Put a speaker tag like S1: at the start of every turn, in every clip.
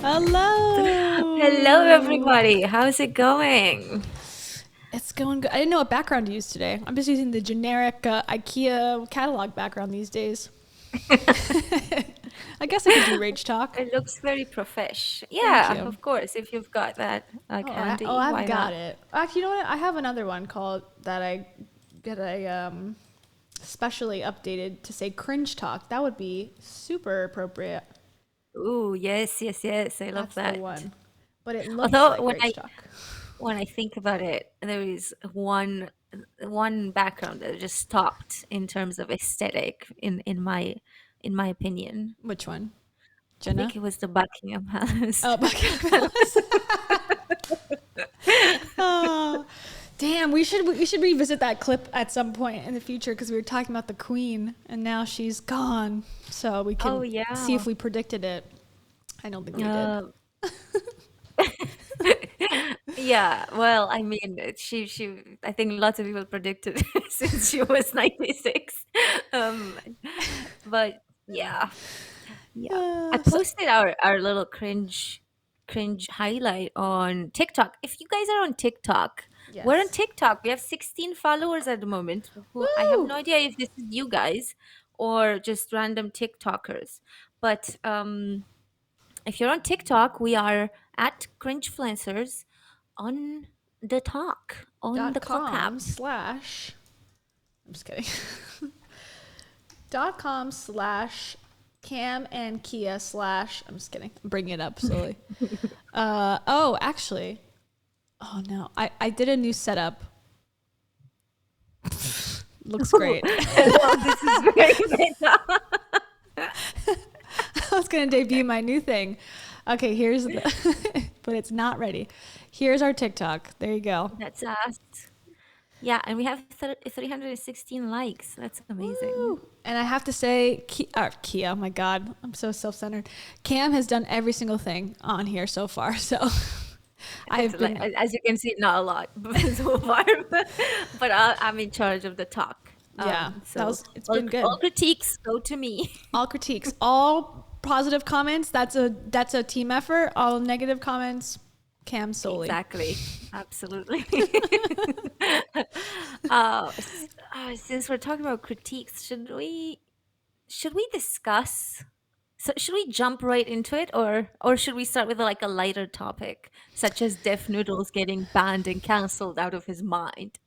S1: Hello,
S2: Hello.
S1: everybody. How's it going?
S2: It's going good. I didn't know what background to use today. I'm just using the generic IKEA catalog background these days. I guess I could do rage talk.
S1: It looks very profesh.
S2: Thank
S1: Yeah,
S2: you.
S1: of course. If you've got that handy,
S2: I've
S1: why
S2: got
S1: not?
S2: it. Actually, you know what? I have another one called that I specially updated to say cringe talk. That would be super appropriate.
S1: Ooh, yes, yes, yes. I love
S2: That's the
S1: that.
S2: one. But it looks
S1: Although
S2: like
S1: when
S2: rage
S1: I
S2: talk.
S1: when I think about it, there is one background that just stopped in terms of aesthetic in my opinion.
S2: Which one?
S1: I think
S2: Jenna?
S1: it was the Buckingham Palace.
S2: Oh, Buckingham Palace. Oh, damn, we should revisit that clip at some point in the future because we were talking about the Queen and now she's gone. So we
S1: Oh
S2: can see
S1: yeah.
S2: if we predicted it. I don't think we did.
S1: Uh, Yeah, well, I mean, I think lots of people predicted since she was 96. Um, but yeah, yeah. I
S2: So
S1: posted our little cringe highlight on TikTok. If you guys are on TikTok, we're on
S2: yes.
S1: TikTok. We have 16 followers at the moment. Who I have
S2: Woo!
S1: no idea if this is you guys or just random TikTokers. But if you're on TikTok, we are at Cringe-Fluencers on the talk, on the
S2: Dot
S1: clock app.
S2: com slash. I'm just kidding. Dot com slash Cam and Kia slash. I'm just kidding. I'm bringing it up slowly. Oh, actually. Oh no. I did a new setup. Looks great.
S1: Well, this is very meta.
S2: I was going to debut my new thing. Okay, here's the, but it's not ready. Here's our TikTok. There you go.
S1: That's us. Yeah, and we have 316 likes. That's amazing.
S2: Woo. And I have to say, Kia, oh my God, I'm so self-centered. Cam has done every single thing on here so far. So
S1: It's
S2: I've
S1: like,
S2: been,
S1: as you can see, not a lot so far, but I'm in charge of the talk.
S2: yeah,
S1: So
S2: it's
S1: all,
S2: been good.
S1: all critiques go to me.
S2: All critiques, all positive comments, that's a team effort. All negative comments, Cam solely.
S1: Exactly. Absolutely. Since we're talking about critiques, should we discuss? So should we jump right into it, or should we start with like a lighter topic, such as Deaf Noodles getting banned and cancelled out of his mind?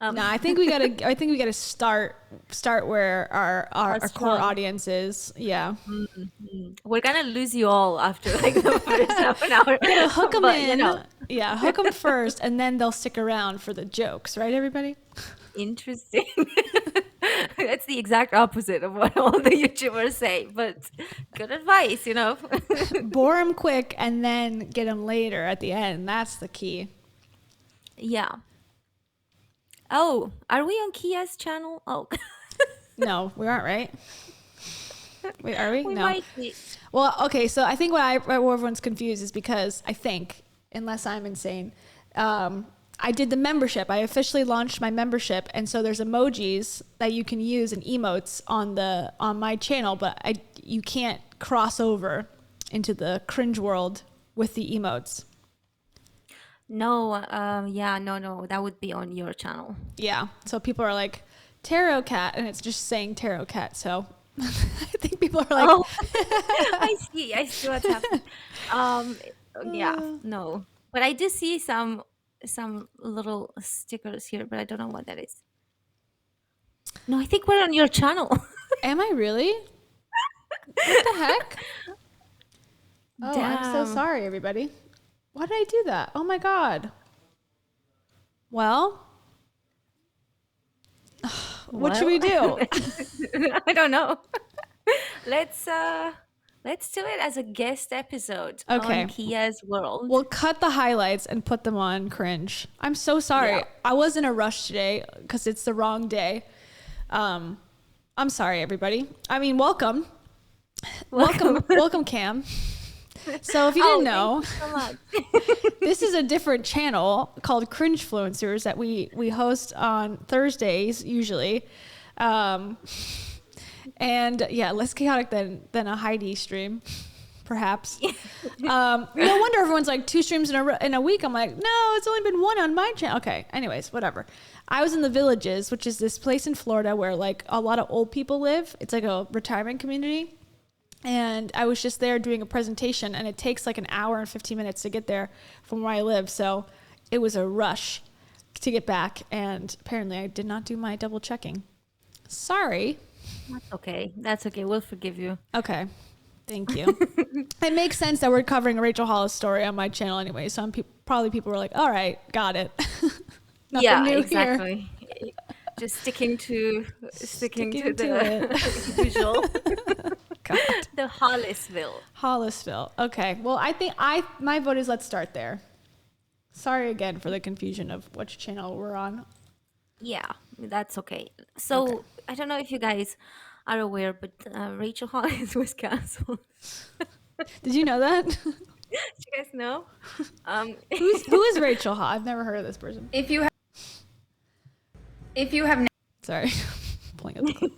S2: No,
S1: Um,
S2: I think we gotta start where our
S1: that's
S2: core
S1: strong.
S2: audience is. Yeah.
S1: We're gonna lose you all after like the first half an hour,
S2: We gotta hook them
S1: but
S2: in. Yeah, hook them first, and then they'll stick around for the jokes, right, everybody?
S1: interesting. That's the exact opposite of what all the YouTubers say, but good advice.
S2: Bore them quick, and then get them later at the end. That's the key.
S1: Yeah. Oh, are we on Kia's channel? Oh,
S2: No, we aren't, right? Wait, are we?
S1: we
S2: No.
S1: might be.
S2: Well, okay. So I think why everyone's confused is because I think, unless I'm insane, I did the membership. I officially launched my membership, and so there's emojis that you can use and emotes on my channel, but you can't cross over into the cringe world with the emotes.
S1: No, yeah, no, that would be on your channel.
S2: Yeah. So people are like tarot cat, and it's just saying tarot cat. So I think people are like,
S1: Oh, I see what's happening. Um, yeah, no, but I do see some little stickers here, but I don't know what that is. No, I think we're on your channel.
S2: "Am I really? What the heck? Oh, I'm so
S1: Damn.
S2: sorry, everybody. Why did I do that? Oh my God. Well, what should
S1: Well,
S2: we do?
S1: I don't know. Let's uh let's do it as a guest episode on
S2: Okay.
S1: Kia's World.
S2: We'll cut the highlights and put them on cringe. I'm so
S1: Yeah.
S2: sorry. I was in a rush today because it's the wrong day. I'm sorry, everybody. I mean, welcome.
S1: Welcome.
S2: Welcome, Cam. So if you
S1: Oh,
S2: didn't
S1: thank
S2: know,
S1: you so much.
S2: this is a different channel called Cringe-Fluencers that we host on Thursdays usually. And yeah, less chaotic than a Heidi stream. perhaps. No wonder everyone's like 2 streams in a week. I'm like, no, it's only been 1 on my channel. Okay, anyways, whatever. I was in the Villages, which is this place in Florida where like a lot of old people live. It's like a retirement community. And I was just there doing a presentation, and it takes like an hour and 15 minutes to get there from where I live. So it was a rush to get back, and apparently I did not do my double checking. Sorry.
S1: That's okay. That's okay. We'll forgive you.
S2: Okay. Thank you. It makes sense that we're covering a Rachel Hollis story on my channel anyway. So probably people were like, all right, got it. Nothing new
S1: exactly.
S2: here.
S1: Just sticking to
S2: Sticking
S1: the
S2: to
S1: usual.
S2: God.
S1: The Hollisville.
S2: Hollisville. Okay. Well, I think my vote is let's start there. Sorry again for the confusion of which channel we're on.
S1: Yeah, that's okay. So
S2: Okay.
S1: I don't know if you guys are aware, but Rachel Hollis was canceled.
S2: Did you know that?
S1: Do you guys know?
S2: Who is Rachel Hollis? I've never heard of this person.
S3: If you have
S2: Sorry. Pulling up the clip.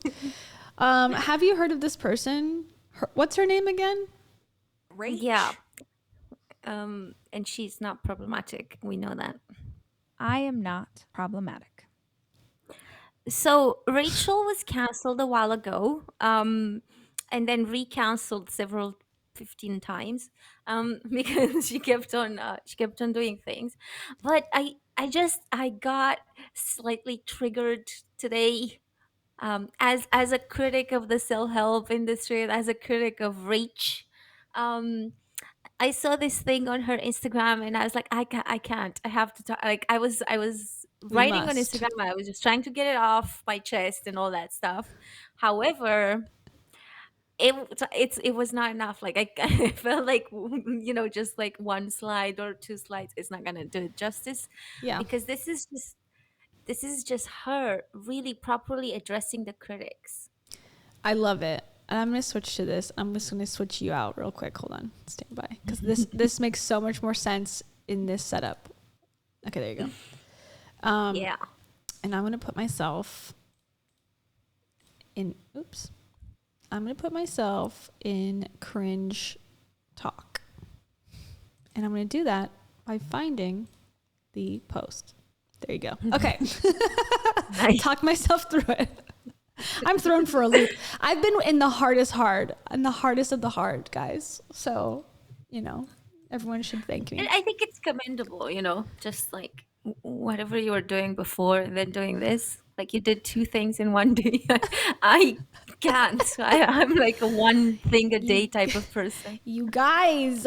S2: Have you heard of this person? What's her name again?
S1: Yeah. And she's not problematic. We know that.
S3: I am not problematic.
S1: So Rachel was canceled a while ago, and then re-canceled 15 times, because she kept on doing things. But I got slightly triggered today, as a critic of the self-help industry, as a critic of Rach. I saw this thing on her Instagram, and I was like, I can't. I have to talk. Like I was
S2: We
S1: writing on
S2: must.
S1: Instagram. I was just trying to get it off my chest and all that stuff. However, it was not enough. Like I felt like, just like one slide or 2 slides is not gonna do it justice,
S2: Yeah.
S1: because this is just her really properly addressing the critics.
S2: I love it. And I'm going to switch to this. I'm just going to switch you out real quick. Hold on. Stand by. Because this makes so much more sense in this setup. Okay, there you go.
S1: Yeah.
S2: And I'm going to put myself in, I'm going to put myself in cringe talk. And I'm going to do that by finding the post. There you go. Okay.
S1: Nice.
S2: Talk myself through it. I'm thrown for a loop. I've been in the hardest of the hard, guys. So, everyone should thank me.
S1: And I think it's commendable, just like whatever you were doing before and then doing this. Like you did 2 things in one day. I can't. I'm like a 1 thing a day type of person.
S2: You guys,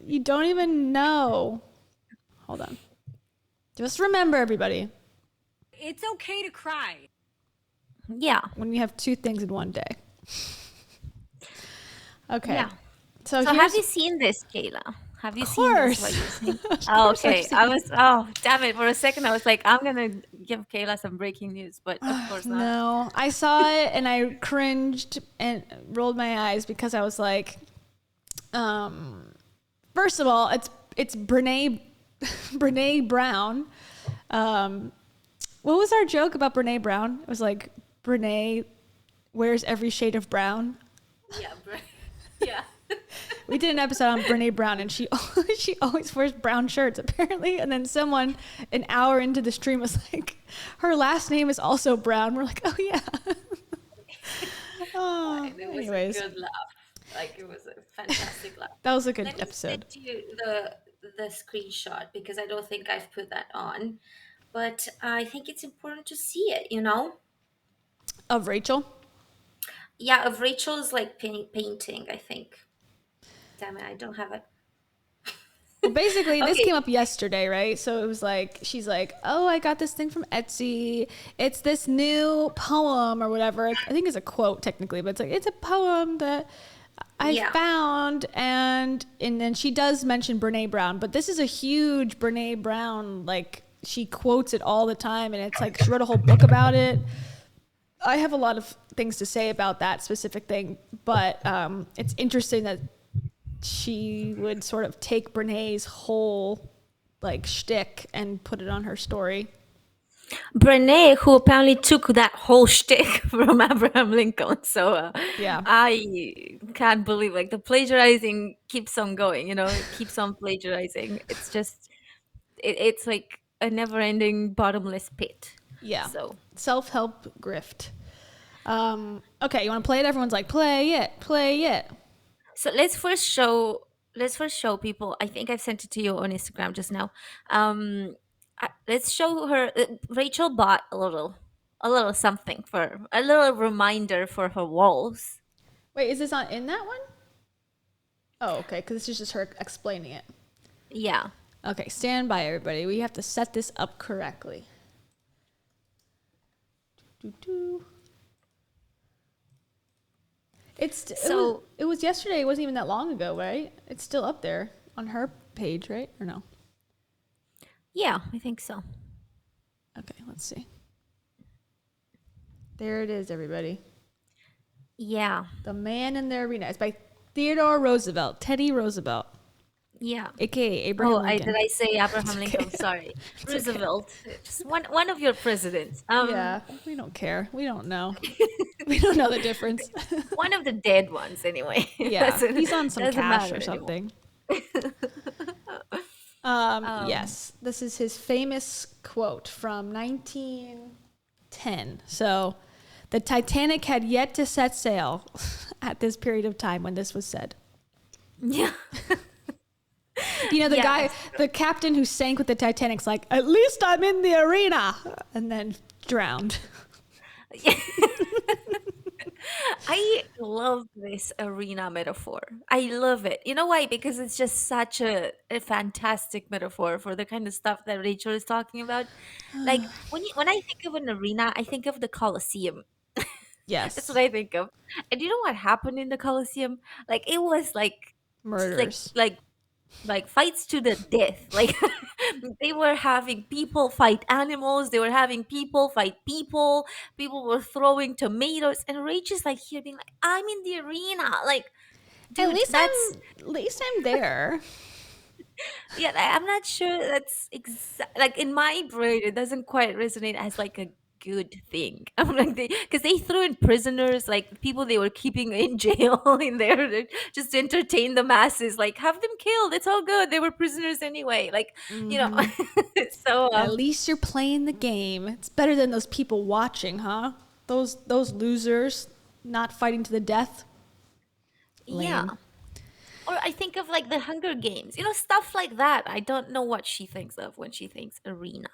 S2: you don't even know. Hold on. Just remember, everybody,
S3: It's okay to cry.
S1: Yeah.
S2: when you have 2 things in one day. Okay.
S1: Yeah.
S2: So
S1: So
S2: here's,
S1: have you seen this, Kayla? Have you
S2: Of
S1: seen this?
S2: course.
S1: What you're saying?
S2: Of
S1: Oh,
S2: course I've
S1: okay.
S2: seen
S1: Oh, damn it. For a second, I was like, I'm going to give Kayla some breaking news, but of course not.
S2: No, I saw it and I cringed and rolled my eyes because I was like, first of all, it's Brene Brown. What was our joke about Brene Brown? It was like Brene wears every shade of brown.
S1: Yeah. Yeah.
S2: We did an episode on Brene Brown, and she always wears brown shirts apparently. And then someone an hour into the stream was like, her last name is also Brown. We're like, oh yeah. Oh,
S1: And it was
S2: anyways,
S1: a good laugh. Like it was a fantastic laugh.
S2: that was a good
S1: Let me
S2: episode.
S1: send you the screenshot because I don't think I've put that on. But I think it's important to see it,
S2: Of Rachel.
S1: Yeah, of Rachel's like painting, I think. Damn it, I don't have it.
S2: Well, basically, this
S1: Okay.
S2: came up yesterday, right? So it was like, she's like, oh, I got this thing from Etsy. It's this new poem or whatever. I think it's a quote technically, but it's like, it's a poem that I
S1: Yeah.
S2: found. And then she does mention Brene Brown, but this is a huge Brene Brown, like she quotes it all the time. And it's like, she wrote a whole book about it. I have a lot of things to say about that specific thing, but it's interesting that she would sort of take Brene's whole like shtick and put it on her story.
S1: Brene, who apparently took that whole shtick from Abraham Lincoln. So
S2: Yeah.
S1: I can't believe like the plagiarizing keeps on going. It keeps on plagiarizing. It's just it's like a never-ending bottomless pit.
S2: Yeah.
S1: So
S2: Self-help grift. Okay, you want to play it? Everyone's like, play it, play it.
S1: So let's first show people. I think I've sent it to you on Instagram just now. Let's show her. Rachel bought a little something for a little reminder for her walls.
S2: Wait, is this on in that one? Oh, okay, because this is just her explaining it.
S1: Yeah.
S2: Okay, stand by, everybody. We have to set this up correctly. Doo-doo. It was yesterday. It wasn't even that long ago, right? It's still up there on her page, right? Or no?
S1: Yeah, I think so.
S2: Okay, let's see. There it is, everybody.
S1: Yeah.
S2: The Man in the Arena. It's by Theodore Roosevelt, Teddy Roosevelt,
S1: Yeah.
S2: aka Abraham Lincoln.
S1: Did I say Abraham Lincoln? Sorry. Roosevelt. Just one of your presidents.
S2: Yeah, we don't care. We don't know. We don't know the difference.
S1: One of the dead ones, anyway.
S2: Yeah, he's on some
S1: doesn't
S2: cash
S1: matter
S2: or
S1: anymore.
S2: something. Yes, this is his famous quote from 1910. So, the Titanic had yet to set sail at this period of time when this was said.
S1: Yeah.
S2: You know,
S1: Yeah.
S2: the captain who sank with the Titanic's like, at least I'm in the arena, and then drowned.
S1: I love this arena metaphor. I love it. You know why? Because it's just such a fantastic metaphor for the kind of stuff that Rachel is talking about. Like when I think of an arena, I think of the Colosseum. That's
S2: Yes,
S1: what I think of. And you know what happened in the Colosseum? Like it was like
S2: murders.
S1: like fights to the death. Like they were having people fight animals, they were having people fight people, people were throwing tomatoes, and Rach is like here being like, I'm in the arena. Like,
S2: At
S1: dude,
S2: least
S1: that's
S2: I'm there.
S1: yeah, I'm not sure that's like in my brain it doesn't quite resonate as like a good thing. I'm like because they threw in prisoners, like people they were keeping in jail in there just to entertain the masses, like have them killed, it's all good, they were prisoners anyway, like so
S2: At least you're playing the game. It's better than those people watching, huh? Those losers not fighting to the death.
S1: yeah.
S2: Lame.
S1: Or I think of like the Hunger Games, stuff like that. I don't know what she thinks of when she thinks arena.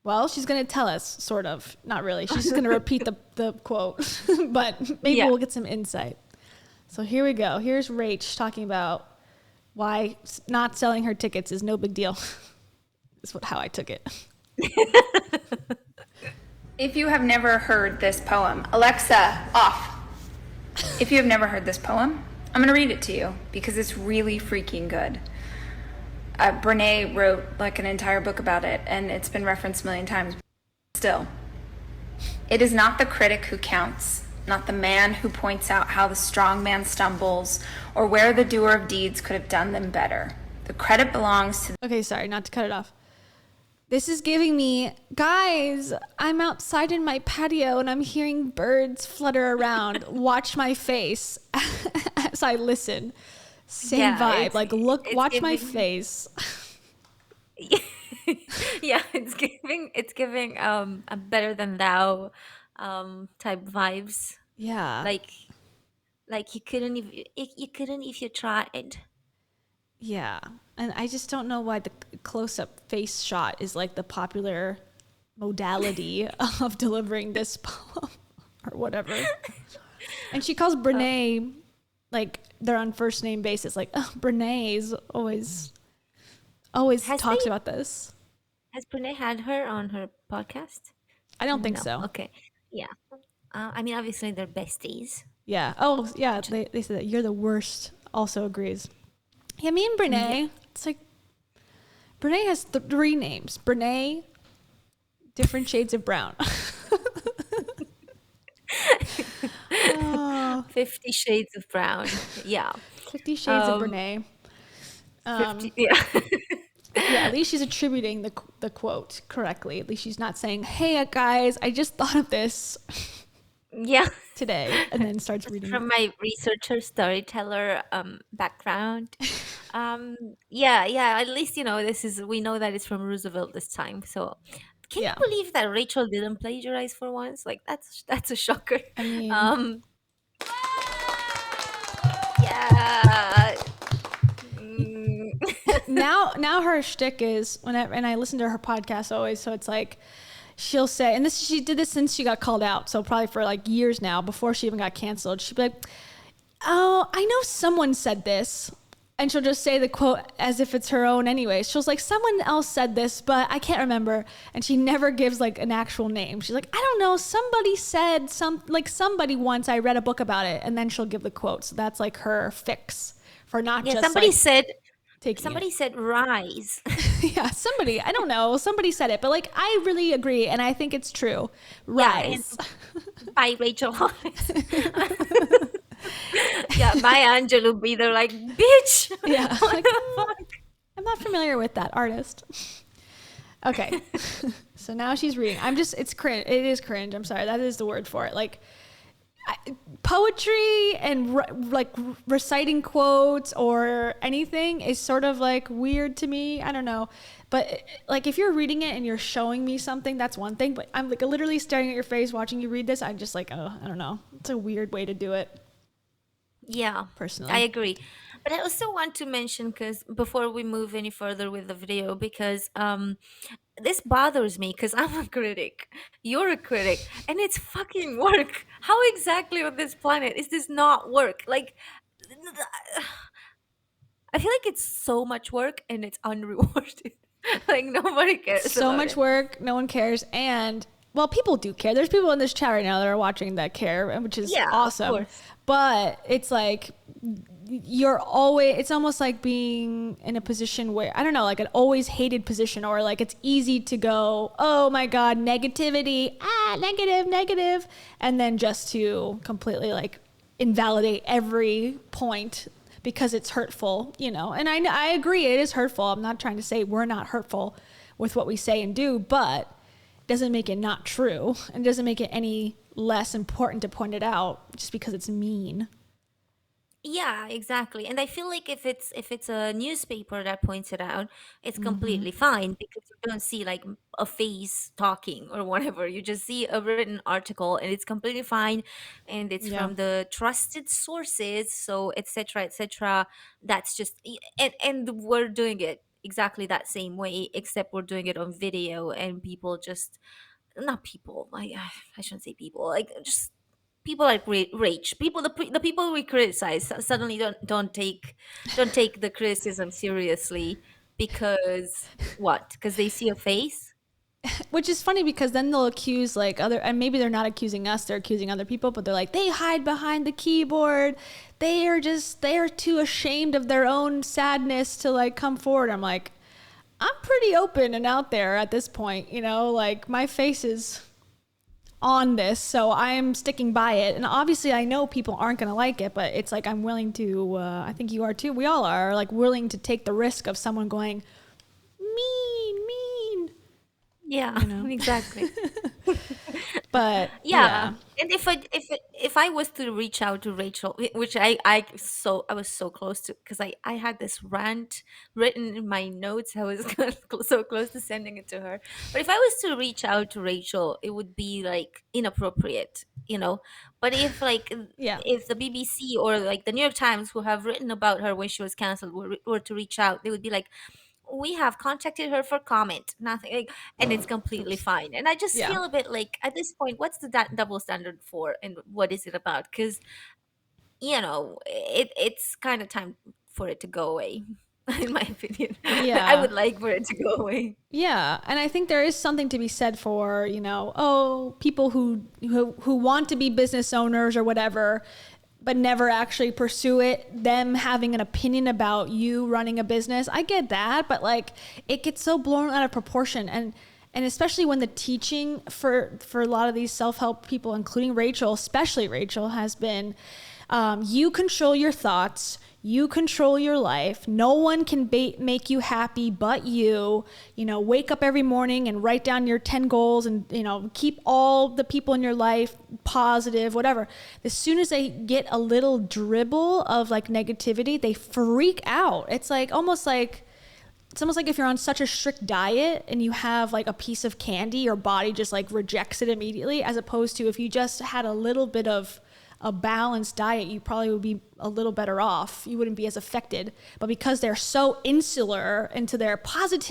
S2: Well, she's going to tell us, sort of. Not really. She's just going to repeat the quote, but maybe
S1: Yeah.
S2: we'll get some insight. So here we go. Here's Rach talking about why not selling her tickets is no big deal. Is how I took it.
S4: If you have never heard this poem, Alexa, off. If you have never heard this poem, I'm going to read it to you because it's really freaking good. Brene wrote like an entire book about it, and it's been referenced a million times. Still, it is not the critic who counts, not the man who points out how the strong man stumbles or where the doer of deeds could have done them better. The credit belongs to
S2: Okay, sorry, not to cut it off. This is giving me, guys, I'm outside in my patio and I'm hearing birds flutter around. Watch my face as I listen. Same
S1: Yeah,
S2: vibe. Like, watch my
S1: giving-
S2: face.
S1: Yeah, it's giving a better than thou type vibes.
S2: Yeah.
S1: Like you couldn't if you tried.
S2: Yeah. And I just don't know why the close-up face shot is like the popular modality of delivering this poem or whatever. And she calls Brene, like, they're on first name basis. Like, oh, Brene's always
S1: Has
S2: talks
S1: they-
S2: about this.
S1: Has Brene had her on her podcast?
S2: I don't think
S1: No.
S2: so.
S1: Okay. Yeah. I mean, obviously they're besties.
S2: Yeah. Oh, yeah. They said that you're the worst. Also agrees. Yeah, me and Brene. It's like Brene has 3 names. Brene, different shades of brown.
S1: 50 Shades of Brown. Yeah.
S2: 50 Shades of Brene.
S1: 50, yeah.
S2: Yeah, at least she's attributing the quote correctly. At least she's not saying, "Hey guys, I just thought of this
S1: Yeah.
S2: today," and then starts
S1: Just
S2: reading
S1: from
S2: it.
S1: my researcher storyteller background. Yeah, at least we know that it's from Roosevelt this time. So can you
S2: Yeah,
S1: believe that Rachel didn't plagiarize for once? Like that's a shocker.
S2: I mean,
S1: Um yeah. Mm,
S2: now her shtick is whenever, and I listen to her podcast always, so it's like she'll say, and she did this since she got called out, so probably for like years now, before she even got canceled. She'd be like, "Oh, I know someone said this," and she'll just say the quote as if it's her own anyway. She'll like, "Someone else said this, but I can't remember," and she never gives like an actual name. She's like, "I don't know, somebody said somebody once, I read a book about it," and then she'll give the quote. So that's like her fix for not
S1: yeah,
S2: just
S1: somebody
S2: like
S1: said
S2: taking
S1: somebody
S2: it.
S1: said rise.
S2: Yeah, somebody, I don't know, somebody said it, but like I really agree, and I think it's true.
S1: Yeah,
S2: Rise.
S1: by Rachel Hollis. Yeah, Maya Angelou be there like, bitch.
S2: Yeah.
S1: What
S2: Like,
S1: the fuck?
S2: I'm not familiar with that artist. Okay. So now she's reading. It's cringe. It is cringe. I'm sorry. That is the word for it. Like poetry and reciting quotes or anything is sort of like weird to me. I don't know. But like if you're reading it and you're showing me something, that's one thing. But I'm like literally staring at your face watching you read this. I'm just like, oh, I don't know. It's a weird way to do it,
S1: Yeah,
S2: personally.
S1: I agree. But I also want to mention, because before we move any further with the video, because this bothers me because I'm a critic, you're a critic, and it's fucking work. How exactly on this planet is this not work? Like, I feel like it's so much work and it's unrewarded. Like nobody cares
S2: So
S1: about
S2: much
S1: it.
S2: work, no one cares, and well, people do care. There's people in this chat right now that are watching that care, which is
S1: Yeah, of
S2: awesome.
S1: course.
S2: But it's like you're always, it's almost like being in a position where, I don't know, like an always hated position, or like it's easy to go, oh my god, negativity, negative, and then just to completely like invalidate every point because it's hurtful, and I agree, it is hurtful. I'm not trying to say we're not hurtful with what we say and do, but it doesn't make it not true, and doesn't make it any less important to point it out just because it's mean.
S1: Yeah, exactly. And I feel like if it's a newspaper that points it out, it's completely fine because you don't see like a face talking or whatever. You just see a written article and it's completely fine, and it's
S2: Yeah.
S1: from the trusted sources, so etc. etc. That's just and we're doing it exactly that same way, except we're doing it on video, and people just not people, I shouldn't say people, like just people like rage people, the people we criticize suddenly don't take the criticism seriously because what, because they see a face.
S2: Which is funny because then they'll accuse like other, and maybe they're not accusing us, they're accusing other people, but they're like, they hide behind the keyboard. They are too ashamed of their own sadness to like come forward. I'm like, I'm pretty open and out there at this point, like my face is on this, so I'm sticking by it. And obviously I know people aren't going to like it, but it's like I'm willing to, I think you are too, we all are like willing to take the risk of someone going mean.
S1: Yeah, exactly.
S2: But
S1: Yeah. And if I was to reach out to Rachel, which I was so close to, because I had this rant written in my notes. I was so close to sending it to her. But if I was to reach out to Rachel, it would be like inappropriate. But if like
S2: yeah.
S1: if the BBC or like the New York Times, who have written about her when she was canceled, were to reach out, they would be like, we have contacted her for comment, nothing, like, and it's completely fine. And I just
S2: Yeah.
S1: feel a bit like, at this point, what's the double standard for, and what is it about? Because it's kind of time for it to go away. In my opinion, I
S2: Yeah.
S1: would like for it to go away.
S2: Yeah, and I think there is something to be said for, people who want to be business owners or whatever, but never actually pursue it, them having an opinion about you running a business. I get that, but like it gets so blown out of proportion, and especially when the teaching for a lot of these self-help people, including Rachel, especially Rachel, has been, you control your thoughts, You control your life. No one can make you happy but you. You know, wake up every morning and write down your 10 goals and, you know, keep all the people in your life positive, whatever. As soon as they get a little dribble of like negativity, they freak out. It's almost like if you're on such a strict diet and you have like a piece of candy, your body just like rejects it immediately, as opposed to if you just had a little bit of a balanced diet, you probably would be a little better off. You wouldn't be as affected. But because they're so insular into their toxic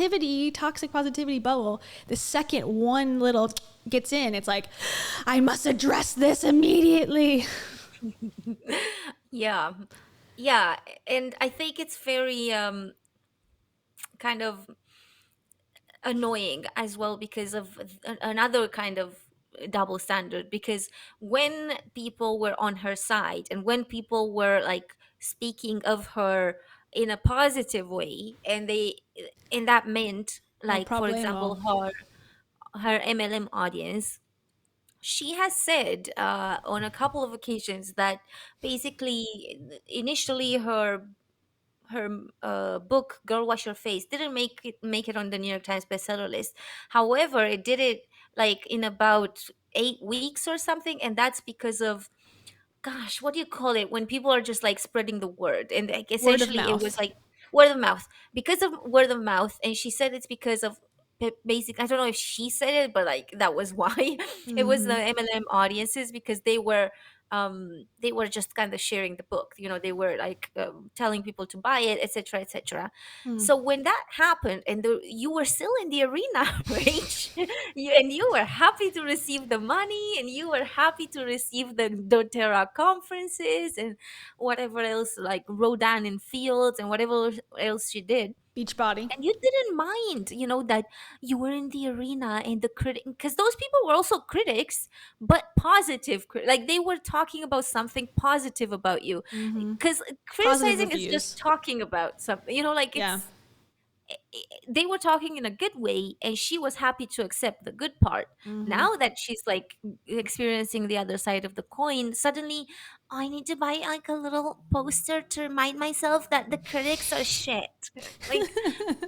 S2: positivity bubble, the second one little gets in, it's like, I must address this immediately.
S1: Yeah. Yeah. And I think it's very kind of annoying as well because of another kind of double standard, because when people were on her side and when people were like speaking of her in a positive way, and that meant,
S2: No
S1: like, for
S2: problemo.
S1: example, her MLM audience, she has said on a couple of occasions that basically initially her book Girl Wash Your Face didn't make it on the New York Times bestseller list. However, it did it like in about 8 weeks or something, and that's because of, gosh, what do you call it when people are just like spreading the word, and like
S2: Word of
S1: essentially it was
S2: mouth.
S1: like word of mouth, because of word of mouth. And she said it's because of basic, I don't know if she said it, but like that was why. It was the
S2: Mm-hmm.
S1: MLM audiences, because they were just kind of sharing the book, they were like telling people to buy it, etc., etc.
S2: Mm.
S1: So when that happened and you were still in the arena, Rach, and you were happy to receive the money, and you were happy to receive the doTERRA conferences and whatever else, like Rodan in Fields and whatever else she did.
S2: Beachbody.
S1: And you didn't mind, that you were in the arena, and the critic, because those people were also critics, but positive, like they were talking about something positive about you.
S2: Mm-hmm.
S1: Because
S2: Positive
S1: criticizing is just
S2: reviews.
S1: talking about something, like
S2: Yeah.
S1: they were talking in a good way, and she was happy to accept the good part.
S2: Mm-hmm.
S1: Now that she's like experiencing the other side of the coin, suddenly, I need to buy like a little poster to remind myself that the critics are shit. Like,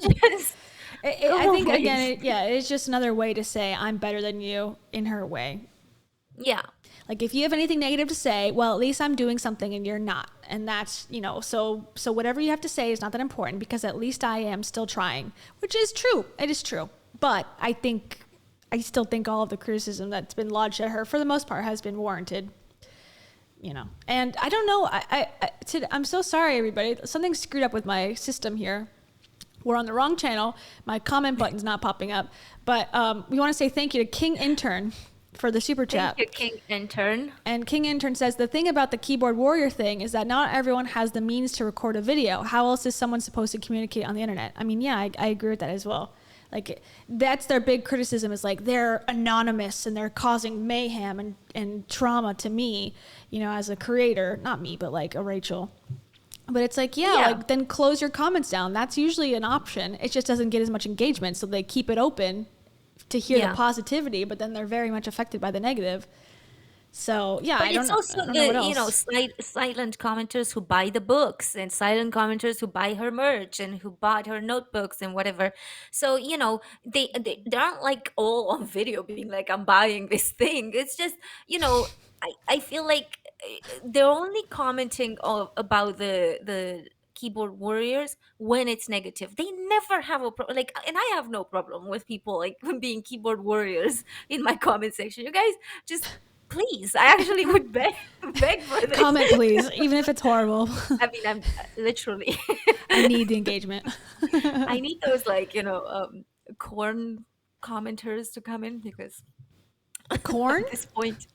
S1: just
S2: I
S1: go
S2: think
S1: away.
S2: again, it's just another way to say I'm better than you in her way.
S1: Yeah.
S2: Like if you have anything negative to say, well, at least I'm doing something and you're not, and that's so whatever you have to say is not that important because at least I am still trying, which is true. It is true, but I still think all of the criticism that's been lodged at her for the most part has been warranted. And I don't know. I'm so sorry, everybody. Something screwed up with my system here. We're on the wrong channel. My comment button's not popping up. But we want to say thank you to King Intern for the super chat.
S1: Thank you, King Intern.
S2: And King Intern says, the thing about the keyboard warrior thing is that not everyone has the means to record a video. How else is someone supposed to communicate on the internet? I mean, yeah, I agree with that as well. Like, that's their big criticism is like, they're anonymous and they're causing mayhem and trauma to me, as a creator. Not me, but like a Rachel. But it's like, yeah, like then close your comments down. That's usually an option. It just doesn't get as much engagement. So they keep it open to hear the positivity, but then they're very much affected by the negative. So yeah,
S1: But
S2: I don't
S1: it's also
S2: know what else.
S1: silent commenters who buy the books, and silent commenters who buy her merch and who bought her notebooks and whatever. So they aren't like all on video being like, I'm buying this thing. It's just, I feel like they're only commenting about the keyboard warriors when it's negative. They never have a like, and I have no problem with people like being keyboard warriors in my comment section. You guys just, please, I actually would beg for this.
S2: Comment, please, even if it's horrible.
S1: I mean, I'm literally.
S2: I need the engagement.
S1: I need those like corn commenters to come in, because
S2: Corn?
S1: at this point,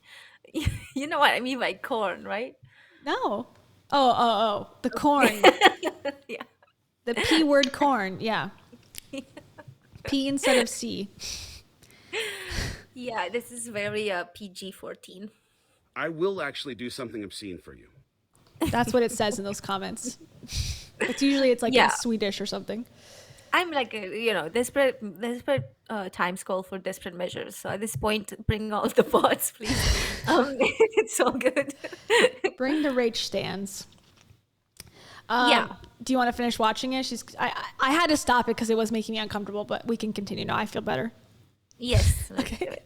S1: you know what I mean by corn, right?
S2: No. Oh. The corn.
S1: Yeah.
S2: The P word corn. Yeah. P instead of C.
S1: Yeah, this is very PG-14.
S5: I will actually do something obscene for you.
S2: That's what it says in those comments. It's like in Swedish or something.
S1: I'm like desperate times call for desperate measures. So at this point, bring all the bots, please. It's all good.
S2: Bring the rage stands.
S1: Yeah.
S2: Do you want to finish watching it? I had to stop it because it was making me uncomfortable, but we can continue now. I feel better.
S1: Yes.
S2: Okay.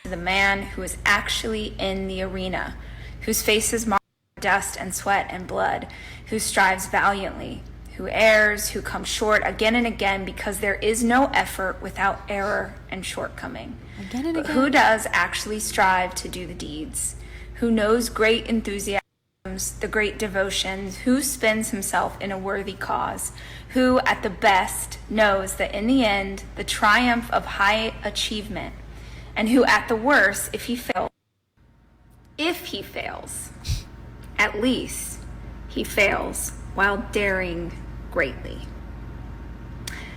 S4: The man who is actually in the arena, whose face is marked by dust and sweat and blood, who strives valiantly, who errs, who comes short again and again, because there is no effort without error and shortcoming.
S2: Again and
S4: But
S2: again.
S4: who does actually strive to do the deeds? Who knows great enthusiasms, the great devotions? Who spends himself in a worthy cause? Who, at the best, knows that in the end, the triumph of high achievement, and who, at the worst, if he fails, at least he fails while daring greatly,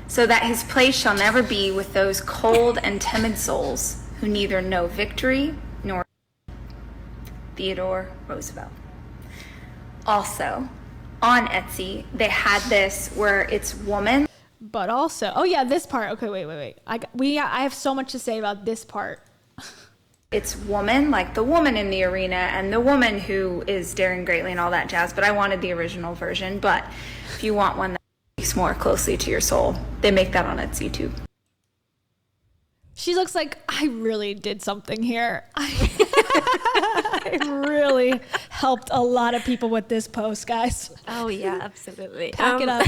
S4: so that his place shall never be with those cold and timid souls who neither know victory nor. Theodore Roosevelt. Also, on Etsy, they had this where it's woman.
S2: But also, oh yeah, this part. Okay, wait. I have so much to say about this part.
S4: It's woman, like the woman in the arena and the woman who is daring greatly and all that jazz, but I wanted the original version. But if you want one that speaks more closely to your soul, they make that on Etsy too.
S2: She looks like I really did something here. I really helped a lot of people with this post, guys.
S1: Oh yeah, absolutely.
S2: Pack it up.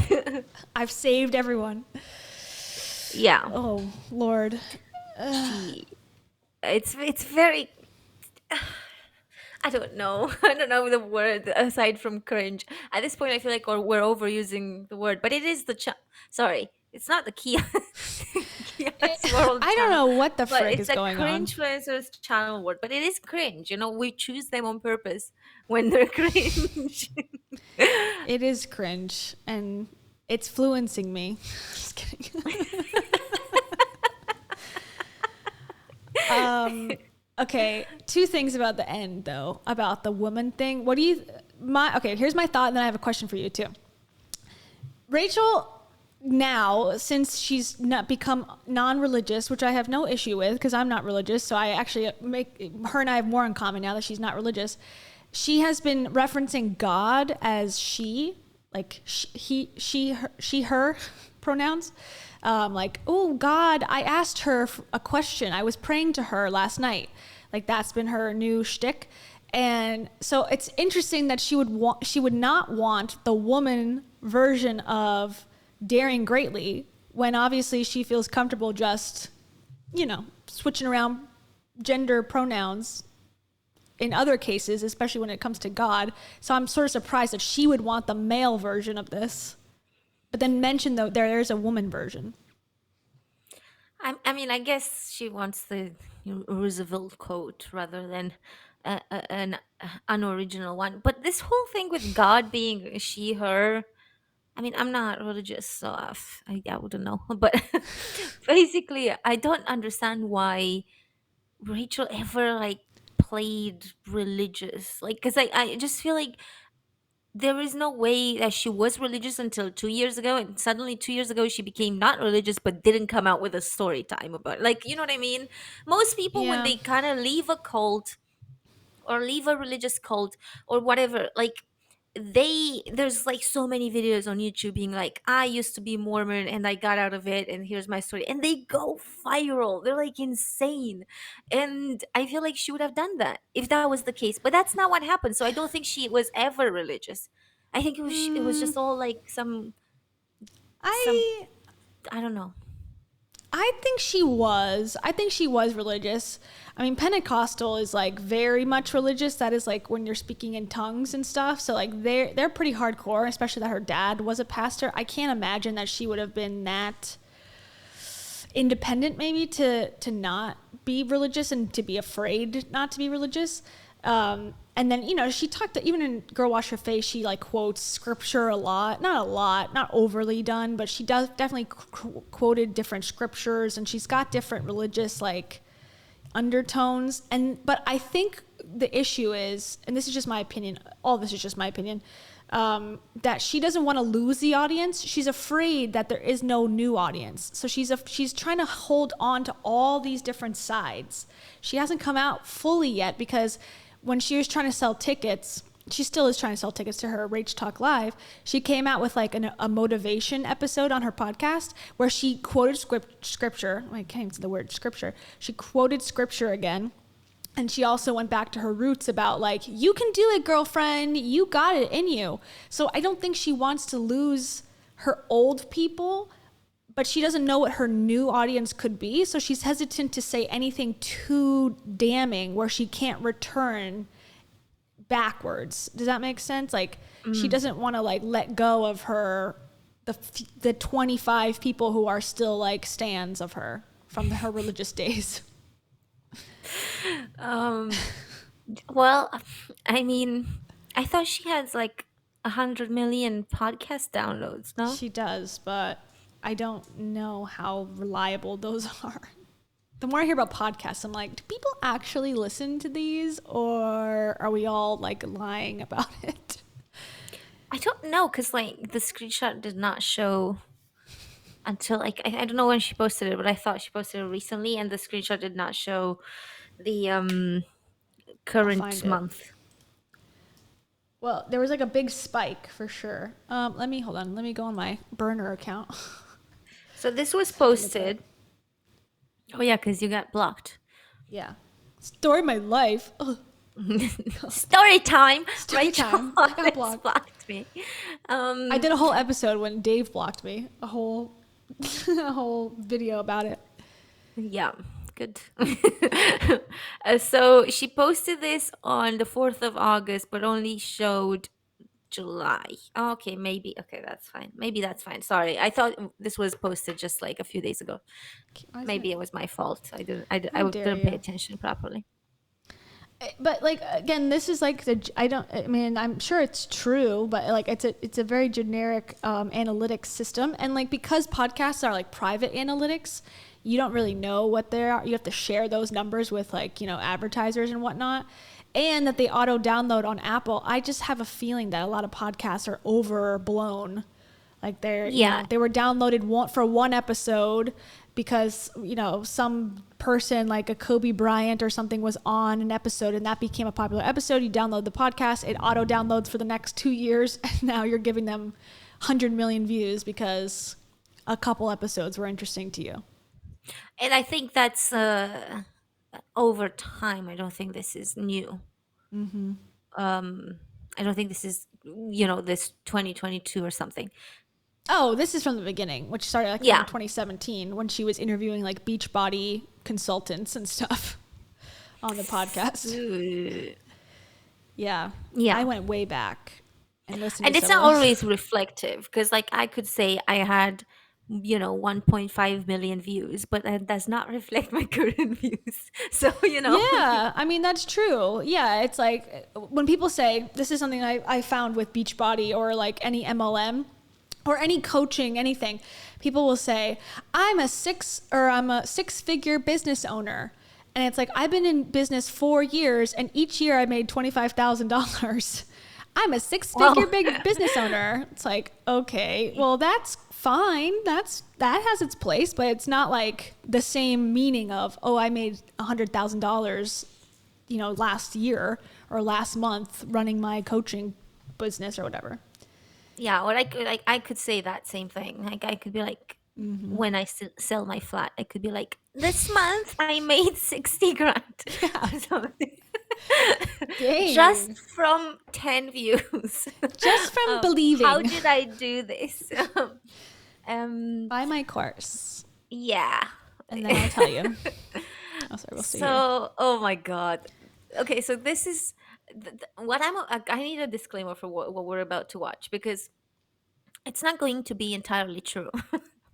S2: I've saved everyone.
S1: Yeah.
S2: Oh, Lord.
S1: It's very. I don't know. I don't know the word aside from cringe. At this point, I feel like we're overusing the word, but it is the sorry, it's not the key.
S2: I don't know what the frick is going on.
S1: Cringe-Fluencers channel word, but it is cringe. You know, we choose them on purpose when they're cringe.
S2: It is cringe, and it's fluencing me. Just kidding. Okay, two things about the end, though, about the woman thing. Okay, here's my thought, and then I have a question for you, too. Rachel, now, since she's not become non-religious, which I have no issue with, because I'm not religious, so I actually her and I have more in common now that she's not religious. She has been referencing God as she, like she, her pronouns. Like, oh, God, I asked her a question. I was praying to her last night. Like, that's been her new shtick. And so it's interesting that she would not want the woman version of daring greatly when obviously she feels comfortable just, switching around gender pronouns in other cases, especially when it comes to God. So I'm sort of surprised that she would want the male version of this. But then mention, though, there's a woman version.
S1: I mean, I guess she wants the Roosevelt quote rather than an unoriginal one. But this whole thing with God being she, her, I mean, I'm not religious, so I wouldn't know. But basically, I don't understand why Rachel ever, played religious. Because I just feel like there is no way that she was religious until 2 years ago, and suddenly 2 years ago she became not religious but didn't come out with a story time about it. You know what I mean? Most people, when they kind of leave a cult or leave a religious cult or whatever, there's so many videos on YouTube being like, I used to be Mormon and I got out of it and here's my story, and they go viral. They're insane. And I feel like she would have done that if that was the case, but that's not what happened. So I don't think she was ever religious. I think it was just all I don't know.
S2: I think she was religious. I mean, Pentecostal is very much religious. That is when you're speaking in tongues and stuff. So they're pretty hardcore, especially that her dad was a pastor. I can't imagine that she would have been that independent maybe to not be religious and to be afraid not to be religious. And then, she talked, even in Girl Wash Her Face, she quotes scripture a lot, not overly done, but she does definitely quoted different scriptures, and she's got different religious undertones. But I think the issue is, and this is just my opinion, all this is just my opinion, that she doesn't want to lose the audience. She's afraid that there is no new audience. So she's trying to hold on to all these different sides. She hasn't come out fully yet, because when she was trying to sell tickets, she still is trying to sell tickets to her Rach Talk Live. She came out with like a motivation episode on her podcast where she quoted scripture. I can't even say the word scripture. She quoted scripture again. And she also went back to her roots about like, you can do it, girlfriend. You got it in you. So I don't think she wants to lose her old people, but she doesn't know what her new audience could be. So she's hesitant to say anything too damning where she can't return backwards. Does that make sense? Like she doesn't want to like let go of her, the 25 people who are still like stans of her from her religious days.
S1: Well, I mean, I thought she has like 100 million podcast downloads, no?
S2: She does, but I don't know how reliable those are. The more I hear about podcasts, I'm like, do people actually listen to these, or are we all like lying about it?
S1: I don't know, because like the screenshot did not show until like I don't know when she posted it, but I thought she posted it recently, and the screenshot did not show the current
S2: find it.
S1: month.
S2: Well, there was like a big spike for sure. Let me go on my burner account.
S1: So this was posted. Oh yeah, because you got blocked.
S2: Yeah. Story of my life. Ugh.
S1: Story time.
S2: Story
S1: Rachel
S2: time. I got
S1: Hollis
S2: blocked.
S1: blocked me.
S2: I did a whole episode when Dave blocked me. A whole video about it.
S1: Yeah, good. So she posted this on the 4th of August, but only showed July. Okay, maybe. Okay, that's fine. Maybe that's fine. Sorry, I thought this was posted just like a few days ago. Maybe it was my fault. I
S2: How dare
S1: didn't pay
S2: you.
S1: attention properly.
S2: But like again, this is like I mean, I'm sure it's true, but like it's a very generic analytics system, and like because podcasts are like private analytics, you don't really know what they are. You have to share those numbers with like, you know, advertisers and whatnot, and that they auto download on Apple. I just have a feeling that a lot of podcasts are overblown. Like they were downloaded for one episode because, you know, some person like a Kobe Bryant or something was on an episode and that became a popular episode. You download the podcast, it auto downloads for the next 2 years, and now you're giving them 100 million views because a couple episodes were interesting to you.
S1: And I think that's over time. I don't think this is new. I don't think this is, you know, this 2022 or something.
S2: Oh, this is from the beginning, which started like in 2017 when she was interviewing like Beachbody consultants and stuff on the podcast. Yeah. I went way back and listened
S1: And
S2: to
S1: it's
S2: some
S1: not
S2: of those.
S1: always reflective, because like I could say I had, you know, 1.5 million views, but that does not reflect my current views. So, you know.
S2: Yeah, I mean, that's true. Yeah, it's like when people say, this is something I found with Beachbody or like any MLM or any coaching, anything, people will say, I'm a six-figure business owner. And it's like, I've been in business 4 years and each year I made $25,000. I'm a six-figure big business owner. It's like, okay, well, that's fine. That has its place, but it's not like the same meaning of, oh, I made $100,000, you know, last year or last month running my coaching business or whatever.
S1: Yeah, or I could say that same thing. Like I could be like, when I sell my flat, I could be like, this month I made 60 grand. Or something. Just from 10 views.
S2: Just from believing.
S1: How did I do this?
S2: Buy my course.
S1: Yeah.
S2: And then I'll tell you. Oh, sorry, we'll see.
S1: So, oh my God. Okay, so this is what I need a disclaimer for what we're about to watch, because it's not going to be entirely true.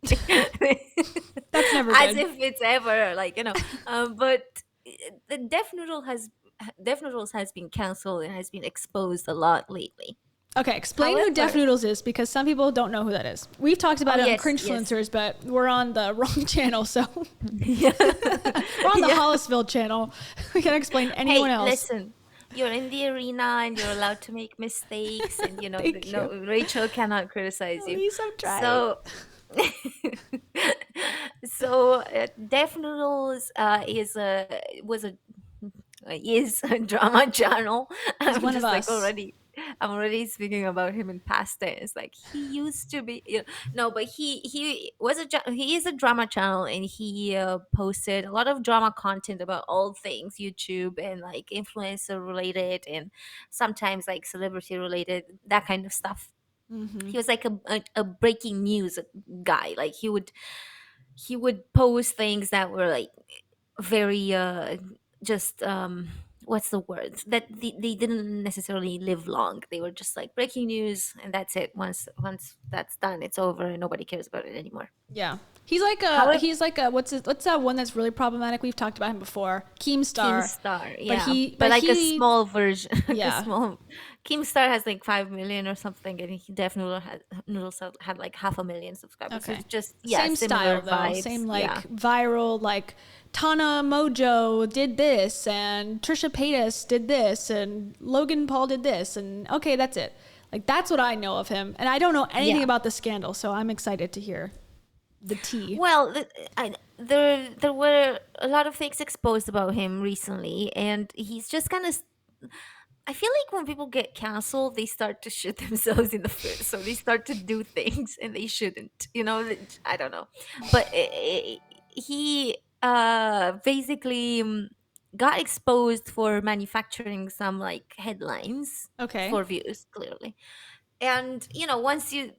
S2: That's never
S1: as
S2: good.
S1: if it's ever like, you know. But the Deaf Noodles has been canceled and has been exposed a lot lately.
S2: Okay, explain who Deaf Noodles is, because some people don't know who that is. We've talked about it on Cringe-Fluencers, but we're on the wrong channel, so we're on the Hollisville channel. We can't explain anyone else.
S1: Listen, you're in the arena and you're allowed to make mistakes, and you know, Rachel cannot criticize you.
S2: At least I'm trying.
S1: So Deaf Noodles is a drama channel.
S2: He's one of
S1: like
S2: us.
S1: already I'm already speaking about him in past tense. Like he used to be, no, but he is a drama channel, and he posted a lot of drama content about all things YouTube and like influencer related, and sometimes like celebrity related, that kind of stuff. He was like a breaking news guy. Like he would post things that were like very just what's the word, that they didn't necessarily live long. They were just like breaking news, and that's it. Once that's done, it's over and nobody cares about it anymore.
S2: Yeah.
S1: However,
S2: He's like a what's that one that's really problematic? We've talked about him before. Keemstar.
S1: Keemstar,
S2: But
S1: yeah,
S2: he
S1: but
S2: but
S1: like a
S2: he
S1: small version. Like
S2: yeah.
S1: a small Keemstar has like 5 million or something, and he definitely had Noodles had like 500,000 subscribers. So
S2: Okay.
S1: it's just, yeah,
S2: Same
S1: similar
S2: style though.
S1: vibes.
S2: Same like
S1: Yeah.
S2: viral like Tana Mojo did this and Trisha Paytas did this and Logan Paul did this and okay, that's it. Like that's what I know of him, and I don't know anything
S1: Yeah.
S2: about the scandal, so I'm excited to hear the tea.
S1: Well, there were a lot of things exposed about him recently, and he's just kind of. I feel like when people get canceled, they start to shoot themselves in the foot. So they start to do things and they shouldn't. I don't know, but he basically got exposed for manufacturing some like headlines
S2: Okay.
S1: for views, clearly. And once you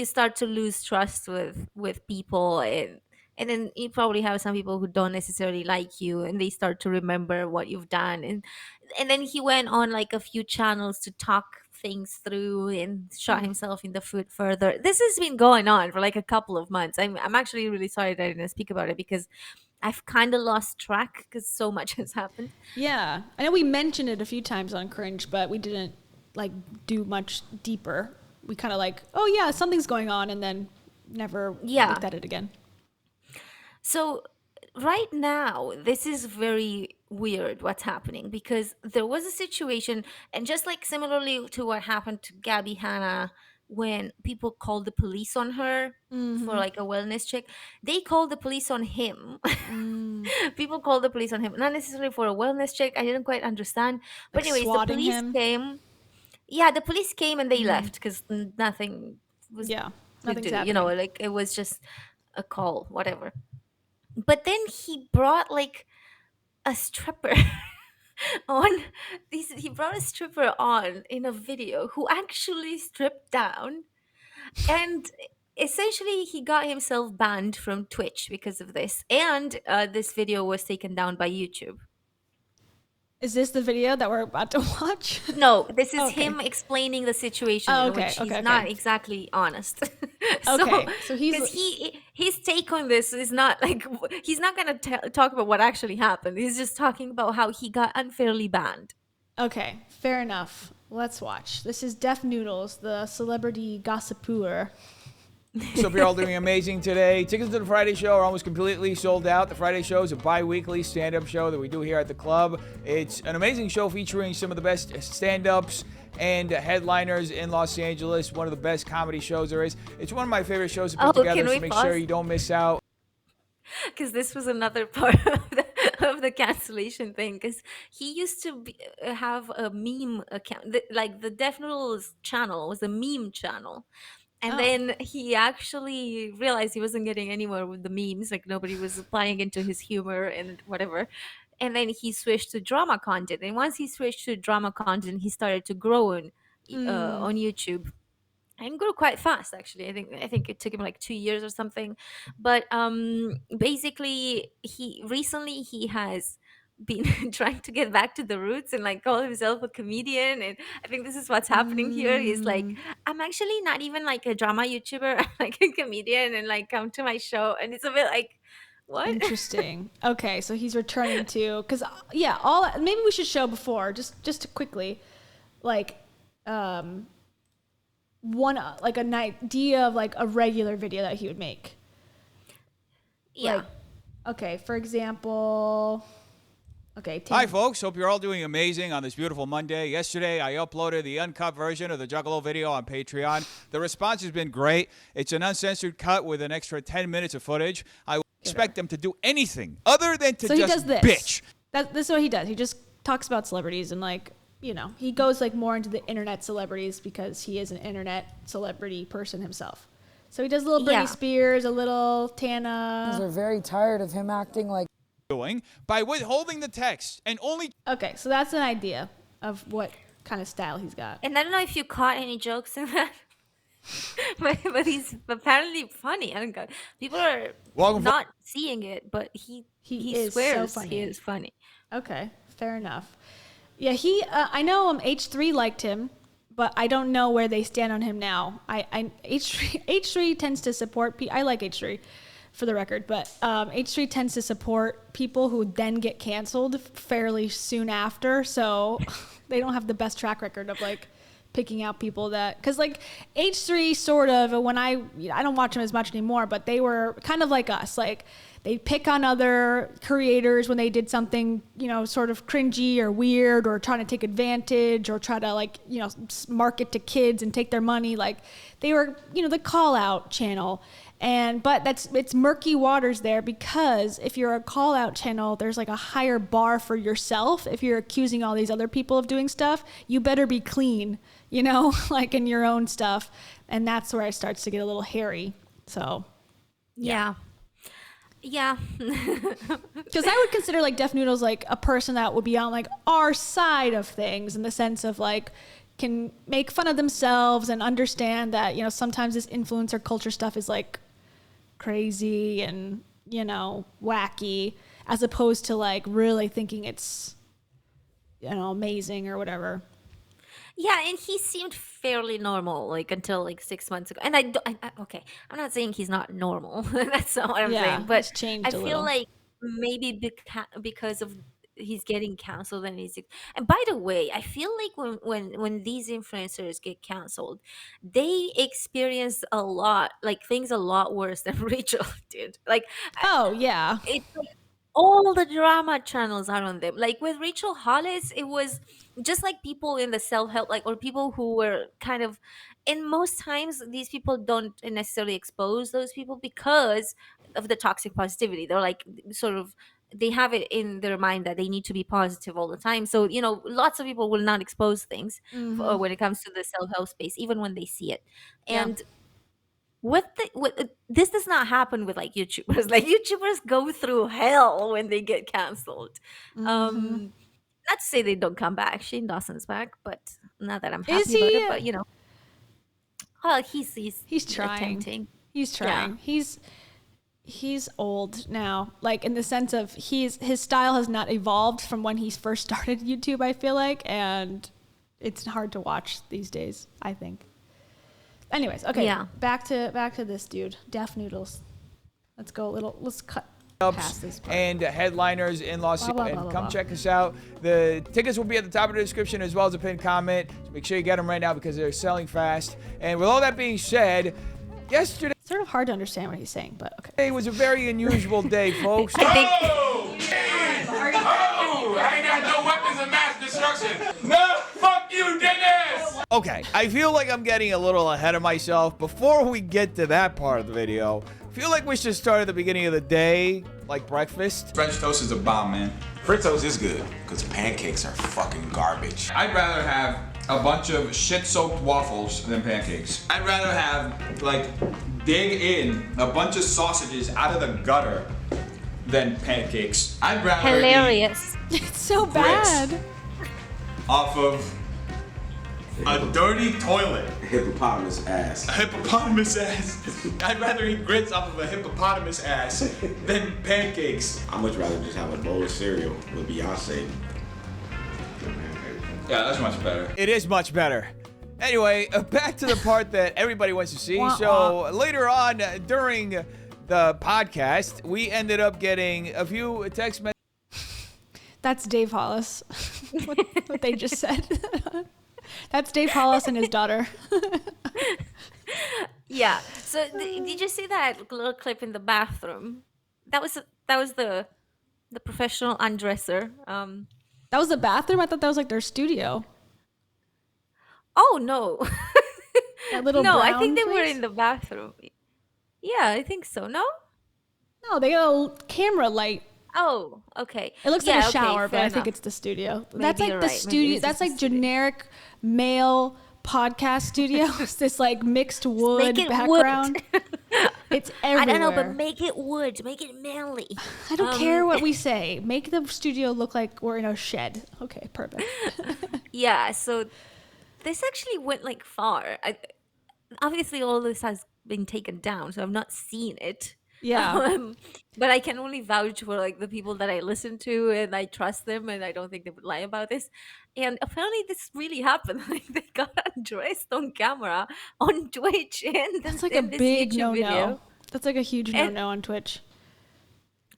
S1: start to lose trust with people, and then you probably have some people who don't necessarily like you, and they start to remember what you've done, and then he went on like a few channels to talk things through and shot himself in the foot further. This has been going on for like a couple of months. I'm actually really sorry that I didn't speak about it, because I've kind of lost track because so much has happened.
S2: Yeah. I know we mentioned it a few times on Cringe, but we didn't like do much deeper. We kind of like, oh yeah, something's going on, and then never
S1: Yeah.
S2: looked at it again.
S1: So right now, this is very weird what's happening, because there was a situation, and just like similarly to what happened to Gabby Hanna when people called the police on her for like a wellness check, they called the police on him. People called the police on him, not necessarily for a wellness check. I didn't quite understand. But
S2: Like
S1: anyways, the
S2: swatting
S1: police
S2: him.
S1: came. Yeah, the police came and they left because nothing was
S2: Yeah.
S1: to
S2: Nothing's
S1: do.
S2: happening.
S1: Like it was just a call, whatever. But then he brought like a stripper on he brought a stripper on in a video who actually stripped down, and essentially he got himself banned from Twitch because of this, and this video was taken down by YouTube.
S2: Is this the video that we're about to watch?
S1: No, this is
S2: Okay.
S1: him explaining the situation
S2: Oh,
S1: in
S2: okay,
S1: which he's
S2: okay,
S1: not
S2: okay.
S1: exactly honest.
S2: Okay, so he's-
S1: because his take on this is not like, he's not gonna talk about what actually happened. He's just talking about how he got unfairly banned.
S2: Okay, fair enough. Let's watch. This is Def Noodles, the celebrity gossiper.
S6: So hope you're all doing amazing today. Tickets to the Friday show are almost completely sold out. The Friday show is a bi-weekly stand-up show that we do here at the club. It's an amazing show featuring some of the best stand-ups and headliners in Los Angeles. One of the best comedy shows there is. It's one of my favorite shows to put together,
S1: can
S6: so
S1: we
S6: make
S1: pause?
S6: sure you don't miss out.
S1: Because this was another part of the cancellation thing, because he used to have a meme account. Like the Def Noodles channel was a meme channel, and
S2: Oh.
S1: then he actually realized he wasn't getting anywhere with the memes. Like nobody was applying into his humor and whatever. And then he switched to drama content. And once he switched to drama content, he started to grow on YouTube, and grew quite fast. Actually, I think it took him like 2 years or something. But basically, he has been trying to get back to the roots and like call himself a comedian, and I think this is what's happening here. He's like, I'm actually not even like a drama YouTuber. I'm like a comedian, and like come to my show. And it's a bit like, what?
S2: Interesting. Okay, so he's returning to, because yeah, all maybe we should show before just to quickly, like, one like an idea of like a regular video that he would make.
S1: Yeah.
S2: Like, okay, for example, okay.
S6: Hi, folks. Hope you're all doing amazing on this beautiful Monday. Yesterday, I uploaded the uncut version of the Juggalo video on Patreon. The response has been great. It's an uncensored cut with an extra 10 minutes of footage. I expect them to do anything other than to
S2: So he
S6: just
S2: does this.
S6: bitch.
S2: This is what he does. He just talks about celebrities and like you know, he goes like more into the internet celebrities because he is an internet celebrity person himself. So he does a little Britney
S1: Yeah.
S2: Spears, a little
S7: Are
S2: Tana.
S7: very tired of him acting like
S6: Doing by withholding the text and only
S2: Okay, so that's an idea of what kind of style he's got.
S1: And I don't know if you caught any jokes in that. but he's apparently funny. I don't know. People are
S6: Welcome for-
S1: not seeing it, but he
S2: is so
S1: swears
S2: funny.
S1: he is funny.
S2: Okay, fair enough. Yeah, I know H3 liked him, but I don't know where they stand on him now. H3 tends to support I like H3 for the record, but H3 tends to support people who then get canceled fairly soon after, so they don't have the best track record of like picking out people that, because like H3 sort of, when I don't watch them as much anymore, but they were kind of like us, like they pick on other creators when they did something, you know, sort of cringy or weird or trying to take advantage or try to like, you know, market to kids and take their money. Like they were, you know, the call out channel. But it's murky waters there, because if you're a call out channel, there's like a higher bar for yourself. If you're accusing all these other people of doing stuff, you better be clean, you know, like in your own stuff. And that's where it starts to get a little hairy. So
S1: Yeah. Yeah.
S2: because I would consider like Def Noodles like a person that would be on like our side of things, in the sense of like can make fun of themselves and understand that, you know, sometimes this influencer culture stuff is like crazy and, you know, wacky, as opposed to like really thinking it's, you know, amazing or whatever.
S1: Yeah, and he seemed fairly normal, like until like 6 months ago. And okay, I'm not saying he's not normal. That's not what I'm
S2: Yeah,
S1: saying. But
S2: he's changed
S1: I
S2: a
S1: feel
S2: little.
S1: like maybe because of he's getting canceled and he's. And by the way, I feel like when these influencers get canceled, they experience a lot, like things a lot worse than Rachel did. Like
S2: Oh yeah.
S1: it's like all the drama channels are on them. Like with Rachel Hollis, it was just like people in the self-help, like, or people who were kind of, and most times these people don't necessarily expose those people because of the toxic positivity. They're like sort of, they have it in their mind that they need to be positive all the time. So, you know, lots of people will not expose things when it comes to the self-help space, even when they see it.
S2: Yeah.
S1: And this does not happen with like YouTubers. Like YouTubers go through hell when they get canceled. Not to say they don't come back. Shane Dawson's back, but not that I'm happy
S2: Is
S1: about
S2: he?
S1: it. But you know, well, he's
S2: trying.
S1: attempting.
S2: He's trying. He's old now, like in the sense of his style has not evolved from when he first started YouTube, I feel like, and it's hard to watch these days, I think. Anyways, okay.
S1: Yeah.
S2: Back to this dude, Def Noodles. Let's go a little. Let's cut past this part.
S6: and headliners in Los
S2: Blah, blah,
S6: Angeles.
S2: blah,
S6: And
S2: blah,
S6: come
S2: blah.
S6: check us out. The tickets will be at the top of the description as well as a pinned comment. So make sure you get them right now because they're selling fast. And with all that being said, yesterday
S2: It's sort of hard to understand what he's saying, but okay.
S6: was a very unusual day, folks.
S1: I think
S8: I ain't got no weapons of mass destruction. No, fuck you, Dennis.
S6: Okay, I feel like I'm getting a little ahead of myself. Before we get to that part of the video, I feel like we should start at the beginning of the day, like breakfast.
S8: French toast is a bomb, man.
S9: Fritos is good, because pancakes are fucking garbage.
S8: I'd rather have a bunch of shit-soaked waffles than pancakes. I'd rather have, like, dig in a bunch of sausages out of the gutter than pancakes. I'd rather eat
S1: hilarious.
S2: It's so
S8: Grits.
S2: bad.
S8: off of a dirty toilet.
S9: Hippopotamus ass.
S8: A hippopotamus ass. I'd rather eat grits off of a hippopotamus ass than pancakes.
S9: I'd much rather just have a bowl of cereal with Beyonce.
S8: Yeah, that's much better.
S6: It is much better. Anyway, back to the part that everybody wants to see.
S2: Wah,
S6: So later on during the podcast, we ended up getting a few text messages.
S2: That's Dave Hollis. what they just said. That's Dave Hollis and his daughter.
S1: Yeah. So did you see that little clip in the bathroom? That was the professional undresser.
S2: That was the bathroom? I thought that was like their studio.
S1: Oh no.
S2: That little
S1: no, I
S2: brown
S1: think they were
S2: place?
S1: in the bathroom. Yeah, I think so. No?
S2: No, they got a camera light
S1: Oh, okay.
S2: It looks
S1: Yeah,
S2: like a
S1: okay,
S2: shower, but
S1: fair
S2: I think
S1: enough.
S2: it's the studio.
S1: Maybe
S2: That's like
S1: you're
S2: the
S1: right. Maybe
S2: studio.
S1: it's
S2: That's
S1: just the
S2: like
S1: studio.
S2: generic male podcast studios. This like mixed wood
S1: Make it
S2: background.
S1: wood.
S2: It's
S1: I
S2: everywhere.
S1: don't know, but make it wood. Make it manly.
S2: I don't care what we say. Make the studio look like we're in a shed. Okay, perfect.
S1: Yeah, so this actually went like far. Obviously, all this has been taken down, so I've not seen it.
S2: Yeah.
S1: But I can only vouch for like the people that I listen to, and I trust them, and I don't think they would lie about this. And apparently, this really happened. Like they got undressed on camera on Twitch, and
S2: That's like a
S1: in this
S2: big
S1: YouTube
S2: no-no.
S1: video.
S2: That's like a huge
S1: And-
S2: no-no on Twitch.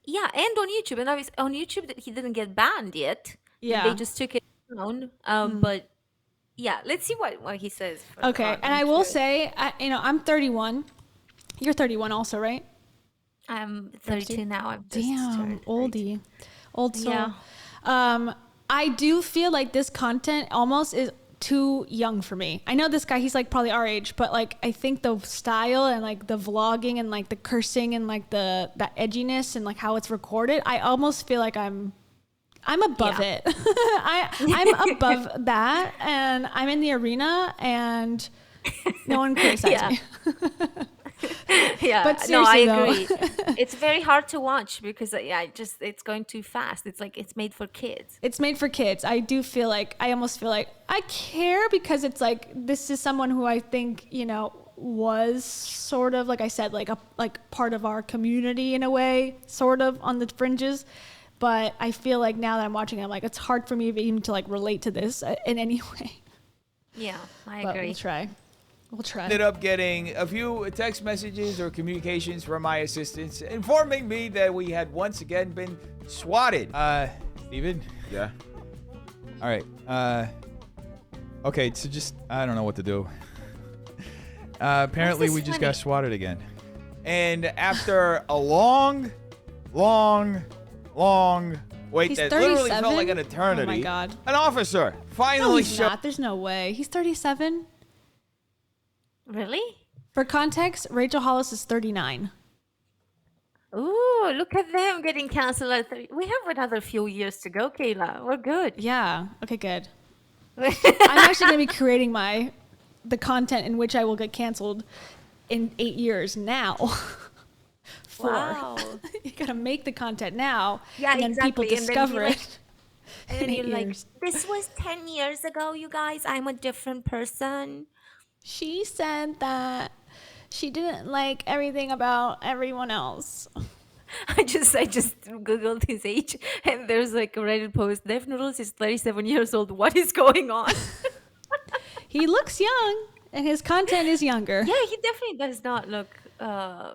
S1: Yeah, and on YouTube, and obviously on YouTube that he didn't get banned yet.
S2: Yeah.
S1: They just took it down. But yeah, let's see what he says. further
S2: Okay,
S1: on
S2: and I
S1: into
S2: will
S1: it.
S2: say, I'm 31. You're 31 also, right?
S1: I'm 32 now. I've just
S2: Damn,
S1: turned
S2: oldie, old soul.
S1: Yeah.
S2: I do feel like this content almost is too young for me. I know this guy; he's like probably our age, but like I think the style and like the vlogging and like the cursing and like that edginess and like how it's recorded, I almost feel like I'm above it. I'm above that, and I'm in the arena, and no one criticizes
S1: Yeah.
S2: me.
S1: Yeah,
S2: But
S1: no, I
S2: seriously, though.
S1: agree. It's very hard to watch because it's going too fast. It's like it's made for kids.
S2: It's made for kids. I almost feel like I care because it's like this is someone who I think, was sort of like I said, like part of our community in a way, sort of on the fringes. But I feel like now that I'm watching it, I'm like, it's hard for me even to like relate to this in any way.
S1: Yeah, I
S2: But
S1: agree.
S2: We'll try.
S6: Ended up getting a few text messages or communications from my assistants informing me that we had once again been swatted. Steven?
S5: Yeah.
S6: All right. Okay, so just, I don't know what to do. Apparently
S1: this
S6: we just
S1: funny?
S6: got swatted again. And after a long wait
S2: He's
S6: that literally
S2: 37?
S6: felt like an eternity.
S2: Oh my God.
S6: An officer
S2: No,
S6: finally
S2: he's
S6: showed
S2: not. There's no way. He's 37.
S1: Really?
S2: For context, Rachel Hollis is 39.
S1: Ooh, look at them getting canceled at 30. We have another few years to go, Kayla. We're good.
S2: Yeah. Okay, good. I'm actually going to be creating the content in which I will get canceled in 8 years now. 4.
S1: Wow.
S2: You got to make the content now.
S1: Yeah,
S2: and then
S1: exactly.
S2: people
S1: And then
S2: discover
S1: you're like-
S2: it.
S1: And
S2: in
S1: then
S2: 8
S1: you're like,
S2: years.
S1: this was 10 years ago, you guys. I'm a different person.
S2: She said that she didn't like everything about everyone else.
S1: I just googled his age, and there's like a Reddit post. Def Noodles is 37 years old. What is going on?
S2: He looks young, and his content is younger.
S1: Yeah, he definitely does not look. I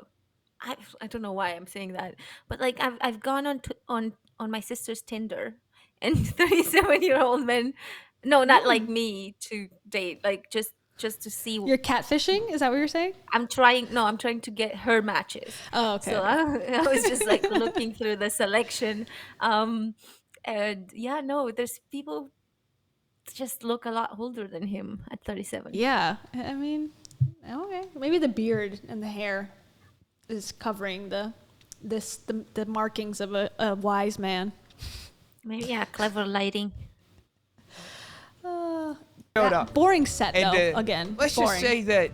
S1: don't know why I'm saying that, but like I've gone on my sister's Tinder, and 37-year-old men, no, not like me, to date, like just to see.
S2: You're catfishing? Is that what you're saying?
S1: I'm trying to get her matches.
S2: Oh, okay.
S1: So I was just like looking through the selection, and yeah, no, there's people just look a lot older than him at 37.
S2: Yeah. I mean, okay. Maybe the beard and the hair is covering the markings of a wise man.
S1: Maybe, yeah, clever lighting.
S6: showed up.
S2: Boring set,
S6: And
S2: though. Again,
S6: let's
S2: boring.
S6: just say that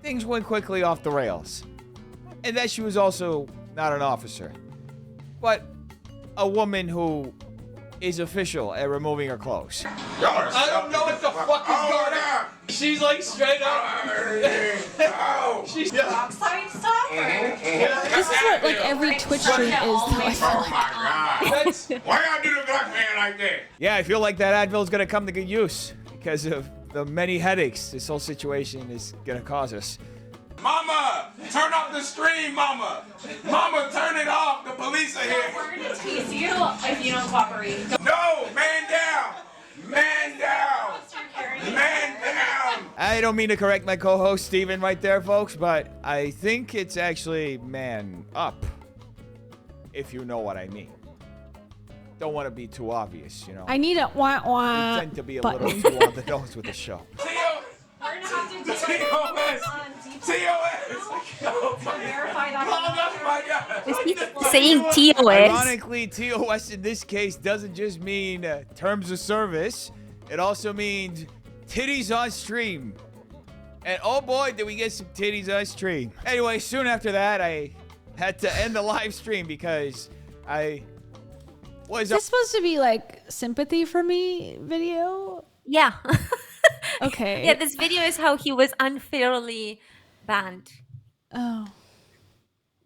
S6: things went quickly off the rails. And that she was also not an officer, but a woman who is official at removing her clothes.
S8: I don't know what the fuck is going on. She's like straight up. She's
S3: Outside stuff?
S2: This is what like every Twitch stream is. Though, I feel like.
S8: That's why y'all do the black man like that?
S6: Yeah, I feel like that Advil's gonna come to good use because of the many headaches this whole situation is gonna cause us.
S8: Mama, turn off the stream, mama. Mama, turn it off. The police are here.
S3: We're gonna tease you if you don't cooperate.
S8: No, man down. Man down. Man down.
S6: I don't mean to correct my co-host Steven right there, folks, but I think it's actually man up, if you know what I mean. Don't want to be too obvious, you know.
S2: I need a wah
S6: We
S2: wah
S6: tend to be a
S2: button.
S6: little too on the nose with the show.
S8: Theo,
S3: We're gonna have to do
S8: TOS.
S3: it on deep
S8: TOS.
S3: to verify that.
S8: Oh my God.
S1: Is he saying TOS.
S6: Ironically, TOS in this case doesn't just mean terms of service. It also means titties on stream. And oh boy, did we get some titties on stream. Anyway, soon after that, I had to end the live stream because I was...
S2: Is this supposed to be like sympathy for me video?
S1: Yeah.
S2: Okay.
S1: Yeah, this video is how he was unfairly banned.
S2: Oh.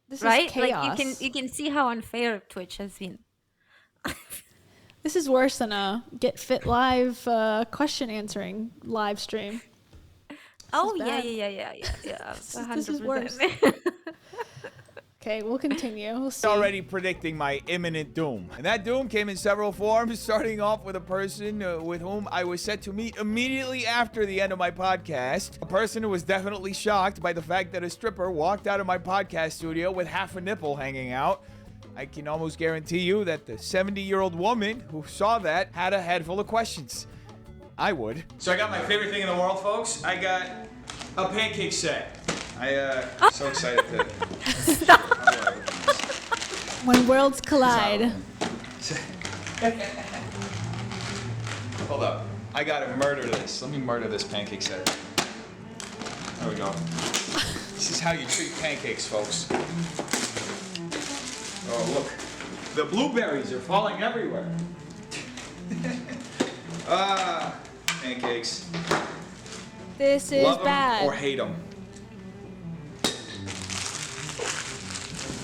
S2: This
S1: Right?
S2: is chaos.
S1: Like you can see how unfair Twitch has been.
S2: This is worse than a Get Fit Live question answering live stream.
S1: Oh
S2: is
S1: yeah,
S2: bad.
S1: yeah.
S2: This is worse.
S1: 100%.
S2: Okay, we'll continue. We'll see.
S6: already predicting my imminent doom. And that doom came in several forms, starting off with a person with whom I was set to meet immediately after the end of my podcast. A person who was definitely shocked by the fact that a stripper walked out of my podcast studio with half a nipple hanging out. I can almost guarantee you that the 70-year-old woman who saw that had a head full of questions. I would. So I got my favorite thing in the world, folks. I got a pancake set. I'm so excited to...
S2: When worlds collide.
S8: Hold up. I gotta murder this. Let me murder this pancake set. There we go. This is how you treat pancakes, folks. Oh, look. The blueberries are falling everywhere. Pancakes.
S2: This is
S8: Love 'em
S2: bad.
S8: or hate them.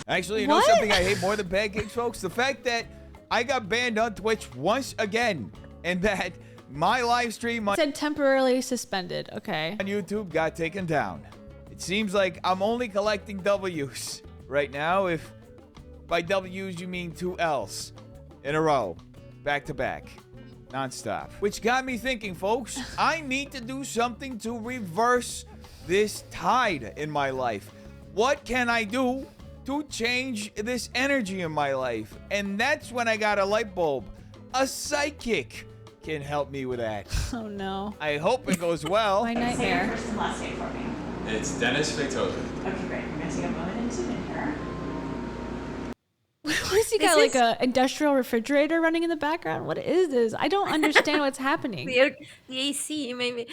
S6: Actually, you know
S2: What?
S6: something I hate more than pancakes, folks? The fact that I got banned on Twitch once again, and that my live stream on
S2: Said temporarily suspended. Okay.
S6: YouTube got taken down. It seems like I'm only collecting W's right now. If by W's you mean 2 L's in a row, back to back, nonstop. Which got me thinking, folks, I need to do something to reverse this tide in my life. What can I do to change this energy in my life? And that's when I got a light bulb. A psychic can help me with that.
S2: Oh no.
S6: I hope it goes well.
S2: My
S3: Say your
S2: nightmare.
S3: first and last name for me.
S8: It's Dennis Victoza.
S3: Okay, great. I'm gonna take a moment and zoom in here.
S2: What is he got
S1: This
S2: like a industrial refrigerator running in the background? What is this? I don't understand what's happening.
S1: The AC maybe.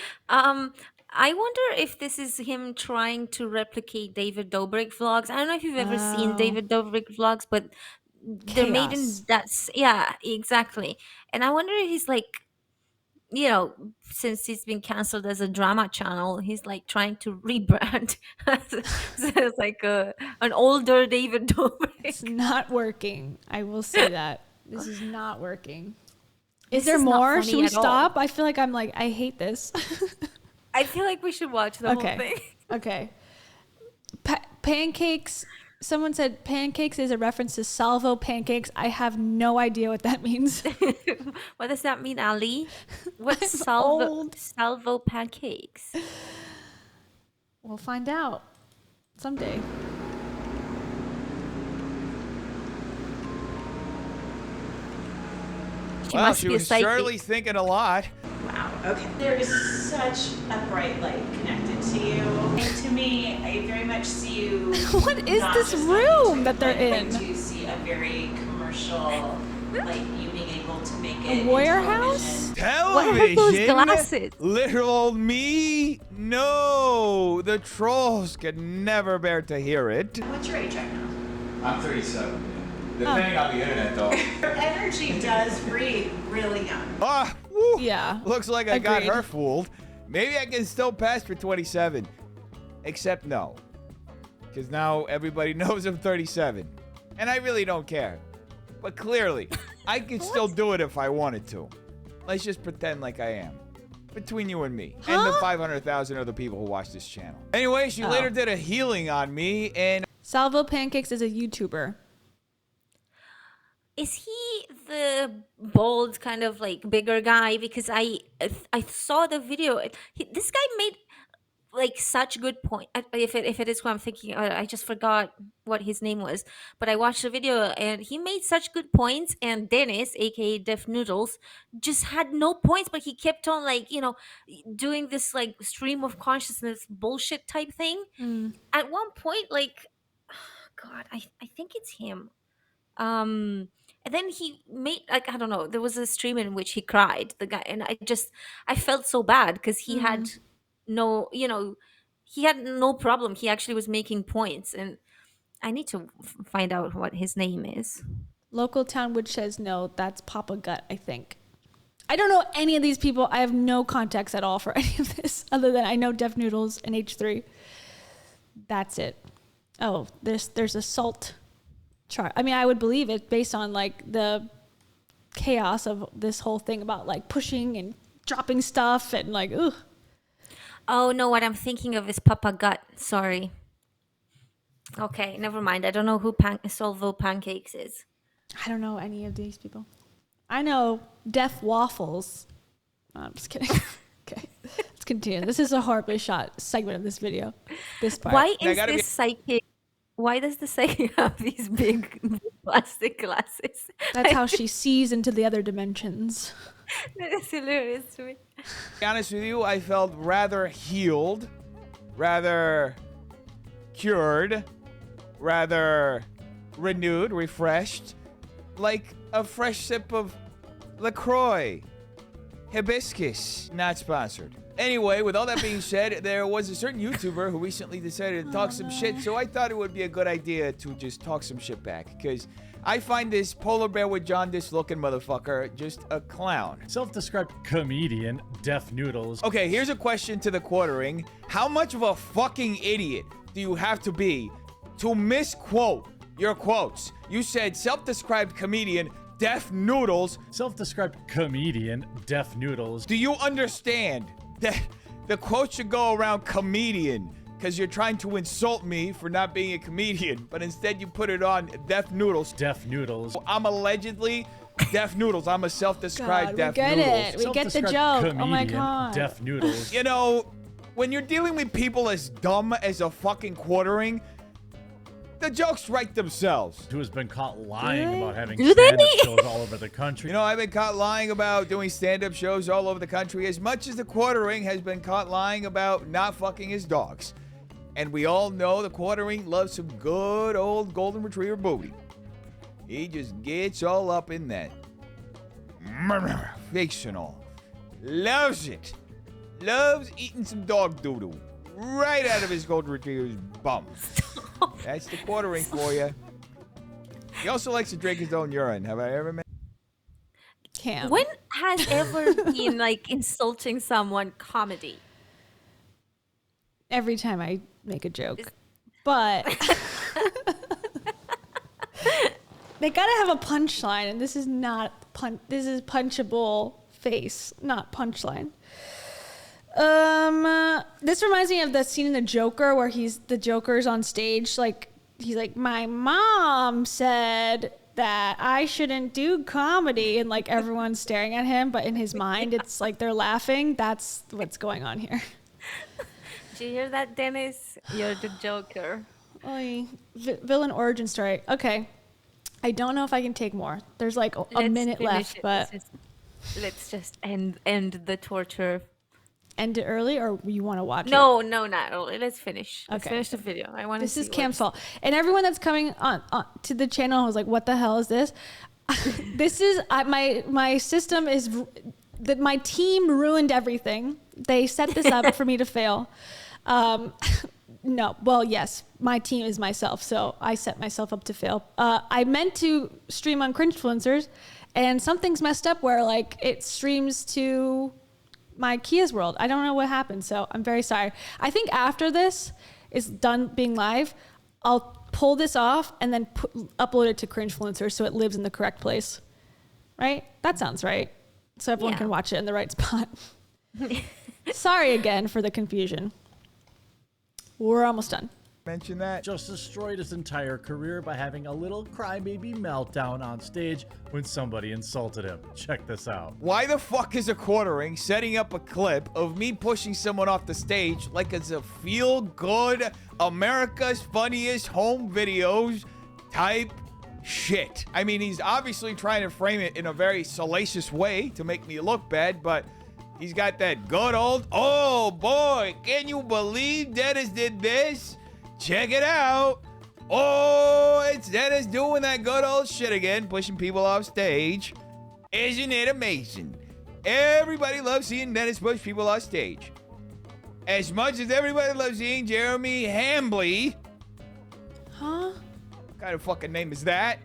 S1: I wonder if this is him trying to replicate David Dobrik vlogs. I don't know if you've ever seen
S2: Oh.
S1: David Dobrik vlogs, but they're made in
S2: Chaos.
S1: yeah, exactly. And I wonder if he's like, you know, since he's been canceled as a drama channel, he's like trying to rebrand. So it's like an older David Dobrik.
S2: It's not working. I will say that. This is not working. Is
S1: This
S2: there
S1: is not
S2: more?
S1: funny
S2: Should we
S1: at all.
S2: stop? I feel like I'm like, I hate this.
S1: I feel like we should watch the whole thing.
S2: Okay. Okay. Pancakes. Someone said pancakes is a reference to salvo pancakes. I have no idea what that means.
S1: What does that mean, Ali? What's
S2: I'm
S1: salvo
S2: old.
S1: salvo pancakes?
S2: We'll find out someday.
S1: She
S6: Well,
S1: must
S6: she
S1: be a
S6: was
S1: psychic.
S6: surely thinking a lot.
S3: Wow. Okay. There is such a bright light connected to you. And to me, I very much see you.
S2: What is
S3: not
S2: this
S3: just on
S2: room
S3: YouTube,
S2: that they're
S3: but
S2: in?
S3: I do see a very commercial, like you being able to make it.
S2: A
S3: in
S2: warehouse?
S3: television.
S1: What are those
S6: Television?
S1: glasses?
S6: Little old me? No, the trolls could never bear to hear it.
S3: What's your age right now?
S8: I'm 37. Depending on the internet, though.
S3: Your energy does read really young.
S6: Ah, woo.
S2: Yeah.
S6: Looks like I got
S2: Agreed.
S6: her fooled. Maybe I can still pass for 27. Except no. Because now everybody knows I'm 37. And I really don't care. But clearly, I could still do it if I wanted to. Let's just pretend like I am. Between you and me. And the 500,000 other people who watch this channel. Anyway, she later did a healing on me and...
S2: Salvo Pancakes is a YouTuber.
S1: Is he the bald kind of like bigger guy? Because I saw the video. This guy made like such good point. If it is who I'm thinking, I just forgot what his name was. But I watched the video and he made such good points. And Dennis, aka Def Noodles, just had no points, but he kept on like doing this like stream of consciousness bullshit type thing. At one point, like, God, I think it's him. And then he made, like, I don't know, there was a stream in which he cried, the guy, and I felt so bad because he had no, he had no problem. He actually was making points, and I need to find out what his name is.
S2: Local Town Witch says no, that's Papa Gut, I think. I don't know any of these people. I have no context at all for any of this, other than I know Def Noodles and H3. That's it. Oh, there's a salt chart. I mean, I would believe it based on like the chaos of this whole thing about like pushing and dropping stuff and like, ugh.
S1: Oh no, what I'm thinking of is Papa Gut. Sorry. Okay, never mind. I don't know who Solvo Pancakes is.
S2: I don't know any of these people. I know Def Waffles. No, I'm just kidding. Okay, let's continue. This is a horribly shot segment of this video. This part.
S1: Why is this psychic? Why does the psychic have these big plastic glasses?
S2: That's how she sees into the other dimensions.
S1: That is hilarious to me.
S6: To be honest with you, I felt rather healed, rather cured, rather renewed, refreshed, like a fresh sip of LaCroix. Hibiscus, not sponsored. Anyway, with all that being said, there was a certain YouTuber who recently decided to talk some shit, so I thought it would be a good idea to just talk some shit back, because I find this polar bear with jaundice looking motherfucker just a clown.
S10: Self-described comedian, Def Noodles.
S6: Okay, here's a question to the quartering. How much of a fucking idiot do you have to be to misquote your quotes? You said self-described comedian, Def Noodles.
S10: Self-described comedian, Def Noodles.
S6: Do you understand that the quote should go around comedian? Because you're trying to insult me for not being a comedian, but instead you put it on Def Noodles.
S10: Def Noodles.
S6: I'm allegedly Def Noodles. I'm a self-described Def
S2: get
S6: Noodles.
S2: It. We get the joke.
S10: Comedian,
S2: oh my god.
S10: Def Noodles.
S6: You know, when you're dealing with people as dumb as a fucking quartering, the jokes write themselves.
S10: Who has been caught lying about having
S1: Do they?
S10: stand-up shows all over the country.
S6: You know, I've been caught lying about doing stand-up shows all over the country as much as the quartering has been caught lying about not fucking his dogs. And we all know the quartering loves some good old golden retriever booty. He just gets all up in that. Fictional. Loves it. Loves eating some dog doodle right out of his golden retriever's bum. That's the quartering for you. He also likes to drink his own urine. Have I ever met?
S2: Cam.
S1: When has ever been like insulting someone comedy?
S2: Every time I make a joke. But they gotta have a punchline, and this is not this is punchable face, not punchline. This reminds me of the scene in The Joker where the Joker's on stage, like he's like, my mom said that I shouldn't do comedy, and like everyone's staring at him, but in his mind it's like they're laughing. That's what's going on here.
S1: Did you hear that, Dennis? You're the Joker.
S2: Oy. Villain origin story. Okay. I don't know if I can take more. There's like a minute left, but
S1: let's just end the torture.
S2: End it early, or you want to watch it?
S1: No, not early. Let's finish. Let's
S2: Okay.
S1: finish the video. I want to.
S2: This is Cam's fault, and everyone that's coming on to the channel was like, "What the hell is this?" This is my system is that my team ruined everything. They set this up for me to fail. No, well, yes, my team is myself, so I set myself up to fail. I meant to stream on Cringe-Fluencers, and something's messed up where like it streams to my Kia's world. I don't know what happened, so I'm very sorry. I think after this is done being live, I'll pull this off and then upload it to Cringe-Fluencers so it lives in the correct place. Right? That sounds right. So everyone can watch it in the right spot. Sorry again for the confusion. We're almost done.
S6: Mention that.
S10: Just destroyed his entire career by having a little crybaby meltdown on stage when somebody insulted him. Check this out.
S6: Why the fuck is a quartering setting up a clip of me pushing someone off the stage like it's a feel-good, America's Funniest Home Videos type shit? I mean, he's obviously trying to frame it in a very salacious way to make me look bad, but he's got that good old, oh boy, can you believe Dennis did this? Check it out. Oh, it's Dennis doing that good old shit again, pushing people off stage. Isn't it amazing? Everybody loves seeing Dennis push people off stage. As much as everybody loves seeing Jeremy Hambley.
S2: Huh?
S6: What kind of fucking name is that?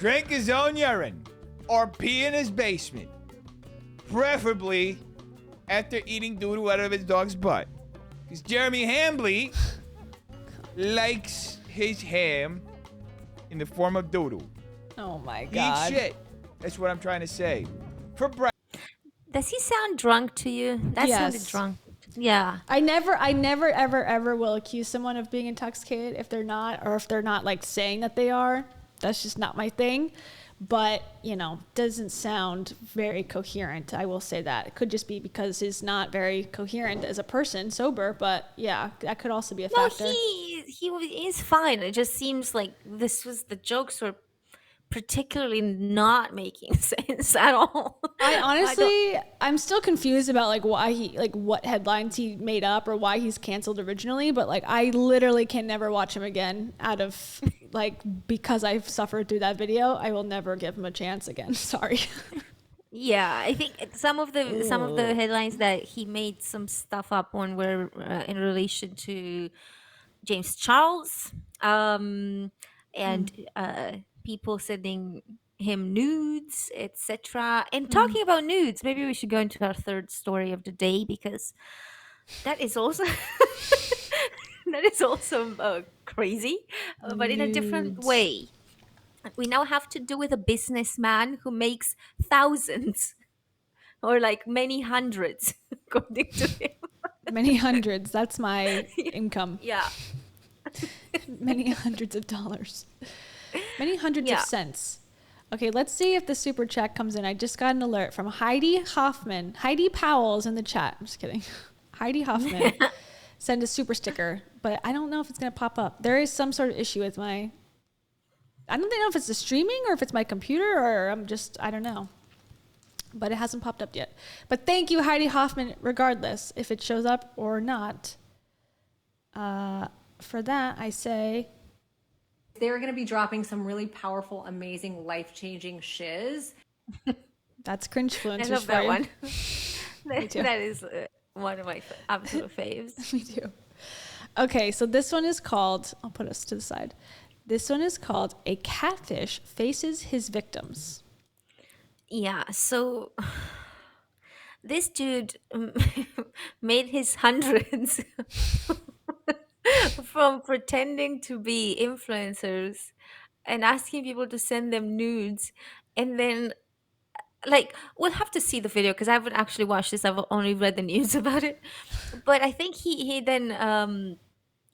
S6: Drink his own urine or pee in his basement. Preferably after eating doodle out of his dog's butt. Because Jeremy Hambley likes his ham in the form of doodle.
S2: Oh my
S6: He
S2: god.
S6: eats shit. That's what I'm trying to say. For breakfast.
S1: Does he sound drunk to you? That sounded
S2: Yes.
S1: drunk. Yeah.
S2: I never, ever will accuse someone of being intoxicated if they're not, or if they're not like saying that they are. That's just not my thing. But, you know, doesn't sound very coherent. I will say that. It could just be because he's not very coherent as a person, sober. But yeah, that could also be a
S1: No,
S2: factor.
S1: he is fine. It just seems like the jokes were particularly not making sense at all.
S2: I
S1: don't-
S2: honestly, I'm still confused about like why what headlines he made up or why he's canceled originally. But like, I literally can never watch him again out of like, because I've suffered through that video. I will never give him a chance again. Sorry.
S1: Yeah, I think some of the headlines that he made some stuff up on were in relation to James Charles, and people sending him nudes, etc. And talking about nudes, maybe we should go into our third story of the day, because that is also crazy, but in a different
S2: Nudes.
S1: way. We now have to do with a businessman who makes thousands or like many hundreds, according to him.
S2: Many hundreds. That's my income.
S1: Yeah.
S2: Many hundreds of dollars. Many hundreds
S1: Yeah.
S2: of cents. Okay, let's see if the super chat comes in. I just got an alert from Heidi Hoffman. Heidi Powell's in the chat. I'm just kidding. Heidi Hoffman send a super sticker, but I don't know if it's going to pop up. There is some sort of issue with my... I don't know if it's the streaming or if it's my computer or I don't know. But it hasn't popped up yet. But thank you, Heidi Hoffman, regardless if it shows up or not. For that, I say...
S11: They're going to be dropping some really powerful, amazing, life-changing shiz.
S2: That's
S1: I
S2: Cringe-Fluencers
S1: love
S2: for
S1: that
S2: you.
S1: one.
S2: too.
S1: That is one of my absolute faves.
S2: Me too. Okay, so this one is called... I'll put us to the side. This one is called A Catfish Faces His Victims.
S1: Yeah, so this dude made his hundreds from pretending to be influencers and asking people to send them nudes. And then, like, we'll have to see the video because I haven't actually watched this. I've only read the news about it. But I think he then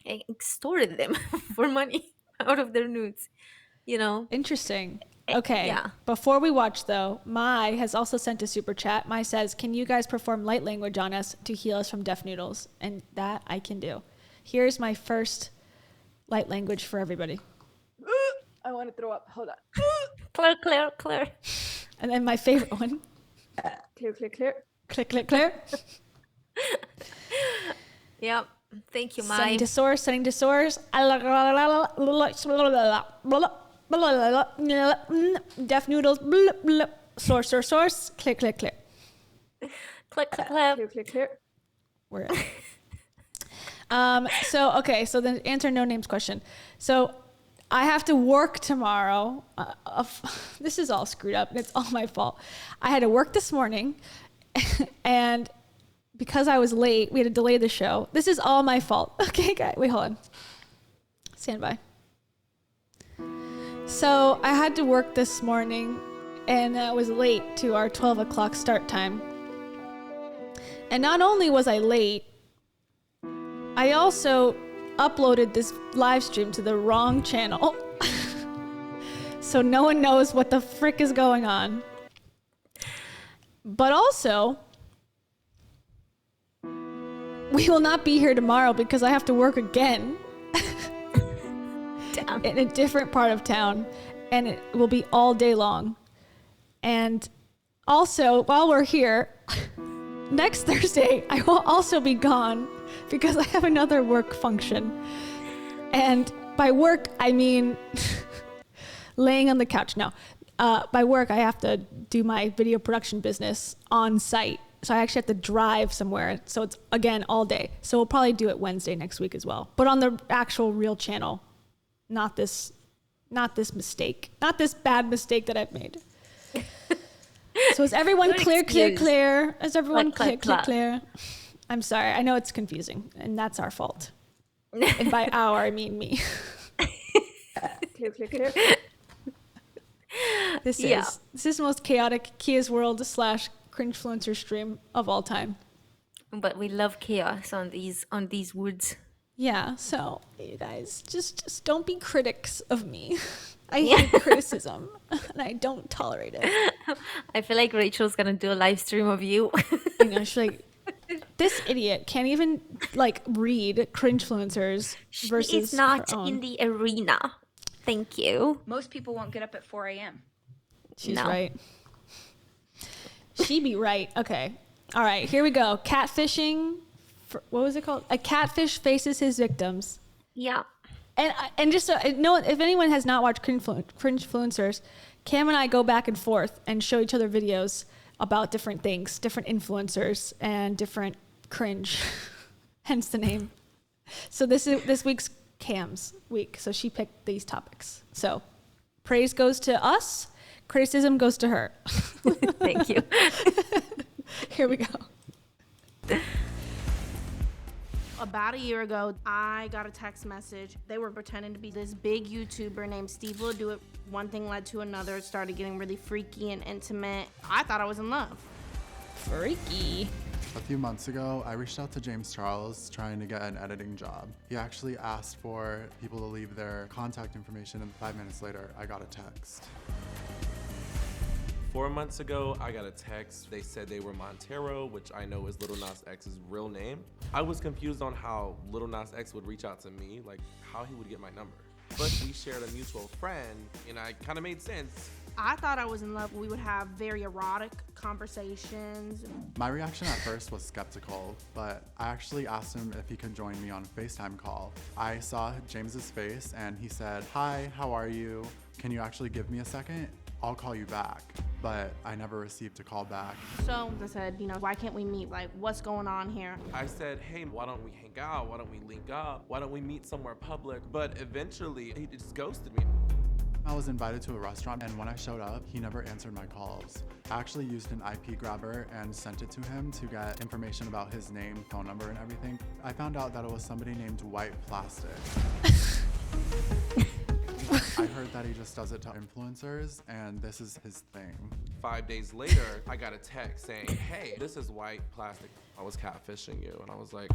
S1: extorted them for money out of their nudes, you know?
S2: Interesting. Okay.
S1: Yeah.
S2: Before we watch, though, Mai has also sent a super chat. Mai says, can you guys perform light language on us to heal us from deaf noodles? And that I can do. Here's my first light language for everybody. I want to throw up. Hold on.
S1: Clear.
S2: And then my favorite one.
S11: Clear.
S2: Click, click, clear.
S1: Yep. Thank you, Mai.
S2: Sending to source. Deaf noodles. Source. Click, click, click.
S1: Click.
S2: We're so the answer no names question. So I have to work tomorrow. This is all screwed up. It's all my fault. I had to work this morning, and because I was late, we had to delay the show. This is all my fault. Okay, guys, wait, hold on. Stand by. So I had to work this morning, and I was late to our 12 o'clock start time. And not only was I late, I also uploaded this live stream to the wrong channel. So no one knows what the frick is going on. But also, we will not be here tomorrow because I have to work again in a different part of town, and it will be all day long. And also, while we're here, next Thursday, I will also be gone because I have another work function. by work, I mean laying on the couch. No, by work, I have to do my video production business on site. So I actually have to drive somewhere. So it's, again, all day. So we'll probably do it Wednesday next week as well. But on the actual real channel, not this mistake, not this bad mistake that I've made. So is everyone clear? Is everyone clear? I'm sorry. I know it's confusing, and that's our fault. And by our, I mean me.
S4: Clear.
S2: This is the most chaotic Kia's World / Cringe-Fluencer stream of all time.
S1: But we love chaos on these woods.
S2: Yeah, so you guys just don't be critics of me. I hate criticism, and I don't tolerate it.
S1: I feel like Rachel's gonna do a live stream of you.
S2: You know, she's like, this idiot can't even like read Cringe-Fluencers versus
S1: It's not
S2: her own.
S1: in the arena. Thank you.
S4: Most people won't get up at 4 a.m.
S2: She's right. She be right. Okay. All right, here we go. Catfishing. What was it called? A catfish faces his victims.
S1: Yeah.
S2: And just so no, if anyone has not watched Cringe-Fluencers, Cam and I go back and forth and show each other videos about different things, different influencers, and different cringe. Hence the name. So this week's Cam's week. So she picked these topics. So praise goes to us. Criticism goes to her.
S1: Thank you.
S2: Here we go.
S12: About a year ago, I got a text message. They were pretending to be this big YouTuber named Steve Will Do It. One thing led to another. It started getting really freaky and intimate. I thought I was in love.
S2: Freaky.
S13: A few months ago, I reached out to James Charles trying to get an editing job. He actually asked for people to leave their contact information, and 5 minutes later, I got a text.
S14: 4 months ago, I got a text. They said they were Montero, which I know is Lil Nas X's real name. I was confused on how Lil Nas X would reach out to me, like how he would get my number. But we shared a mutual friend, and I kind of made sense.
S12: I thought I was in love. We would have very erotic conversations.
S13: My reaction at first was skeptical, but I actually asked him if he could join me on a FaceTime call. I saw James's face and he said, "Hi, how are you? Can you actually give me a second? I'll call you back." But I never received a call back.
S12: So I said, why can't we meet? Like, what's going on here?
S14: I said, hey, why don't we hang out? Why don't we link up? Why don't we meet somewhere public? But eventually, he just ghosted me.
S13: I was invited to a restaurant, and when I showed up, he never answered my calls. I actually used an IP grabber and sent it to him to get information about his name, phone number, and everything. I found out that it was somebody named White Plastic. I heard that he just does it to influencers, and this is his thing.
S14: 5 days later, I got a text saying, hey, this is White Plastic. I was catfishing you. And I was like,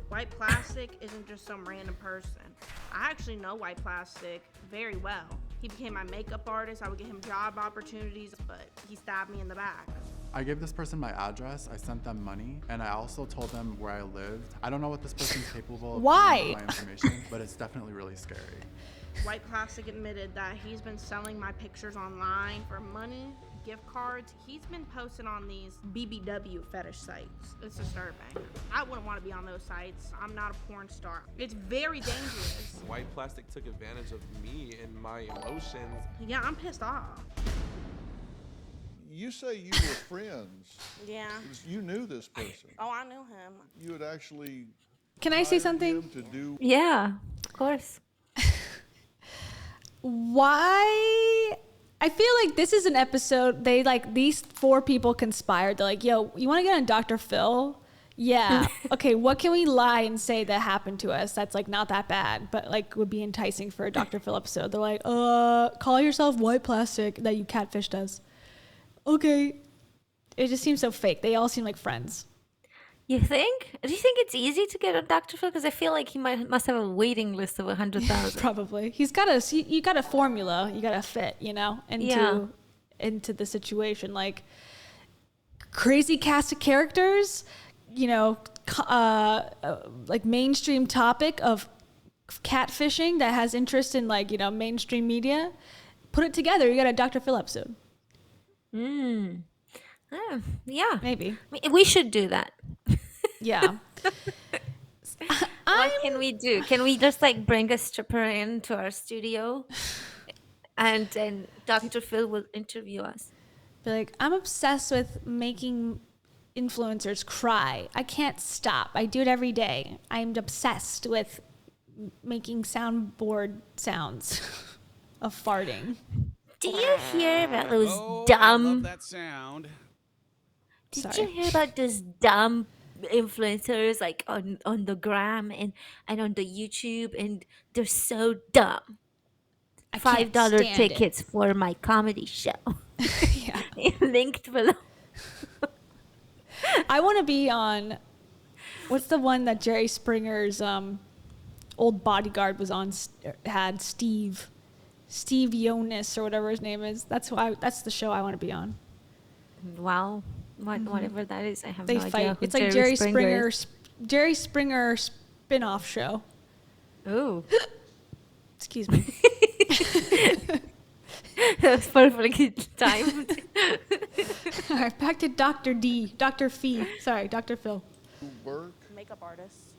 S12: White Plastic isn't just some random person. I actually know White Plastic very well. He became my makeup artist. I would get him job opportunities, but he stabbed me in the back.
S13: I gave this person my address, I sent them money, and I also told them where I lived. I don't know what this person's capable of doing with my information, but it's definitely really scary.
S12: White Plastic admitted that he's been selling my pictures online for money, gift cards. He's been posting on these BBW fetish sites. It's disturbing. I wouldn't want to be on those sites. I'm not a porn star. It's very dangerous.
S14: White Plastic took advantage of me and my emotions.
S12: Yeah, I'm pissed off.
S15: You say you were friends.
S12: Yeah.
S15: You knew this person.
S12: Oh, I knew him.
S15: You had actually.
S2: Can I say something?
S15: To do.
S1: Yeah, of course.
S2: Why? I feel like this is an episode, these 4 people conspired. They're like, yo, you want to get on Dr. Phil? Yeah. Okay, what can we lie and say that happened to us that's not that bad, but would be enticing for a Dr. Phil episode? They're like, call yourself White Plastic that you catfished us. Okay. It just seems so fake. They all seem like friends.
S1: You think? Do you think it's easy to get on Dr. Phil? Because I feel like he must have a waiting list of 100,000.
S2: Probably. You got a formula. You got to fit, into the situation. Like crazy cast of characters, mainstream topic of catfishing that has interest in mainstream media. Put it together. You got a Dr. Phil episode.
S1: Yeah.
S2: Maybe.
S1: We should do that.
S2: Yeah.
S1: What can we do? Can we just like bring a stripper into our studio, and then Dr. Phil will interview us?
S2: Be like, I'm obsessed with making influencers cry. I can't stop. I do it every day. I'm obsessed with making soundboard sounds of farting.
S1: Do you hear about those
S16: I
S1: dumb?
S16: love that sound.
S1: Did you hear about those dumb influencers like on the gram and on the YouTube, and they're so dumb.
S2: can't
S1: $5
S2: stand
S1: tickets for my comedy show. Linked below.
S2: I want to be on. What's the one that Jerry Springer's old bodyguard was on? Had Steve Jonas or whatever his name is. That's the show I want to be on.
S1: Wow. Whatever that is, I have
S2: They
S1: no
S2: fight.
S1: idea. Who
S2: It's like Jerry Springer spin-off show.
S1: Ooh.
S2: Excuse me.
S1: That was perfectly timed.
S2: All right, back to Dr. D. Dr. Fee. Sorry, Dr. Phil.
S15: Work.
S12: Makeup artist.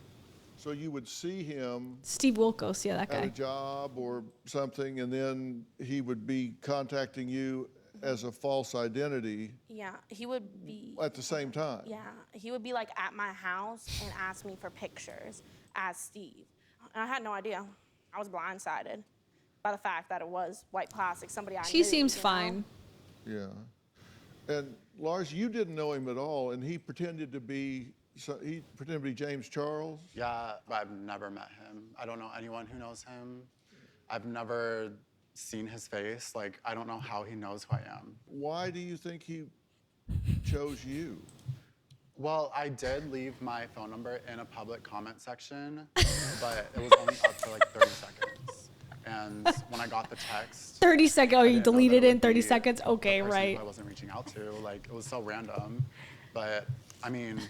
S15: So you would see him
S2: Steve Wilkos, yeah, that
S15: at a
S2: guy.
S15: job or something, and then he would be contacting you as a false identity
S12: Yeah, he would be.
S15: at the same time.
S12: Yeah, he would be like at my house and ask me for pictures as Steve. And I had no idea. I was blindsided by the fact that it was white plastic, somebody I knew.
S2: She seems
S12: you know?
S2: fine.
S15: Yeah. And Lars, you didn't know him at all, and he pretended to be James Charles.
S13: Yeah, I've never met him. I don't know anyone who knows him. I've never seen his face. Like, I don't know how he knows who I am.
S15: Why do you think he chose you?
S13: Well, I did leave my phone number in a public comment section, but it was only up for like 30 seconds. And when I got the text,
S2: 30 seconds. Oh,
S13: I
S2: you
S13: didn't know
S2: deleted
S13: that
S2: it in
S13: would
S2: 30
S13: be
S2: seconds? Okay,
S13: the person
S2: right.
S13: who I wasn't reaching out to. Like, it was so random. But I mean,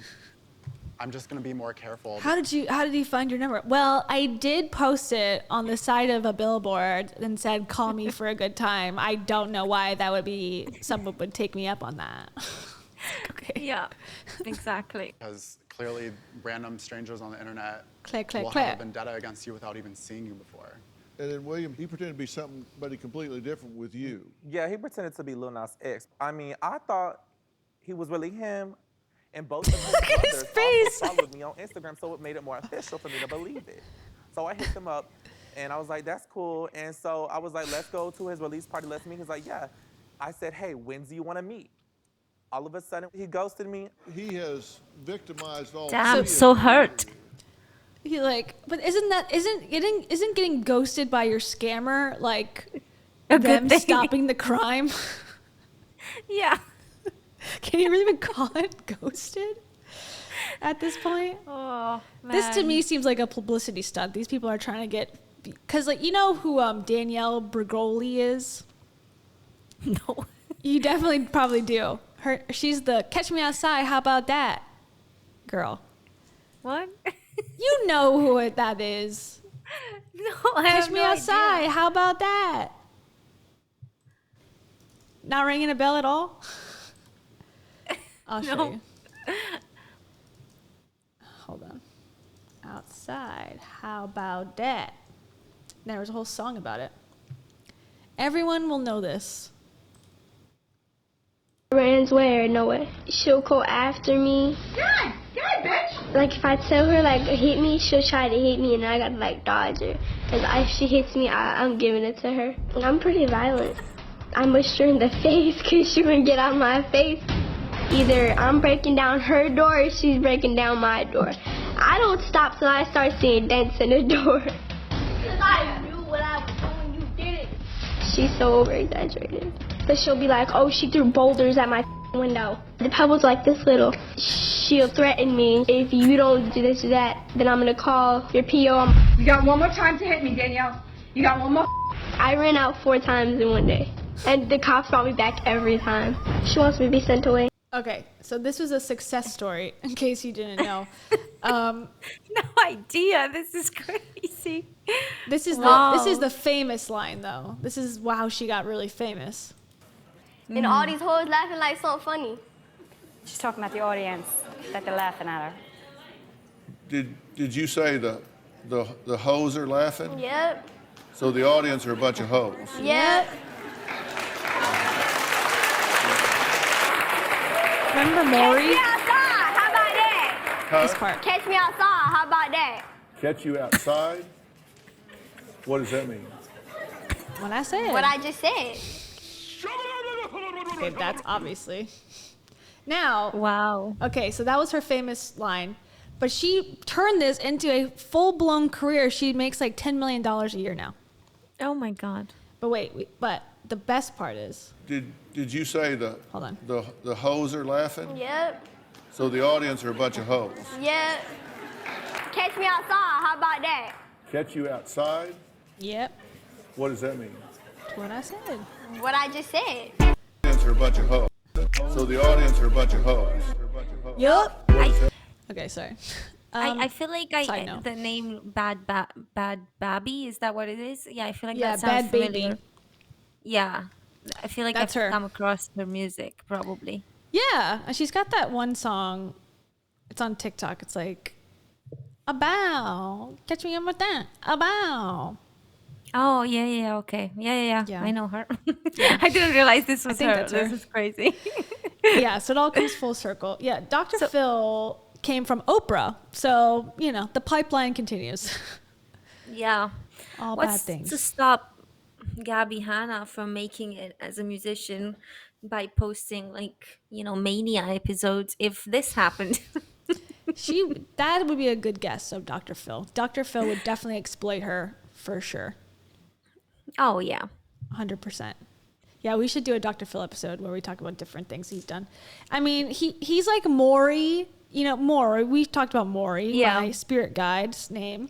S13: I'm just gonna be more careful.
S2: How did you find your number? Well, I did post it on the side of a billboard and said, call me for a good time. I don't know why that would be, someone would take me up on that. Okay.
S1: Yeah, exactly.
S13: Because clearly random strangers on the internet
S2: Click,
S13: will
S2: click,
S13: have a
S2: click.
S13: vendetta against you without even seeing you before.
S15: And then William, he pretended to be somebody completely different with you.
S14: Yeah, he pretended to be Lil Nas X. I mean, I thought he was really him, and both of his brothers also followed me on Instagram, so it made it more official for me to believe it. So I hit them up, and I was like, that's cool. And so I was like, let's go to his release party, let's meet. He's like, yeah. I said, hey, when do you want to meet? All of a sudden, he ghosted me.
S15: He has victimized all.
S1: Damn, I'm so hurt.
S2: He like, but isn't getting ghosted by your scammer like
S1: A good
S2: them
S1: thing?
S2: stopping the crime?
S1: Yeah.
S2: Can you really even call it ghosted at this point?
S1: Oh, man.
S2: This to me seems like a publicity stunt. These people are trying to get, because like, you know who Danielle Bregoli is?
S1: No.
S2: You definitely probably do. She's the Catch Me Outside, how about that girl.
S1: What?
S2: You know who that is.
S1: No, I
S2: Catch
S1: have
S2: Me
S1: no
S2: Outside,
S1: idea.
S2: how about that? Not ringing a bell at all? I'll show
S1: No.
S2: you. Hold on. Outside, how about that? There was a whole song about it. Everyone will know this.
S17: Runs where? Nowhere. She'll go after me.
S18: Good, bitch.
S17: Like if I tell her like hit me, she'll try to hit me and I gotta like dodge her. Cause if she hits me, I'm giving it to her. And I'm pretty violent. I mushed her in the face cause she wouldn't get out of my face. Either I'm breaking down her door or she's breaking down my door. I don't stop till I start seeing dents in the door.
S18: Cause I knew what I was doing, you did it.
S17: She's so over exaggerated. But she'll be like, oh, she threw boulders at my window. The pebble's like this little. She'll threaten me. If you don't do this or that, then I'm gonna call your PO.
S18: You got one more time to hit me, Danielle. You got one more.
S17: I ran out 4 times in one day. And the cops brought me back every time. She wants me to be sent away.
S2: Okay, so this was a success story, in case you didn't know.
S1: No idea. This is crazy.
S2: This is
S1: Wow.
S2: this is the famous line, though. This is how she got really famous.
S17: And all these hoes laughing like something funny.
S19: She's talking about the audience, that they're laughing at her.
S15: Did you say the hoes are laughing?
S17: Yep.
S15: So the audience are a bunch of hoes.
S17: Yep.
S2: Remember Maury?
S17: Catch me outside. How about that?
S15: Huh?
S2: This part.
S17: Catch me outside. How about that?
S15: Catch you outside? What does that mean?
S2: What I said.
S17: What I just said.
S2: Okay, that's obviously. Now.
S1: Wow.
S2: Okay, so that was her famous line. But she turned this into a full-blown career. She makes like $10 million a year now.
S1: Oh my God.
S2: But but the best part is.
S15: Did you say
S2: Hold on.
S15: the hoes are laughing?
S17: Yep.
S15: So the audience are a bunch of hoes.
S17: Yep. Catch me outside. How about that?
S15: Catch you outside?
S2: Yep.
S15: What does that mean?
S2: That's what I said.
S17: What I just said.
S15: The audience are a bunch of hoes. So the audience are a bunch of hoes.
S2: Yup. Okay, sorry.
S1: I feel like
S2: side note.
S1: the name Bad Babby, is that what it is? Yeah, I feel like
S2: Yeah,
S1: that sounds
S2: Bad
S1: familiar.
S2: Baby.
S1: Yeah, I feel like
S2: That's
S1: I've
S2: her.
S1: come across her music probably.
S2: Yeah, and she's got that one song. It's on TikTok. It's like, "Abow, catch me in with that, abow."
S1: Oh yeah, okay, yeah. I know her. I didn't realize this was
S2: think
S1: her.
S2: that's her.
S1: This is crazy.
S2: Yeah, so it all comes full circle. Yeah, Dr. Phil came from Oprah, so the pipeline continues.
S1: Yeah.
S2: All
S1: What's
S2: bad things.
S1: to stop Gabby Hanna from making it as a musician by posting Mania episodes if this happened?
S2: That would be a good guess of Dr. Phil. Dr. Phil would definitely exploit her for sure.
S1: Oh yeah.
S2: 100%. Yeah, we should do a Dr. Phil episode where we talk about different things he's done. I mean, he's like Maury. Maury. We talked about Maury, my spirit guide's name.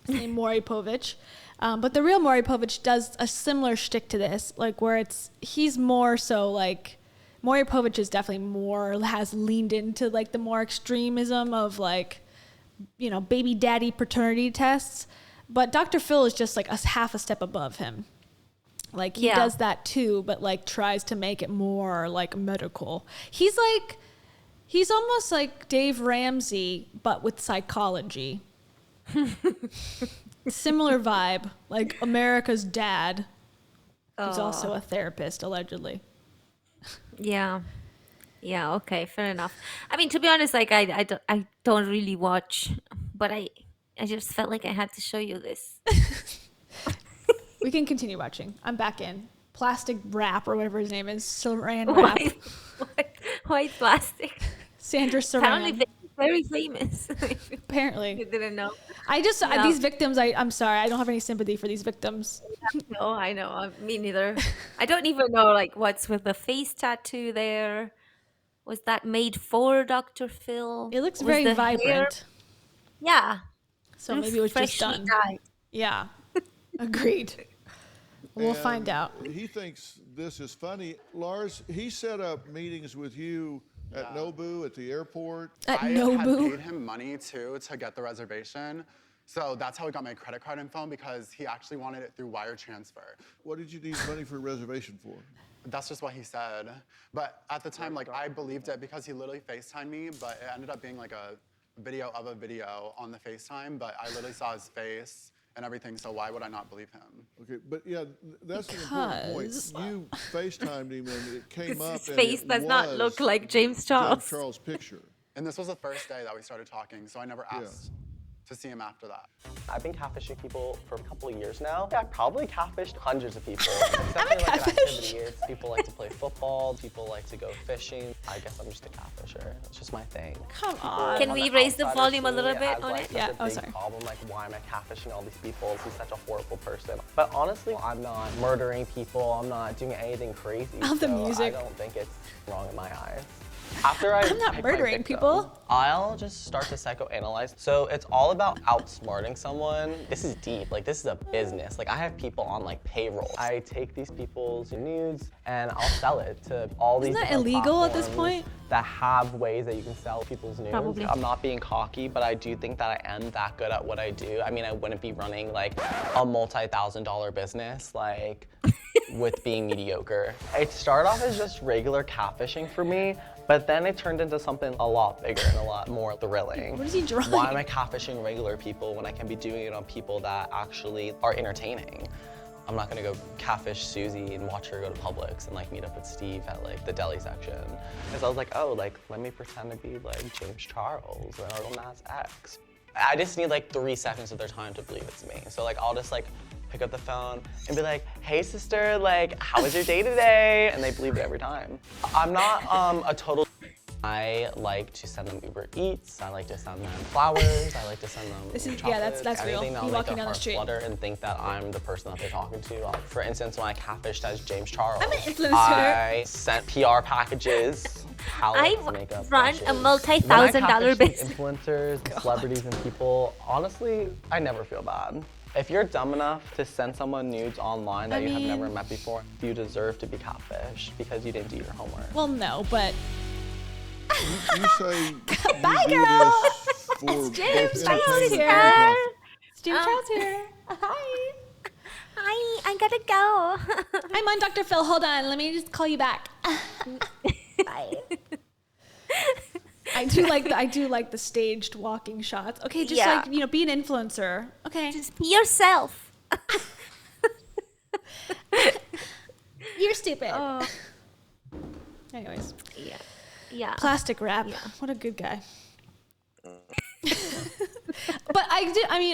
S2: His name Maury Povich. But the real Maury Povich does a similar shtick to this, like where he's more so like Maury Povich is definitely has leaned into like the more extremism of baby daddy paternity tests. But Dr. Phil is just like half a step above him. Like he does that too, but like tries to make it more like medical. He's almost like Dave Ramsey, but with psychology. Similar vibe, like America's dad, who's also a therapist, allegedly.
S1: Yeah. Okay, fair enough. I mean, to be honest, like I don't really watch, but I just felt like I had to show you this.
S2: We can continue watching. I'm back in. Plastic Wrap or whatever his name is. Saran Wrap.
S1: White plastic.
S2: Sandra Saran.
S1: Apparently very famous.
S2: Apparently.
S1: You didn't know.
S2: These victims, I'm sorry. I don't have any sympathy for these victims.
S1: No, I know. Me neither. I don't even know like what's with the face tattoo there. Was that made for Dr. Phil?
S2: It looks very vibrant.
S1: Hair? Yeah.
S2: So maybe it was just
S1: Freshly
S2: done.
S1: dyed.
S2: Yeah. Agreed. We'll find out.
S15: He thinks this is funny. Lars, he set up meetings with you at Nobu at the airport.
S2: At
S13: I
S2: Nobu?
S13: had paid him money too to get the reservation. So that's how he got my credit card info because he actually wanted it through wire transfer.
S15: What did you need money for a reservation for?
S13: That's just what he said. But at the time, like I believed it because he literally FaceTimed me, but it ended up being like a video of a video on the FaceTime, but I literally saw his face and everything, so why would I not believe him?
S15: Okay, but yeah, that's an important point. You FaceTimed him and it came up
S1: His
S15: and
S1: face
S15: it
S1: does not
S15: was
S1: look like James Charles.
S15: James Charles' picture.
S13: And this was the first day that we started talking, so I never asked to see him after that.
S16: I've been catfishing people for a couple of years now. I probably catfished hundreds of people. Especially like an activity. People like to play football, people like to go fishing. I guess I'm just a catfisher. It's just my thing.
S2: Come on.
S1: Can we raise the volume a little bit on it?
S16: Yeah. Oh, sorry. Problem, like why am I catfishing all these people? He's such a horrible person. But honestly, I'm not murdering people. I'm not doing anything crazy.
S2: Oh, the music.
S16: I don't think it's wrong in my eyes.
S2: I'm not murdering people.
S16: I'll just start to psychoanalyze. So it's all about outsmarting someone. This is deep, like this is a business. Like I have people on like payroll. I take these people's nudes and I'll sell it to all these
S2: Isn't that illegal at this
S16: platforms
S2: point?
S16: that have ways that you can sell people's nudes.
S2: Probably.
S16: I'm not being cocky, but I do think that I am that good at what I do. I mean, I wouldn't be running like a multi-$1,000 business like with being mediocre. It started off as just regular catfishing for me, But then it turned into something a lot bigger and a lot more thrilling.
S2: What is he drawing?
S16: Why am I catfishing regular people when I can be doing it on people that actually are entertaining? I'm not gonna go catfish Susie and watch her go to Publix and like meet up with Steve at like the deli section. Because I was like, oh, like let me pretend to be like James Charles or Little Nas X. I just need like 3 seconds of their time to believe it's me. So like I'll just like pick up the phone and be like, hey sister, like how was your day today? And they believe it every time. I'm not a total. I like to send them Uber Eats. I like to send them flowers. I like to send them chocolates,
S2: that's real.
S16: anything that'll
S2: You
S16: make
S2: walking
S16: their
S2: down the
S16: heart
S2: street.
S16: flutter and think that I'm the person that they're talking to. For instance, when I catfished as James Charles,
S2: I'm an influencer.
S16: I sent PR packages.
S1: I
S16: makeup
S1: run
S16: brushes.
S1: a multi-thousand-dollar
S16: When I catfish these
S1: business.
S16: influencers, and celebrities, and people, honestly, I never feel bad. If you're dumb enough to send someone nudes online that you have never met before, you deserve to be catfished because you didn't do your homework.
S2: Well, no, but
S15: You say
S2: bye,
S15: you do
S2: girl.
S15: this for
S2: It's
S15: both
S2: James
S15: entertainment
S2: Charles
S15: and
S2: here.
S15: profit.
S2: It's James Charles here. Hi.
S1: Hi, I gotta go.
S2: I'm on Dr. Phil. Hold on. Let me just call you back. Bye. I do like the staged walking shots. Okay, just
S1: Yeah.
S2: like, be an influencer. Okay.
S1: Just be yourself.
S2: You're stupid. Anyways.
S1: Yeah. Yeah.
S2: Plastic wrap.
S1: Yeah.
S2: What a good guy. But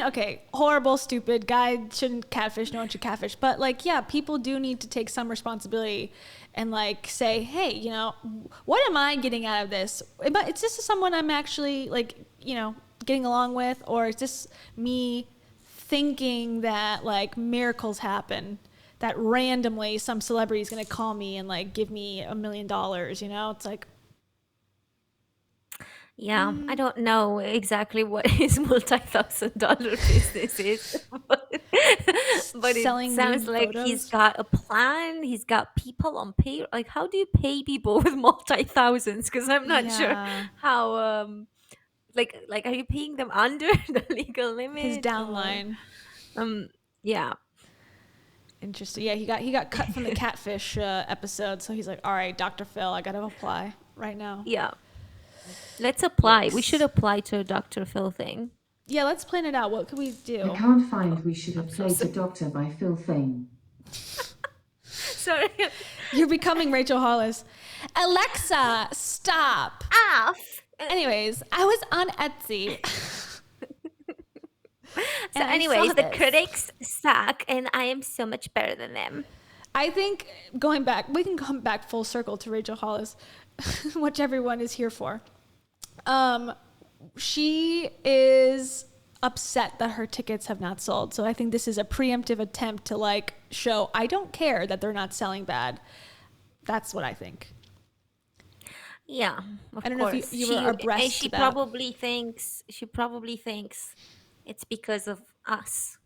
S2: okay, horrible, stupid guy shouldn't catfish, no one should catfish. But like, yeah, people do need to take some responsibility and like say, hey, what am I getting out of this? But is this someone I'm actually like, getting along with, or is this me thinking that like miracles happen? That randomly some celebrity is gonna call me and like give me $1 million, It's like,
S1: Yeah, I don't know exactly what his multi-thousand-dollar business is, but
S2: Selling
S1: it sounds
S2: nude
S1: like
S2: photos?
S1: he's got a plan. He's got people on pay. Like, how do you pay people with multi-thousands? Because I'm not sure
S2: Yeah.
S1: how. Like, are you paying them under the legal limit?
S2: his
S1: or-
S2: downline.
S1: Yeah.
S2: Interesting. Yeah, he got cut from the catfish episode, so he's like, all right, Dr. Phil, I gotta apply right now.
S1: Yeah. Let's apply. We should apply to a Dr. Phil thing.
S2: Yeah, let's plan it out. What could we do?
S19: I can't find We Should Have Played the Doctor by Phil Thing.
S1: Sorry.
S2: You're becoming Rachel Hollis. Alexa, stop.
S1: Off.
S2: Anyways, I was on Etsy.
S1: So,
S2: And I
S1: anyways,
S2: saw
S1: the
S2: this.
S1: critics suck, and I am so much better than them.
S2: I think going back, we can come back full circle to Rachel Hollis, which everyone is here for. She is upset that her tickets have not sold. So I think this is a preemptive attempt to like show I don't care that they're not selling bad. That's what I think.
S1: Yeah, of
S2: I don't know if
S1: course.
S2: you were abreast
S1: and she
S2: to that.
S1: probably thinks it's because of us.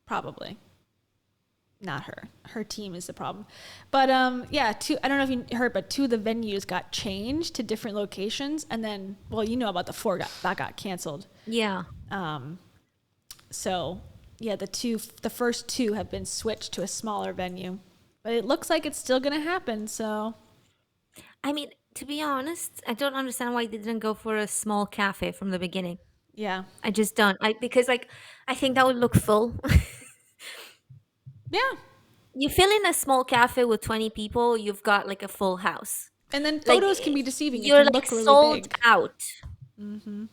S2: Probably. Not her. Her team is the problem. But yeah, I don't know if you heard, but 2 of the venues got changed to different locations, and then about the 4 that got canceled.
S1: Yeah.
S2: So yeah, the first 2 have been switched to a smaller venue, but it looks like it's still gonna happen. So
S1: I mean, to be honest, I don't understand why they didn't go for a small cafe from the beginning.
S2: yeah,
S1: I just don't. Because I think that would look full.
S2: yeah.
S1: You fill in a small cafe with 20 people, you've got like a full house.
S2: And then
S1: Like,
S2: photos can be deceiving. It
S1: You're
S2: can
S1: like
S2: look really
S1: sold
S2: big.
S1: out.
S2: Mm-hmm.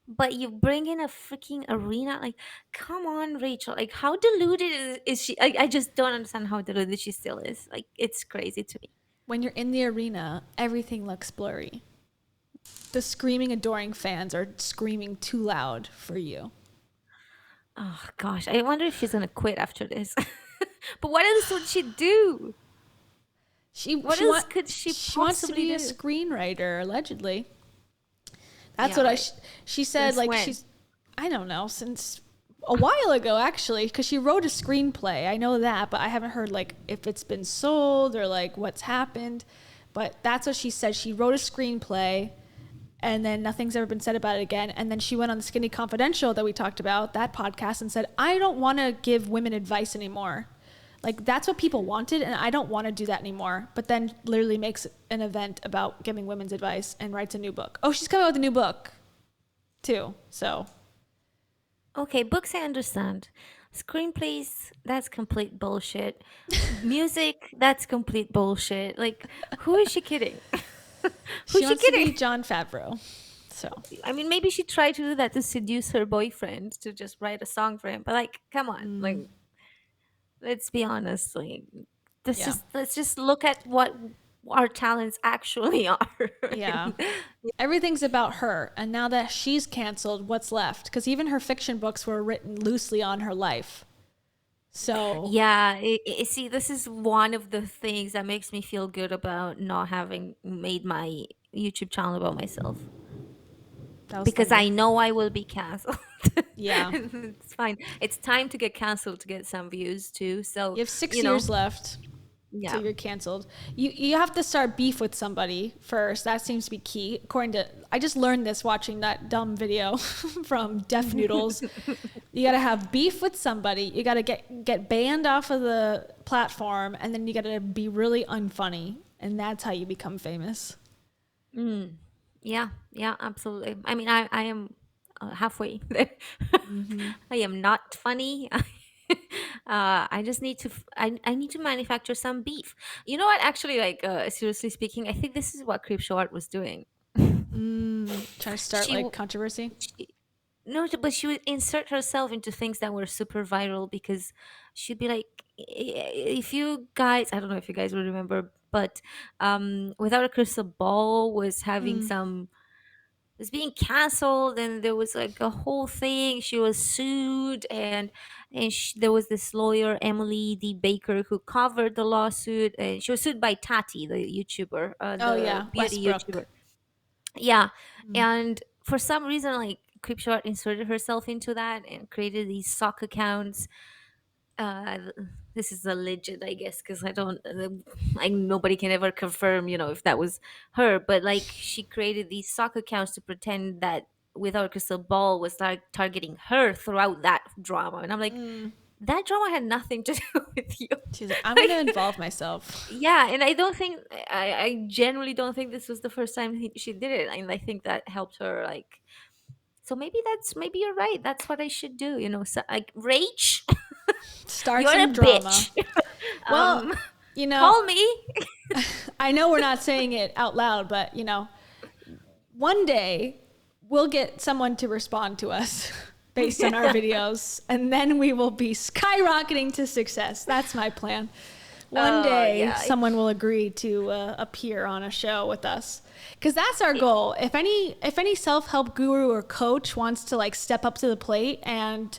S1: But you bring in a freaking arena. Like, come on, Rachel. Like, how deluded is she? I just don't understand how deluded she still is. Like, it's crazy to me.
S2: When you're in the arena, everything looks blurry. The screaming, adoring fans are screaming too loud for you.
S1: Oh, gosh. I wonder if she's going to quit after this. But what else would she do? What else could she
S2: wants to be
S1: possibly
S2: a
S1: do?
S2: screenwriter, allegedly. That's
S1: Yeah,
S2: what
S1: right.
S2: she said.
S1: Since
S2: like
S1: when?
S2: I don't know, since a while ago actually, because she wrote a screenplay. I know that, but I haven't heard like if it's been sold or like what's happened. But that's what she said. She wrote a screenplay, and then nothing's ever been said about it again. And then she went on the Skinny Confidential that we talked about, that podcast, and said, I don't want to give women advice anymore. Like that's what people wanted, and I don't want to do that anymore. But then literally makes an event about giving women's advice and writes a new book. Oh, she's coming out with a new book too. So
S1: Okay, books I understand. Screenplays, that's complete bullshit. Music, that's complete bullshit. Like, who is she kidding?
S2: she
S1: Who's she
S2: wants to be
S1: kidding?
S2: John Favreau. So
S1: I mean, maybe she tried to do that to seduce her boyfriend to just write a song for him. But like, come on, like, let's be honest. Like,
S2: Yeah.
S1: let's just look at what our talents actually are.
S2: yeah, everything's about her. And now that she's canceled, what's left? Because even her fiction books were written loosely on her life. So
S1: Yeah, see, this is one of the things that makes me feel good about not having made my YouTube channel about myself.
S2: that was
S1: Because
S2: funny.
S1: I know I will be canceled.
S2: Yeah.
S1: It's fine. It's time to get canceled to get some views too. So
S2: You have 6
S1: know,
S2: years left
S1: Yeah.
S2: till you're canceled. You have to start beef with somebody first. That seems to be key. According to, I just learned this watching that dumb video from Deaf Noodles. You got to have beef with somebody. You got to get banned off of the platform, and then you got to be really unfunny, and that's how you become famous.
S1: Yeah, absolutely. I mean, I am halfway there. I am not funny. I just need to. I need to manufacture some beef. You know what? Actually, like seriously speaking, I think this is what Creep Show Art was doing.
S2: Trying to start
S1: She
S2: like
S1: w-
S2: controversy.
S1: No, but she would insert herself into things that were super viral because she'd be like, if you guys, I don't know if you guys will remember, but Without a Crystal Ball was having some, was being canceled, and there was like a whole thing. She was sued, and there was this lawyer, Emily D. Baker, who covered the lawsuit, and she was sued by Tati, the YouTuber,
S2: Oh
S1: the
S2: yeah,
S1: beauty
S2: Westbrook.
S1: YouTuber. Yeah, and for some reason, like Creepshot inserted herself into that and created these sock accounts. Uh, this is alleged, I guess, because I don't, like nobody can ever confirm, if that was her. But like, she created these sock accounts to pretend that Without Crystal Ball was like targeting her throughout that drama, and I'm like, that drama had nothing to do with you.
S2: She's like, I'm gonna involve myself.
S1: Yeah, and I don't think I generally don't think this was the first time she did it, and I think that helped her. Like, so maybe you're right. That's what I should do. So, like, rage.
S2: Start
S1: You're
S2: some
S1: a
S2: drama.
S1: bitch.
S2: Well,
S1: Um,
S2: you know,
S1: call me.
S2: I know we're not saying it out loud, but one day we'll get someone to respond to us based on our videos, and then we will be skyrocketing to success. That's my plan. One day
S1: yeah.
S2: someone will agree to appear on a show with us, because that's our goal. If any self-help guru or coach wants to like step up to the plate and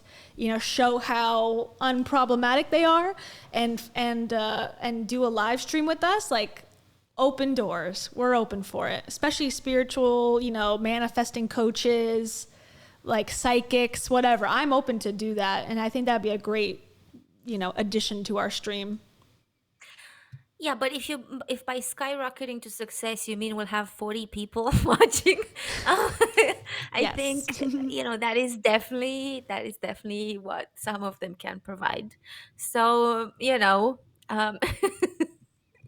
S2: show how unproblematic they are, and do a live stream with us, like, open doors. We're open for it, especially spiritual, manifesting coaches, like psychics, whatever. I'm open to do that, and I think that'd be a great addition to our stream.
S1: Yeah, but if by skyrocketing to success you mean we'll have 40 people watching, I
S2: Yes.
S1: think that is definitely what some of them can provide. So um,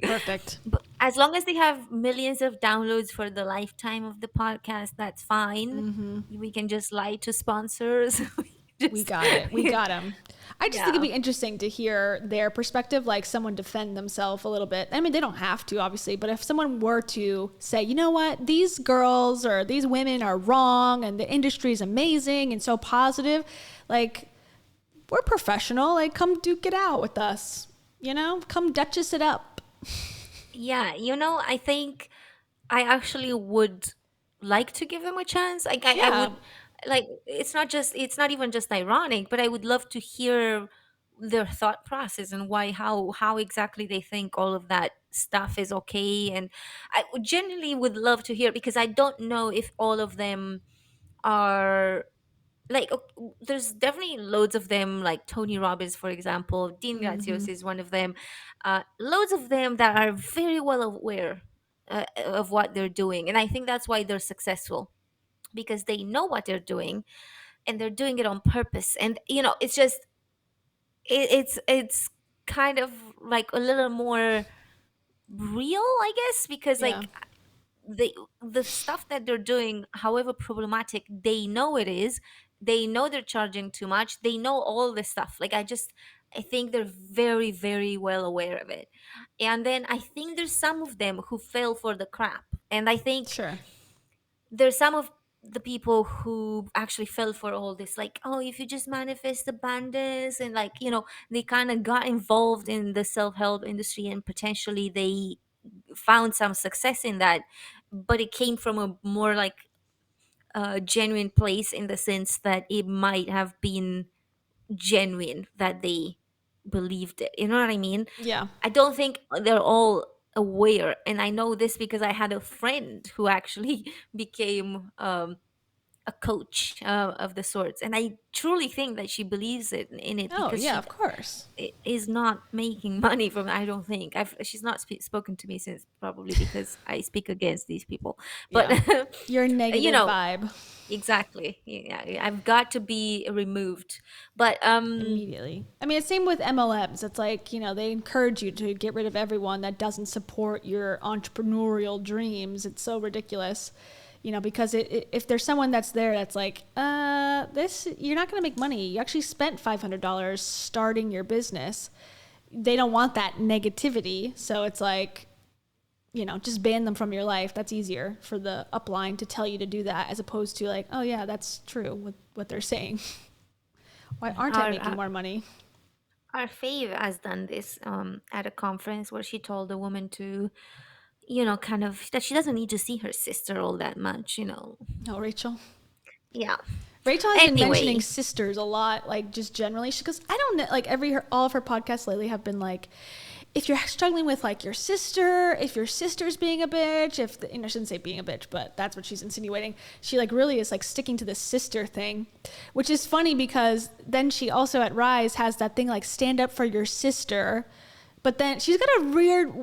S2: Perfect.
S1: but as long as they have millions of downloads for the lifetime of the podcast, that's fine. We can just lie to sponsors.
S2: We got it. We got them. I just think it'd
S1: Yeah.
S2: be interesting to hear their perspective, like someone defend themselves a little bit. I mean, they don't have to, obviously, but if someone were to say, you know what, these girls or these women are wrong and the industry is amazing and so positive, like, we're professional. Like, come duke it out with us. Come Duchess it up.
S1: Yeah, I think I actually would like to give them a chance. Like, I
S2: Yeah.
S1: would, like, it's not even just ironic, but I would love to hear their thought process and how exactly they think all of that stuff is okay. And I genuinely would love to hear, because I don't know if all of them are like, there's definitely loads of them, like Tony Robbins, for example. Dean Grazios is one of them. Loads of them that are very well aware of what they're doing, and I think that's why they're successful, because they know what they're doing, and they're doing it on purpose. And it's just it's kind of like a little more real, I guess, because
S2: Yeah.
S1: like the stuff that they're doing, however problematic they know it is, they know they're charging too much, they know all this stuff. Like I think they're very, very well aware of it. And then I think there's some of them who fell for the crap. And I think
S2: Sure.
S1: there's some of the people who actually fell for all this, like, oh, if you just manifest abundance, and like, they kind of got involved in the self-help industry, and potentially they found some success in that, but it came from a more like genuine place, in the sense that it might have been genuine that they believed it. You know what I mean?
S2: Yeah.
S1: I don't think they're all aware. And I know this because I had a friend who actually became a coach of the sorts. And I truly think that she believes in it,
S2: Oh,
S1: because
S2: yeah,
S1: she
S2: of course.
S1: is not making money from it. I don't think she's not spoken to me since, probably because I speak against these people. But
S2: Yeah. Your negative vibe.
S1: Exactly. Yeah, I've got to be removed. But
S2: Immediately. I mean, it's same with MLMs. It's like, they encourage you to get rid of everyone that doesn't support your entrepreneurial dreams. It's so ridiculous. Because if there's someone that's there that's like, you're not going to make money. You actually spent $500 starting your business. They don't want that negativity. So it's like, just ban them from your life. That's easier for the upline to tell you to do that, as opposed to like, oh yeah, that's true with what they're saying. Why aren't I making more money?
S1: Our fave has done this at a conference, where she told a woman to, kind of, that she doesn't need to see her sister all that much.
S2: Oh, Rachel.
S1: Yeah.
S2: Rachel has been
S1: Anyway.
S2: mentioning sisters a lot, like just generally. She goes, I don't know, like all of her podcasts lately have been like, if you're struggling with like your sister, if your sister's being a bitch, I shouldn't say being a bitch, but that's what she's insinuating. She like really is like sticking to the sister thing, which is funny because then she also at Rise has that thing like stand up for your sister. But then she's got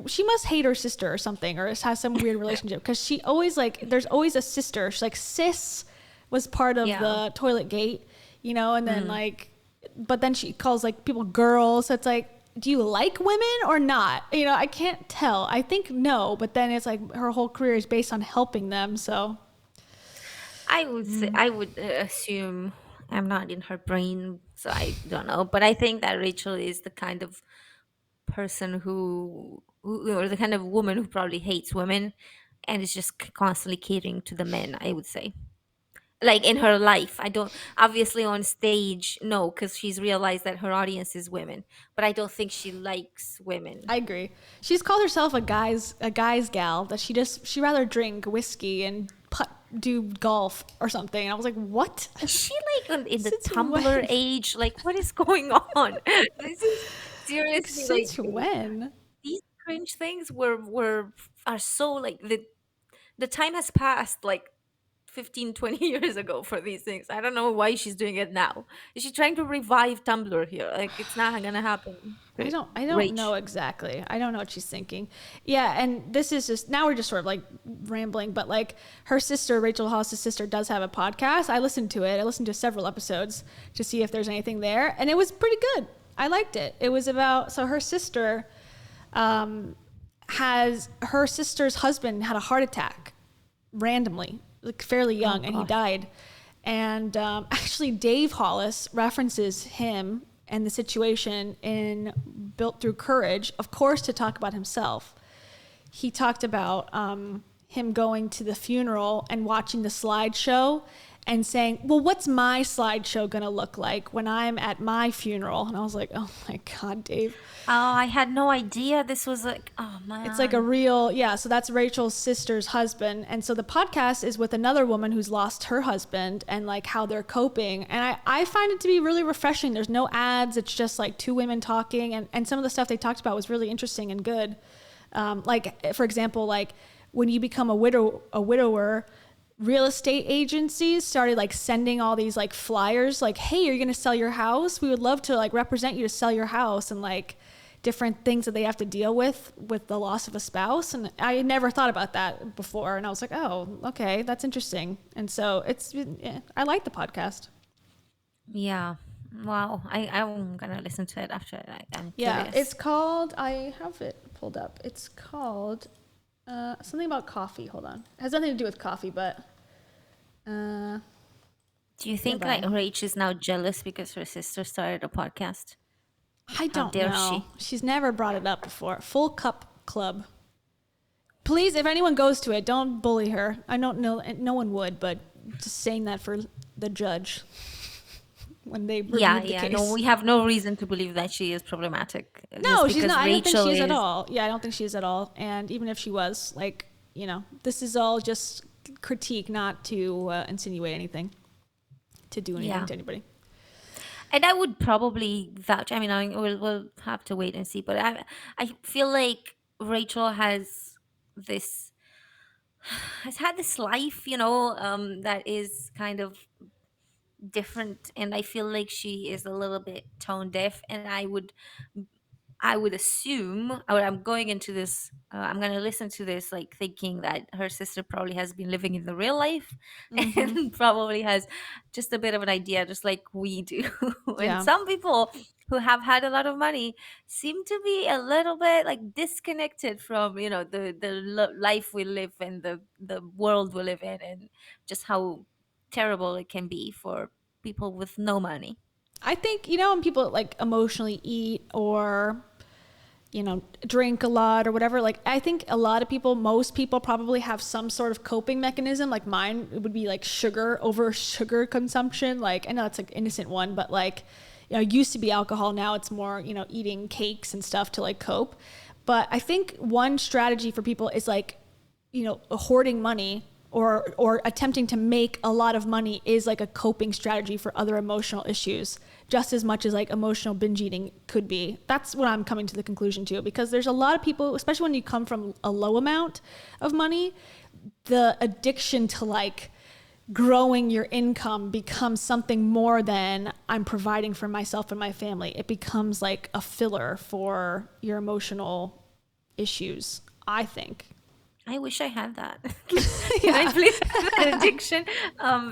S2: she must hate her sister or something, or has some weird relationship, because she always like, there's always a sister. She's like, sis was part of the toilet gate, and then like, but then she calls like people girls. So it's like, do you like women or not? I can't tell. I think no, but then it's like her whole career is based on helping them. So
S1: I would say, I would assume, I'm not in her brain, so I don't know. But I think that Rachel is the kind of person who or the kind of woman who probably hates women, and is just constantly catering to the men, I would say. Like in her life, I don't, obviously on stage, no, because she's realized that her audience is women, but I don't think she likes women.
S2: I agree. She's called herself a guy's gal, that she rather drink whiskey and do golf or something. And I was like, what?
S1: Is she like in the Tumblr age? Like, what is going on? This is seriously
S2: Since when?
S1: These cringe things are so like, the time has passed like 15-20 years ago for these things. I don't know why she's doing it now. Is she trying to revive Tumblr here? Like, it's not gonna happen.
S2: I don't know exactly. I don't know what she's thinking. Yeah, and this is just, now we're just sort of like rambling, but like her sister, Rachel Hollis' sister, does have a podcast. I listened to it. I listened to several episodes to see if there's anything there, and it was pretty good. I liked it. It was about, so her sister her sister's husband had a heart attack randomly, like fairly young, and he died. And actually Dave Hollis references him and the situation in Built Through Courage, of course, to talk about himself. He talked about him going to the funeral and watching the slideshow and saying, well, what's my slideshow going to look like when I'm at my funeral? And I was like, oh my God, Dave.
S1: Oh, I had no idea this was like, oh man.
S2: It's like a real, yeah. So that's Rachel's sister's husband. And so the podcast is with another woman who's lost her husband and like how they're coping. And I find it to be really refreshing. There's no ads. It's just like two women talking. And some of the stuff they talked about was really interesting and good. Like, for example, like when you become a widower, real estate agencies started like sending all these like flyers like, hey, you're going to sell your house? We would love to like represent you to sell your house, and like different things that they have to deal with the loss of a spouse. And I had never thought about that before. And I was like, oh, okay, that's interesting. And so I like the podcast.
S1: Yeah. Wow, I'm gonna listen to it after. I'm
S2: Yeah,
S1: curious.
S2: it's called. I have it pulled up. It's called something about coffee. Hold on, it has nothing to do with coffee, but.
S1: Do you think like Rach is now jealous because her sister started a podcast?
S2: I
S1: How
S2: don't
S1: dare
S2: know.
S1: she?
S2: She's never brought it up before. Full Cup Club. Please, if anyone goes to it, don't bully her. I don't know. No one would, but just saying that for the judge when they review the case.
S1: No, we have no reason to believe that she is problematic.
S2: No,
S1: just
S2: she's
S1: because
S2: not. I don't think
S1: Rachel
S2: she is at
S1: is-
S2: all. Yeah, I don't think she is at all. And even if she was, like, this is all just critique, not to insinuate anything, to do anything
S1: Yeah.
S2: to anybody.
S1: And I would probably vouch. I mean, we'll have to wait and see. But I feel like Rachel has had this life, that is kind of different, and I feel like she is a little bit tone deaf. And I would assume, or I'm going into this, I'm going to listen to this, like thinking that her sister probably has been living in the real life and probably has just a bit of an idea, just like we do. And
S2: Yeah.
S1: some people who have had a lot of money seem to be a little bit like disconnected from, the life we live in, the world we live in, and just how terrible it can be for people with no money.
S2: I think, when people like emotionally eat or, drink a lot or whatever, like I think most people probably have some sort of coping mechanism. Like mine, it would be like sugar consumption. Like I know it's like innocent one, but like, it used to be alcohol. Now it's more, eating cakes and stuff to like cope. But I think one strategy for people is like, hoarding money or attempting to make a lot of money is like a coping strategy for other emotional issues, just as much as like emotional binge eating could be. That's what I'm coming to the conclusion to, because there's a lot of people, especially when you come from a low amount of money, the addiction to like growing your income becomes something more than I'm providing for myself and my family. It becomes like a filler for your emotional issues, I think.
S1: I wish I had that. I please have that addiction,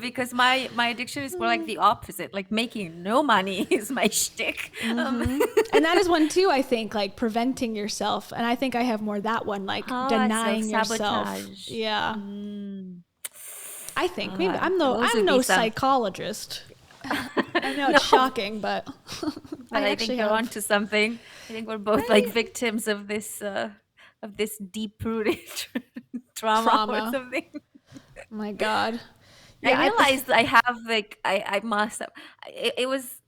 S1: because my addiction is more like the opposite. Like making no money is my shtick.
S2: And that is one too, I think, like preventing yourself. And I think I have more that one, like denying yourself.
S1: self-sabotage.
S2: Yeah. I think maybe I'm
S1: those would
S2: no
S1: be some-
S2: psychologist. I know
S1: No.
S2: it's shocking, but
S1: But I think you're onto something. I think we're both like victims of this deep-rooted trauma or something.
S2: My God.
S1: I realized I have like I must have. It was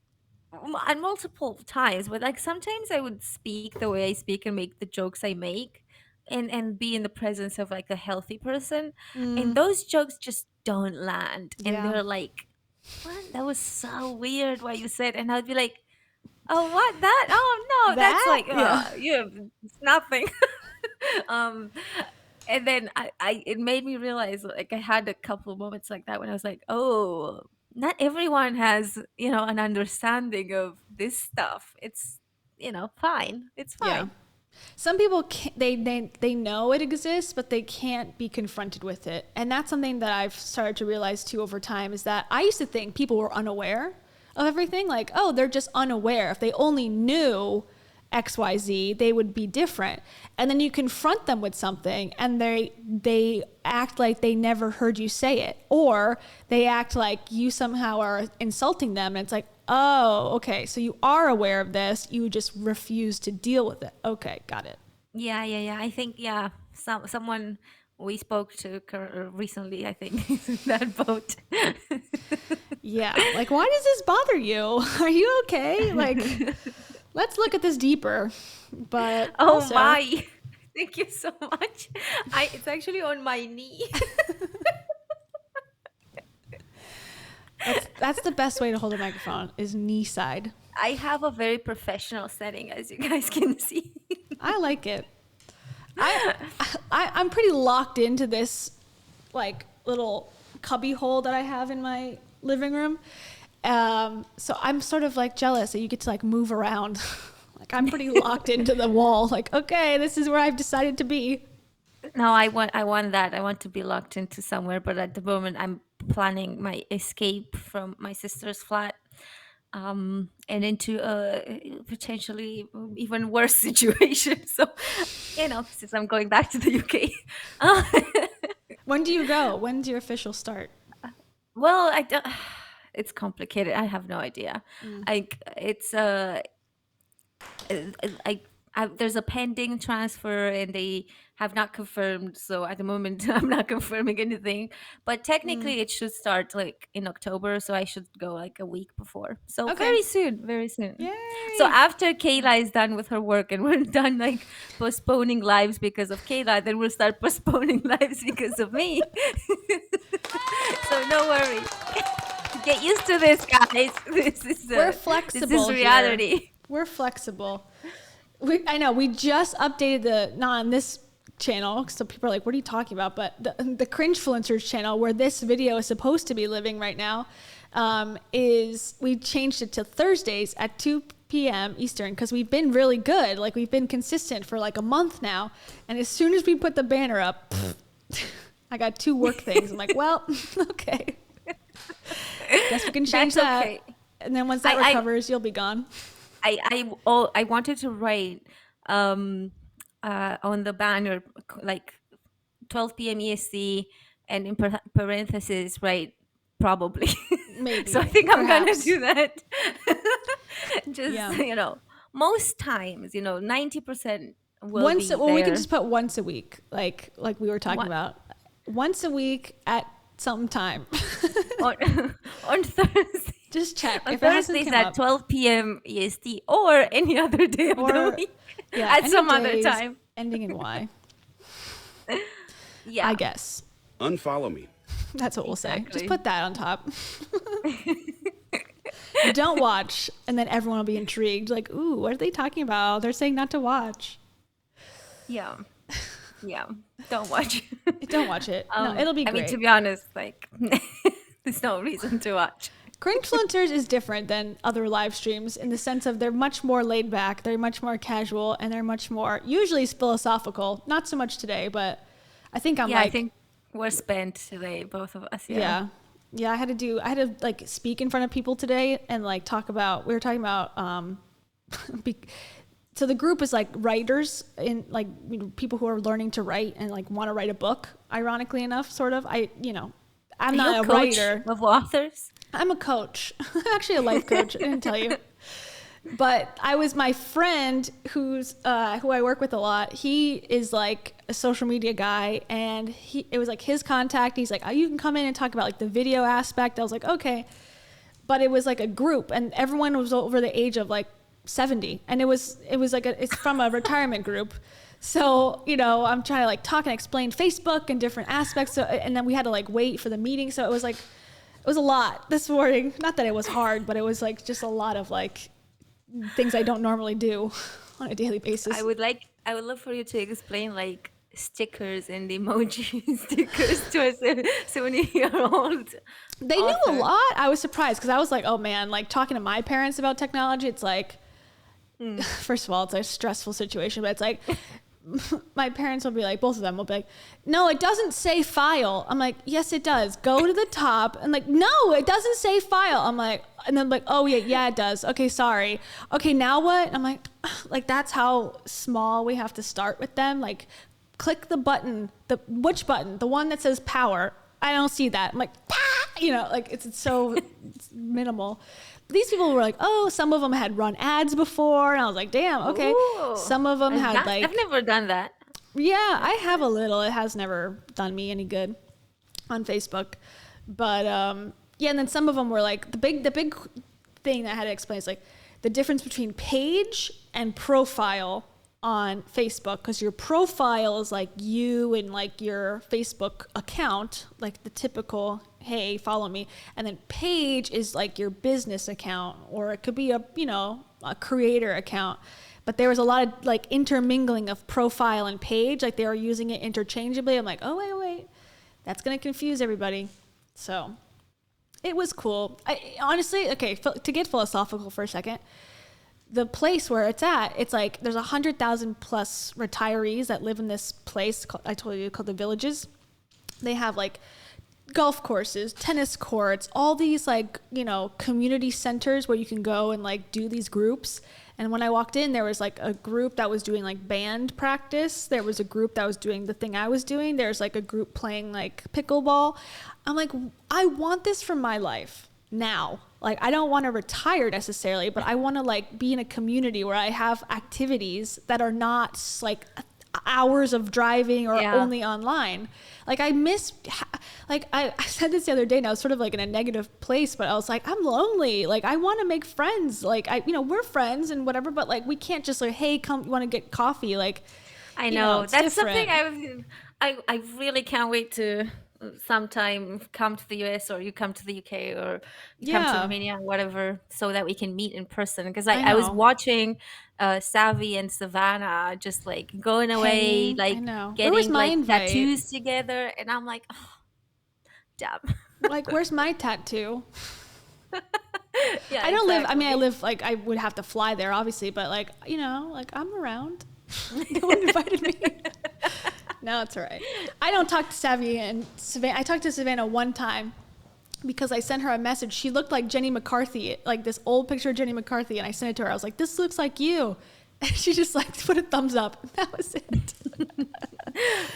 S1: on multiple times, but like sometimes I would speak the way I speak and make the jokes I make, and be in the presence of like a healthy person, and those jokes just don't land, and
S2: Yeah.
S1: they're like, "What? That was so weird what you said," and I'd be like, "Oh, what that? Oh no, that's
S2: That?
S1: like
S2: Yeah.
S1: it's nothing." And then it made me realize, like, I had a couple of moments like that when I was like, oh, not everyone has, an understanding of this stuff. It's, fine. It's fine.
S2: Yeah. Some people can't, they know it exists, but they can't be confronted with it. And that's something that I've started to realize too over time, is that I used to think people were unaware of everything. Like, oh, they're just unaware. If they only knew XYZ, they would be different. And then you confront them with something and they act like they never heard you say it, or they act like you somehow are insulting them, and it's like, oh, okay, so you are aware of this, you just refuse to deal with it. Okay, got it.
S1: Yeah. I think, someone we spoke to recently, I think, is in that boat.
S2: Yeah, like, why does this bother you? Are you okay? Like, let's look at this deeper. But
S1: Oh
S2: also,
S1: my. Thank you so much. It's actually on my knee.
S2: that's the best way to hold a microphone, is knee side.
S1: I have a very professional setting, as you guys can see.
S2: I like it. I'm pretty locked into this like little cubby hole that I have in my living room. So I'm sort of like jealous that you get to like move around. Like I'm pretty locked into the wall. Like, okay, this is where I've decided to be.
S1: No, I want that. I want to be locked into somewhere, but at the moment I'm planning my escape from my sister's flat. and into a potentially even worse situation. So, since I'm going back to the UK.
S2: When do you go? When's your official start?
S1: Well, I don't, it's complicated. I have no idea. Like it's I, there's a pending transfer and they have not confirmed. So at the moment, I'm not confirming anything. But technically, it should start like in October. So I should go like a week before. So very soon, very soon.
S2: Yay.
S1: So after Kayla is done with her work and we're done like postponing lives because of Kayla, then we'll start postponing lives because of me. So no worry. Get used to this, guys.
S2: We're flexible.
S1: This is reality.
S2: Here. We're flexible. I know we just updated not on this channel, so people are like, what are you talking about? But the Cringe-Fluencers channel, where this video is supposed to be living right now, we changed it to Thursdays at 2 p.m. Eastern because we've been really good. Like we've been consistent for like a month now. And as soon as we put the banner up, I got 2 work things. I'm like, well, okay. Guess we can change that. Okay. And then once that recovers, you'll be gone.
S1: I wanted to write on the banner like 12 p.m. EST and in parentheses write probably.
S2: Maybe.
S1: So I think I'm gonna do that. Just most times 90% will be there.
S2: We can just put once a week, like we were talking about. Once a week at some time.
S1: on Thursday.
S2: Just check.
S1: On Thursdays at 12 p.m. EST or any other day of the week.
S2: Yeah,
S1: at some other time.
S2: Ending in Y.
S1: Yeah.
S2: I guess.
S5: Unfollow me.
S2: That's what we'll say. Just put that on top. Don't watch, and then everyone will be intrigued. Like, ooh, what are they talking about? They're saying not to watch.
S1: Yeah. Don't watch.
S2: Don't watch it. No, it'll be great.
S1: I mean, to be honest, like, there's no reason to watch.
S2: Cringe-Fluencers is different than other live streams in the sense of they're much more laid back, they're much more casual, and they're much more usually philosophical. Not so much today, but I think I think
S1: we're spent today, both of us.
S2: Yeah. I had to like speak in front of people today and like we were talking about so the group is like writers in like people who are learning to write and like want to write a book, ironically enough, sort of. I'm not a writer
S1: of authors.
S2: I'm a coach. I'm actually a life coach. I didn't tell you. But my friend who I work with a lot. He is like a social media guy, and it was like his contact. He's like, oh, you can come in and talk about like the video aspect. I was like, okay. But it was like a group, and everyone was over the age of like 70, and it was like it's from a retirement group. So, I'm trying to like talk and explain Facebook and different aspects. So, and then we had to like wait for the meeting. So it was a lot this morning. Not that it was hard, but it was like just a lot of like things I don't normally do on a daily basis.
S1: I would love for you to explain like stickers and emoji stickers to a 70-year-old.
S2: They knew a lot. I was surprised because I was like, oh man, like talking to my parents about technology, it's like, first of all, it's a stressful situation, but it's like, my parents will be like, both of them will be like, no, it doesn't say file. I'm like, yes, it does. Go to the top. And like, no, it doesn't say file. I'm like, and then like, oh yeah, it does. Okay, sorry. Okay, now what? I'm like that's how small we have to start with them. Like, click the button. Which button? The one that says power. I don't see that. I'm like, like it's so it's minimal. These people were like, oh, some of them had run ads before. And I was like, damn, okay. Ooh, some of them had like...
S1: I've never done that.
S2: Yeah, I have a little. It has never done me any good on Facebook. But yeah, and then some of them were like, the big thing that I had to explain is like the difference between page and profile on Facebook, because your profile is like you and like your Facebook account, like the typical, hey, follow me. And then page is like your business account, or it could be a creator account. But there was a lot of like intermingling of profile and page, like they were using it interchangeably. I'm like, oh, wait, that's going to confuse everybody. So it was cool. Honestly, okay, to get philosophical for a second, the place where it's at, it's like there's 100,000 plus retirees that live in this place I told you called the Villages. They have like golf courses, tennis courts, all these like, you know, community centers where you can go and like do these groups. And when I walked in, there was like a group that was doing like band practice. There was a group that was doing the thing I was doing. There's like a group playing like pickleball. I'm like, I want this for my life now. Like, I don't want to retire necessarily, but I want to like be in a community where I have activities that are not like hours of driving or only online. Like I miss, like I said this the other day, and I was sort of like in a negative place, but I was like, I'm lonely. Like I want to make friends. Like we're friends and whatever, but like we can't just like, hey, come, you want to get coffee? Like,
S1: I know, that's
S2: different.
S1: something I really can't wait to sometime come to the US, or you come to the UK, or you come to Romania, whatever, so that we can meet in person. Because I was watching Savvy and Savannah just like going away, like getting like tattoos together, and I'm like, oh, damn.
S2: Like, where's my tattoo?
S1: Yeah,
S2: I don't live, I mean, I live like, I would have to fly there obviously, but like, you know, like I'm around. No one invited me. No, it's all right. I don't talk to Savvy and Savannah. I talked to Savannah one time because I sent her a message. She looked like Jenny McCarthy, like this old picture of Jenny McCarthy, and I sent it to her. I was like, this looks like you. And she just like put a thumbs up. That was it.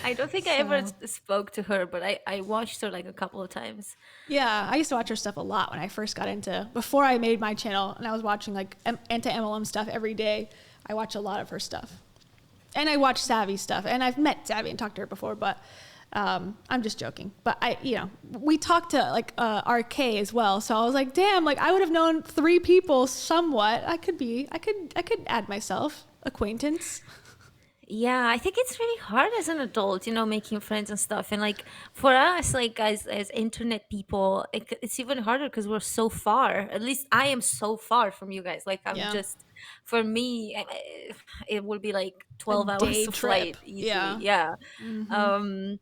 S1: I don't think I ever spoke to her, but I watched her like a couple of times.
S2: Yeah, I used to watch her stuff a lot when I first got into, before I made my channel, and I was watching like anti-MLM stuff every day. I watch a lot of her stuff. And I watch Savvy stuff, and I've met Savvy and talked to her before, but I'm just joking. But we talked to like RK as well, so I was like, damn, like I would have known 3 people somewhat. I could add myself acquaintance.
S1: Yeah, I think it's really hard as an adult, you know, making friends and stuff. And like for us, like as internet people, it's even harder because we're so far. At least I am so far from you guys. Like I'm just, for me, it would be like 12 hours of flight easily. Yeah.
S2: Mm-hmm.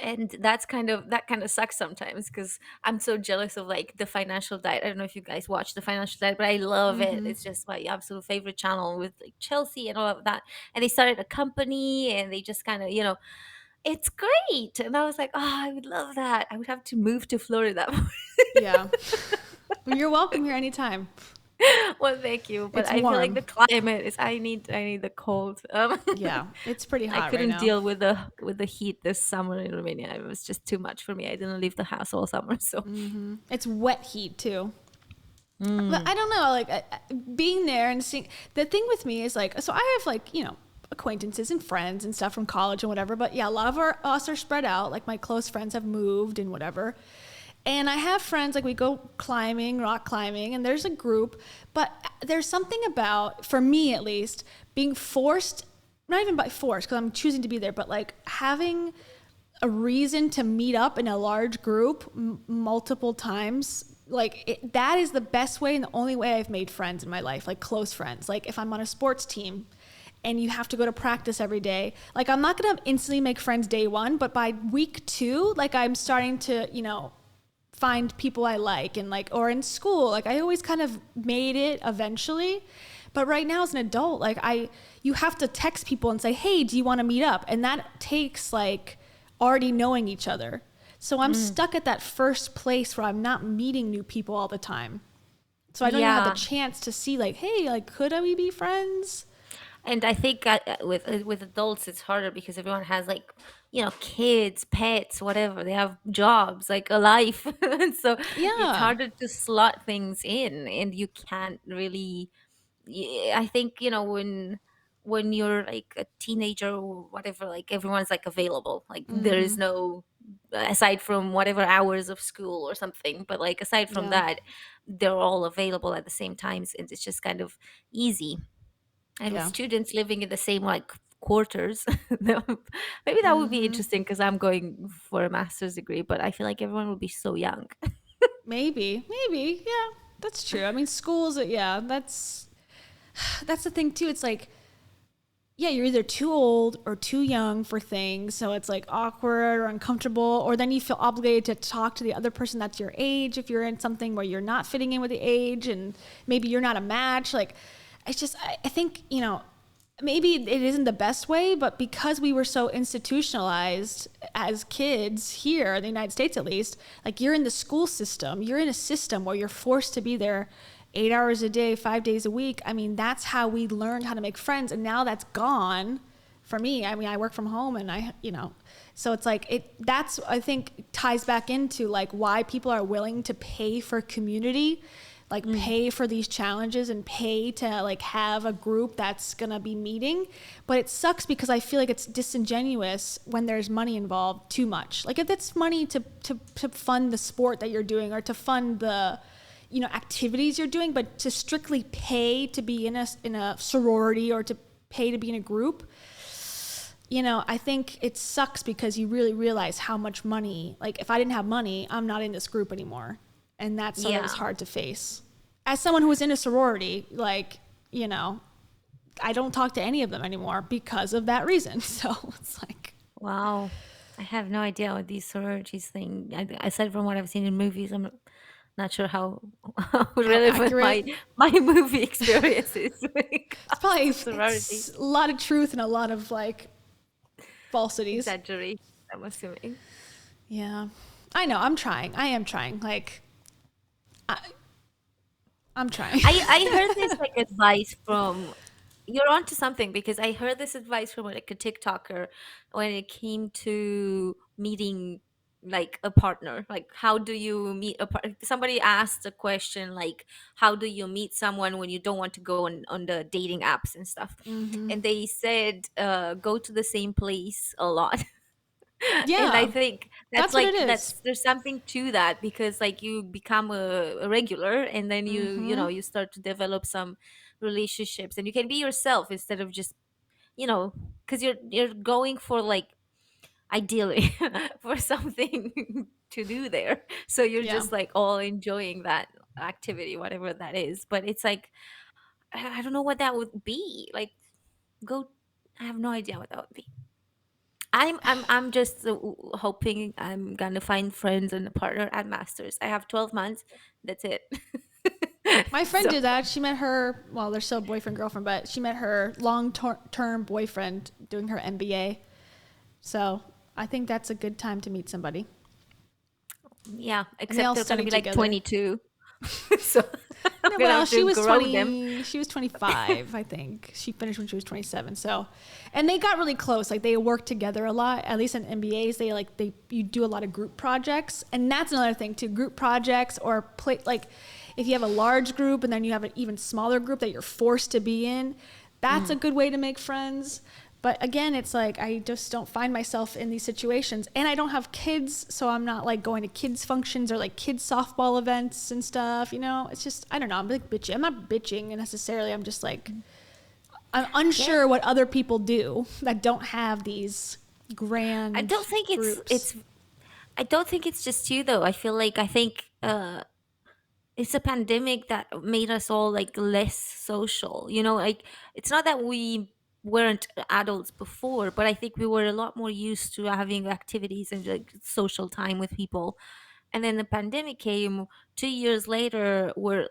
S1: And that kind of sucks sometimes because I'm so jealous of like the Financial Diet. I don't know if you guys watch the Financial Diet, but I love it. It's just my absolute favorite channel with like Chelsea and all of that. And they started a company and they just kind of, you know, it's great. And I was like, oh, I would love that. I would have to move to Florida.
S2: Yeah. You're welcome here anytime.
S1: Well, thank you, but
S2: It's
S1: I feel like
S2: warm.
S1: the climate is. I need the cold.
S2: Yeah, it's pretty hot.
S1: I couldn't
S2: right now.
S1: deal with the heat this summer in Romania. It was just too much for me. I didn't leave the house all summer, so
S2: It's wet heat too. But I don't know, like being there and seeing, the thing with me is like, so I have like, you know, acquaintances and friends and stuff from college and whatever, but yeah, a lot of us are spread out. Like my close friends have moved and whatever. And I have friends, like we go climbing, rock climbing, and there's a group, but there's something about, for me at least, being forced, not even by force, because I'm choosing to be there, but like having a reason to meet up in a large group multiple times. Like that is the best way and the only way I've made friends in my life, like close friends. Like if I'm on a sports team and you have to go to practice every day, like I'm not going to instantly make friends day 1, but by week 2, like I'm starting to, you know, find people I like, and like, or in school, like I always kind of made it eventually. But right now as an adult, like you have to text people and say, hey, do you want to meet up? And that takes like already knowing each other. So I'm stuck at that first place where I'm not meeting new people all the time. So I don't even have the chance to see like, hey, like, could we be friends?
S1: And I think with adults it's harder because everyone has like, you know, kids, pets, whatever. They have jobs, like a life. And so it's harder to slot things in, and you can't really. I think, you know, when you're like a teenager or whatever, like everyone's like available. Like there is no, aside from whatever hours of school or something, but like aside from that, they're all available at the same times, and it's just kind of easy. And with students living in the same like quarters, maybe that would be interesting because I'm going for a master's degree, but I feel like everyone would be so young.
S2: Maybe, yeah, that's true. I mean, schools, that's the thing too. It's like, yeah, you're either too old or too young for things, so it's like awkward or uncomfortable, or then you feel obligated to talk to the other person that's your age if you're in something where you're not fitting in with the age, and maybe you're not a match. Like, it's just, I think, you know, maybe it isn't the best way, but because we were so institutionalized as kids here in the United States, at least, like you're in the school system, you're in a system where you're forced to be there 8 hours a day, 5 days a week. I mean, that's how we learned how to make friends. And now that's gone for me. I mean, I work from home and so it's like that's, I think, ties back into like why people are willing to pay for community, like pay for these challenges and pay to like have a group that's gonna be meeting. But it sucks because I feel like it's disingenuous when there's money involved too much. Like if it's money to fund the sport that you're doing or to fund the activities you're doing, but to strictly pay to be in a sorority or to pay to be in a group, I think it sucks because you really realize how much money, like if I didn't have money, I'm not in this group anymore. And that's something that's hard to face. As someone who was in a sorority, like, I don't talk to any of them anymore because of that reason. So it's like,
S1: wow, I have no idea what these sororities thing. Aside from what I've seen in movies, I'm not sure how relevant my movie experience is.
S2: It's probably a lot of truth and a lot of like falsities.
S1: Exaggeration, I'm assuming.
S2: Yeah, I know. I'm trying. I am trying. Like, I'm trying.
S1: I heard this like advice from. You're onto something because I heard this advice from like a TikToker when it came to meeting like a partner. Like, how do you meet a partner? Somebody asked a question like, how do you meet someone when you don't want to go on the dating apps and stuff? And they said, go to the same place a lot.
S2: Yeah,
S1: and I think that's
S2: what
S1: like
S2: it is.
S1: there's something to that because like you become a regular and then you start to develop some relationships and you can be yourself instead of just because you're going for like ideally for something to do there, so you're just like all enjoying that activity, whatever that is. But it's like I don't know what that would be like. I have no idea what that would be. I'm just hoping I'm gonna find friends and a partner at masters. I have 12 months. That's it.
S2: My friend did that. She met her, well, they're still boyfriend, girlfriend, but she met her long-term boyfriend doing her MBA. So I think that's a good time to meet somebody.
S1: Yeah, except they're gonna be like
S2: together.
S1: 22. So
S2: well, she was 20. She was 25, I think. She finished when she was 27. So, and they got really close. Like they worked together a lot. At least in MBAs, you do a lot of group projects, and that's another thing too. Group projects or like if you have a large group and then you have an even smaller group that you're forced to be in, that's a good way to make friends. But again, it's like I just don't find myself in these situations, and I don't have kids, so I'm not like going to kids functions or like kids softball events and stuff. It's just I don't know. I'm like bitchy. I'm not bitching necessarily. I'm just like I'm unsure what other people do that don't have these grand.
S1: I don't think
S2: groups.
S1: I don't think it's just you though. I think it's a pandemic that made us all like less social. Like it's not that we weren't adults before, but I think we were a lot more used to having activities and like social time with people. And then the pandemic came 2 years later, we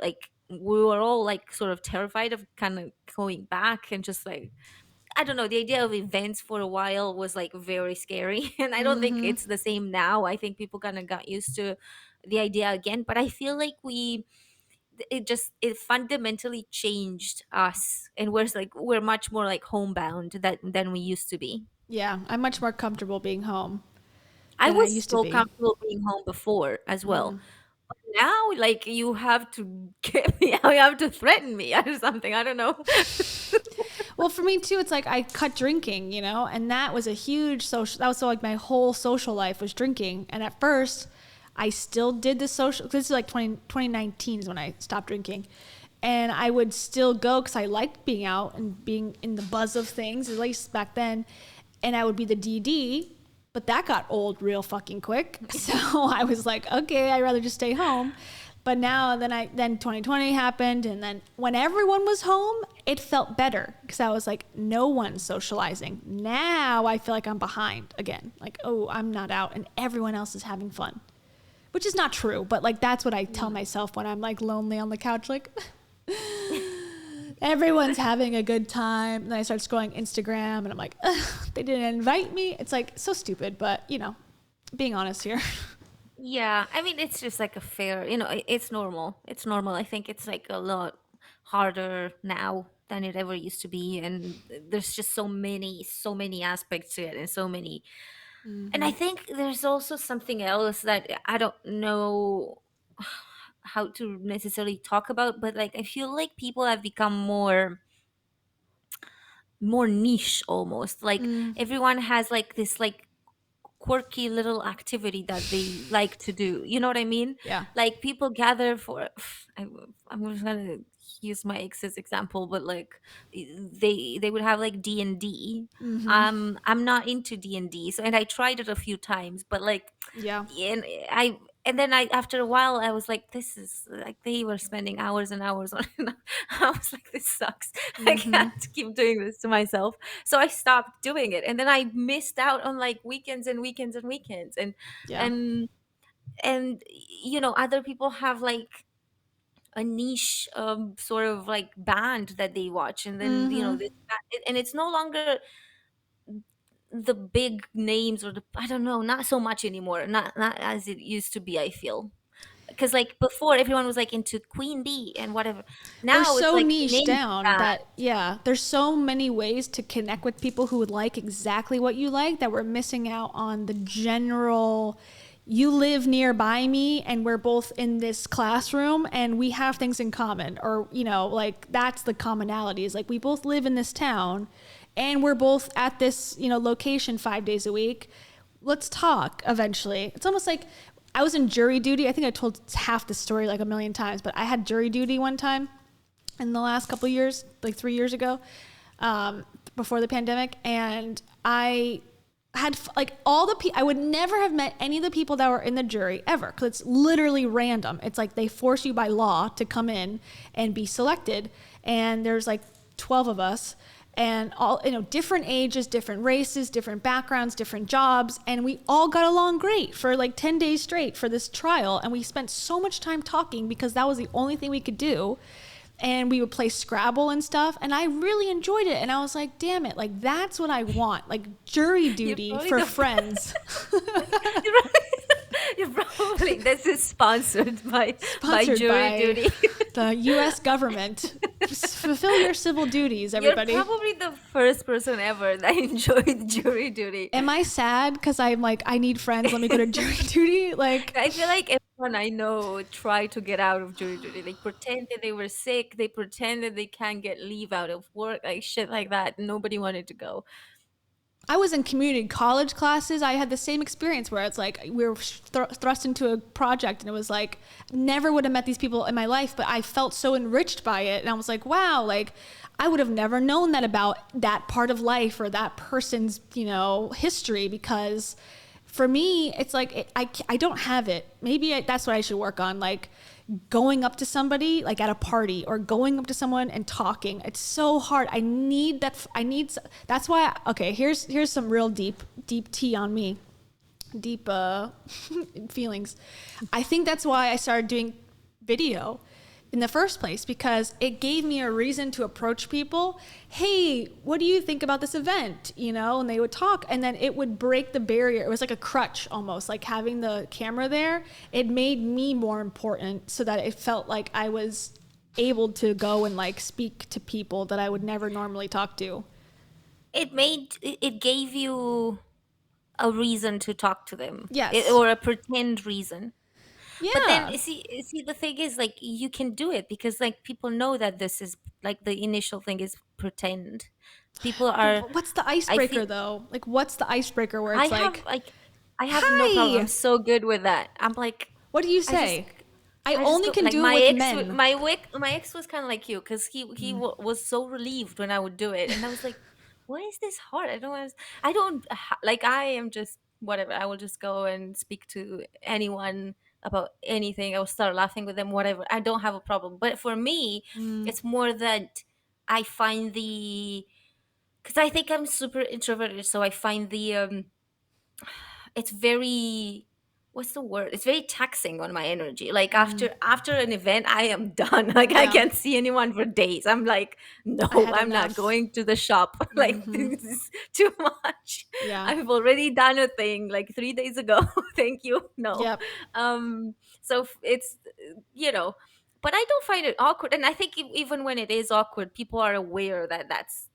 S1: were all like sort of terrified of kind of going back and just like I don't know, the idea of events for a while was like very scary. And I don't think it's the same now. I think people kind of got used to the idea again, but I feel like it fundamentally changed us, and we're much more like homebound than we used to be.
S2: Yeah, I'm much more comfortable being home.
S1: I was
S2: used
S1: so
S2: to be.
S1: comfortable being home before as well. But now, like, you have to get me out, you have to threaten me or something. I don't know.
S2: Well, for me too, it's like I cut drinking, and that was a huge social. That was so like my whole social life was drinking, and at first. I still did the social, this is like 2019 is when I stopped drinking. And I would still go because I liked being out and being in the buzz of things, at least back then. And I would be the DD, but that got old real fucking quick. So I was like, okay, I'd rather just stay home. But now, then 2020 happened. And then when everyone was home, it felt better because I was like, no one's socializing. Now I feel like I'm behind again. Like, oh, I'm not out and everyone else is having fun. Which is not true, but like that's what I tell myself when I'm like lonely on the couch, like Everyone's having a good time. And then I start scrolling Instagram and I'm like, ugh, they didn't invite me. It's like so stupid, but being honest here.
S1: Yeah, I mean, it's just like a fair, it's normal. It's normal. I think it's like a lot harder now than it ever used to be. And there's just so many aspects to it and so many. And I think there's also something else that I don't know how to necessarily talk about, but like I feel like people have become more niche almost. Like everyone has like this like quirky little activity that they like to do. You know what I mean?
S2: Yeah.
S1: Like people gather for I'm just gonna use my ex's example, but like they would have like D&D. I'm not into D&D, so and I tried it a few times, but like
S2: Yeah.
S1: and then I after a while I was like, this is like they were spending hours and hours on it. I was like, this sucks. I can't keep doing this to myself. So I stopped doing it. And then I missed out on like weekends and weekends and weekends.
S2: Yeah.
S1: And other people have like a niche sort of like band that they watch, and then and it's no longer the big names or the I don't know, not so much anymore, not as it used to be, I feel. Because like before everyone was like into Queen Bee and whatever.
S2: They're
S1: Now it's
S2: so
S1: like
S2: niche
S1: name
S2: down that there's so many ways to connect with people who would like exactly what you like that we're missing out on the general. You live nearby me and we're both in this classroom and we have things in common, or like that's the commonality, is like we both live in this town and we're both at this location 5 days a week. Let's talk eventually. It's almost like I was in jury duty. I think I told half the story like a million times, but I had jury duty one time in the last couple of years, like 3 years ago, before the pandemic. And I had like I would never have met any of the people that were in the jury ever, because it's literally random. It's like they force you by law to come in and be selected. And there's like 12 of us. And all, different ages, different races, different backgrounds, different jobs. And we all got along great for like 10 days straight for this trial. And we spent so much time talking because that was the only thing we could do. And we would play Scrabble and stuff. And I really enjoyed it. And I was like, damn it, like that's what I want. Like jury duty for friends.
S1: You're probably this is sponsored by jury duty.
S2: The U.S. government. Fulfill your civil duties, everybody.
S1: You're probably the first person ever that enjoyed jury duty.
S2: Am I sad because I'm like, I need friends, let me go to jury duty? Like,
S1: I feel like everyone I know tried to get out of jury duty. They pretended they were sick. They pretended they can't get leave out of work, like shit like that. Nobody wanted to go.
S2: I was in community college classes. I had the same experience where it's like we were thrust into a project and it was like never would have met these people in my life, but I felt so enriched by it. And I was like, wow, like I would have never known that about that part of life or that person's, history, because for me, it's like I don't have it. Maybe that's what I should work on, like going up to somebody like at a party or going up to someone and talking. It's so hard. I need that. That's why. Okay, here's some real deep tea on me. Deep feelings. I think that's why I started doing video in the first place, because it gave me a reason to approach people. Hey, what do you think about this event? And they would talk, and then it would break the barrier. It was like a crutch almost, like having the camera there. It made me more important so that it felt like I was able to go and like speak to people that I would never normally talk to.
S1: It gave you a reason to talk to them.
S2: Yes.
S1: Or a pretend reason.
S2: Yeah.
S1: But then see the thing is, like, you can do it because like people know that this is like the initial thing is pretend. People are.
S2: What's the icebreaker though? Like, what's the icebreaker where it's
S1: I have no problem. I'm so good with that. I'm like,
S2: what do you say? I only can
S1: like,
S2: do
S1: my
S2: it with
S1: ex,
S2: men.
S1: My ex was kind of like you, because he was so relieved when I would do it, and I was like, why is this hard? I am just whatever. I will just go and speak to anyone about anything. I will start laughing with them, whatever. I don't have a problem. But for me, it's more that I find because I think I'm super introverted, so I find it's very what's the word? It's very taxing on my energy. Like
S2: Mm.
S1: after an event, I am done. Like I
S2: Yeah.
S1: can't see anyone for days. I'm like, no,
S2: I had
S1: I'm not
S2: enough.
S1: going to the shop. Like
S2: Mhm.
S1: this is too much.
S2: Yeah.
S1: I've already done a thing like 3 days ago. Thank you. No.
S2: Yep.
S1: So it's but I don't find it awkward. And I think even when it is awkward, people are aware that that's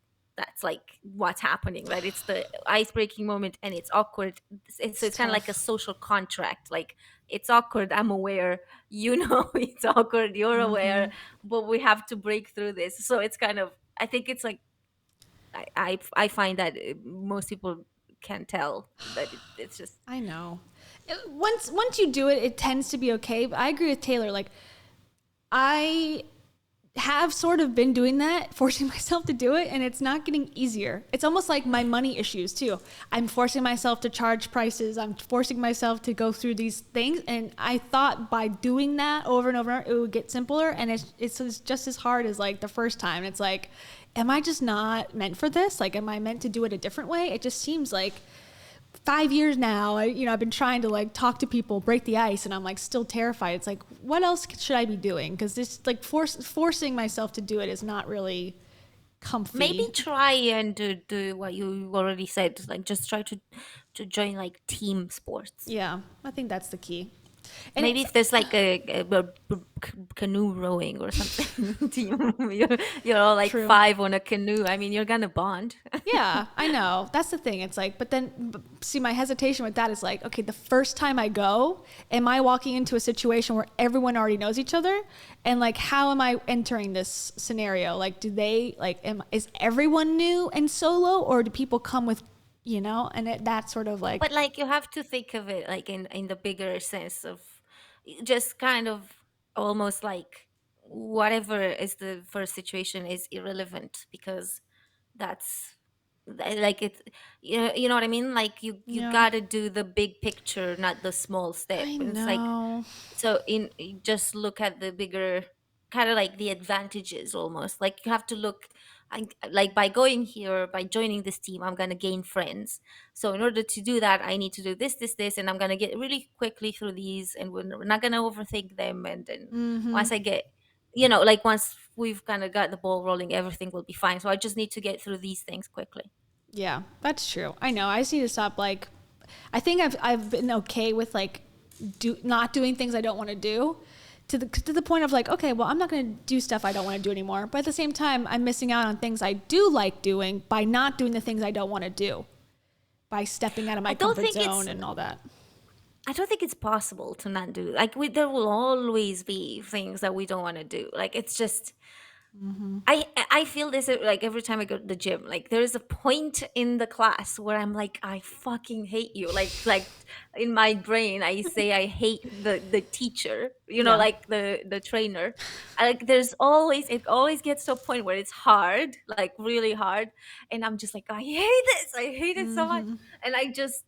S1: like what's happening, right? It's the ice breaking moment and it's awkward. So it's kind of like a
S2: tough.
S1: social contract. Like it's awkward, I'm aware, it's awkward, you're aware,
S2: Mhm.
S1: but we have to break through this. So it's kind of, I think it's like I find that most people can tell that it's just
S2: I know. Once you do it, it tends to be okay. But I agree with Taylor. Like, I have sort of been doing that, forcing myself to do it, and it's not getting easier. It's almost like my money issues too. I'm forcing myself to charge prices. I'm forcing myself to go through these things, and I thought by doing that over and over, it would get simpler. And it's just as hard as like the first time. It's like, am I just not meant for this? Like, am I meant to do it a different way? It just seems like 5 years now, I've been trying to like talk to people, break the ice, and I'm like still terrified. It's like, what else should I be doing? Because this like forcing myself to do it is not really comfy.
S1: maybe try and do what you already said, like just try to join like team sports.
S2: Yeah, I think that's the key. And
S1: Maybe if there's like a canoe rowing or something, you're all like
S2: True.
S1: 5 on a canoe. I mean, you're gonna bond.
S2: Yeah, I know. That's the thing. It's like, but then, see, my hesitation with that is like, okay, the first time I go, am I walking into a situation where everyone already knows each other? And like, how am I entering this scenario? Like, do they, like, is everyone new and solo, or do people come with, and that sort of like,
S1: But like you have to think of it like in the bigger sense of just kind of almost like whatever is the first situation is irrelevant because that's like it's you know what I mean, like you
S2: yeah,
S1: got to do the big picture, not the small step.
S2: I
S1: And it's like,
S2: know.
S1: so in just look at the bigger kind of like the advantages. Almost like you have to look, like by going here, by joining this team, I'm going to gain friends. So in order to do that, I need to do this, and I'm going to get really quickly through these, and we're not going to overthink them. And then
S2: Mm-hmm.
S1: once I get, like once we've kind of got the ball rolling, everything will be fine. So I just need to get through these things quickly.
S2: Yeah, that's true. I know. I just need to stop. Like, I think I've been okay with like not doing things I don't want to do, to the point of like, okay, well, I'm not going to do stuff I don't want to do anymore. But at the same time, I'm missing out on things I do like doing by not doing the things I don't want to do, by stepping out of my
S1: I don't
S2: comfort
S1: think
S2: zone
S1: it's
S2: and all that.
S1: I don't think it's possible to not do, like there will always be things that we don't want to do. Like it's just I feel this like every time I go to the gym. Like there is a point in the class where I'm like, I fucking hate you. Like in my brain, I say I hate the teacher.
S2: Yeah.
S1: Like the trainer. Like it always gets to a point where it's hard, like really hard, and I'm just like, I hate this. I hate it so much, and I just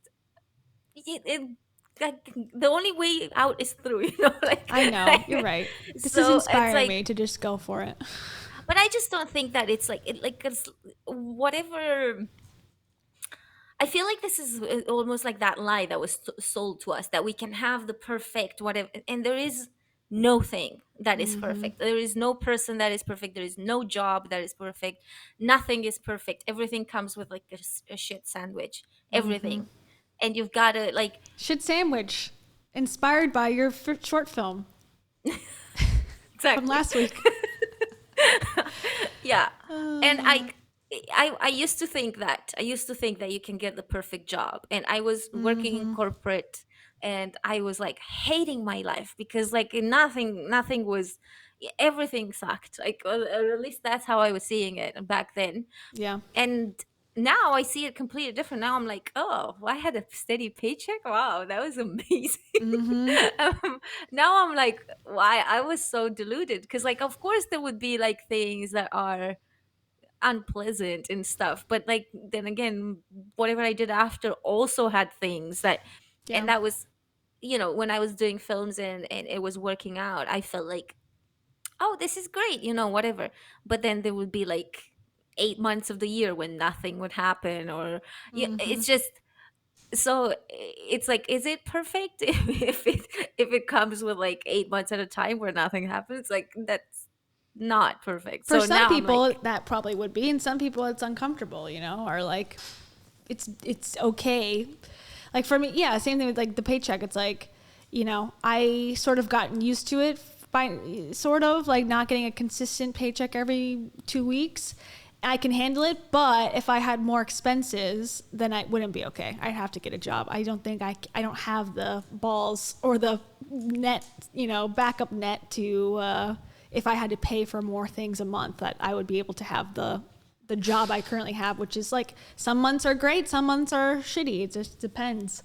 S1: it like the only way out is through. Like
S2: I know. You're right. This is
S1: so it's
S2: inspiring
S1: like,
S2: me to just go for it.
S1: but I just don't think that it's like cause whatever. I feel like this is almost like that lie that was sold to us, that we can have the perfect whatever, and there is no thing that is perfect. There is no person that is perfect. There is no job that is perfect. Nothing is perfect. Everything comes with like a shit sandwich. Everything, and you've got to like
S2: Shit sandwich, inspired by your short film
S1: exactly
S2: from last week.
S1: yeah. And I used to think that you can get the perfect job, and I was working in corporate, and I was like hating my life because like nothing was, everything sucked, like, or at least that's how I was seeing it back then.
S2: Yeah.
S1: And now I see it completely different. Now I'm like, oh, I had a steady paycheck. Wow, that was amazing. Now I'm like, why I was so deluded, because like of course there would be like things that are unpleasant and stuff, but like then again, whatever I did after also had things that,
S2: Yeah.
S1: and that was, when I was doing films and it was working out, I felt like, oh, this is great, whatever. But then there would be like 8 months of the year when nothing would happen, or it's just So it's like, is it perfect if it comes with like 8 months at a time where nothing happens? Like that's not perfect.
S2: For
S1: So
S2: some
S1: now I'm
S2: people,
S1: like,
S2: that probably would be, and some people it's uncomfortable, or like it's okay. Like for me, yeah, same thing with like the paycheck. It's like, I sort of gotten used to it by sort of like not getting a consistent paycheck every 2 weeks. I can handle it, but if I had more expenses, then I wouldn't be okay. I'd have to get a job. I don't think I don't have the balls or the net, backup net to, if I had to pay for more things a month, that I would be able to have the job I currently have, which is like some months are great, some months are shitty. It just depends.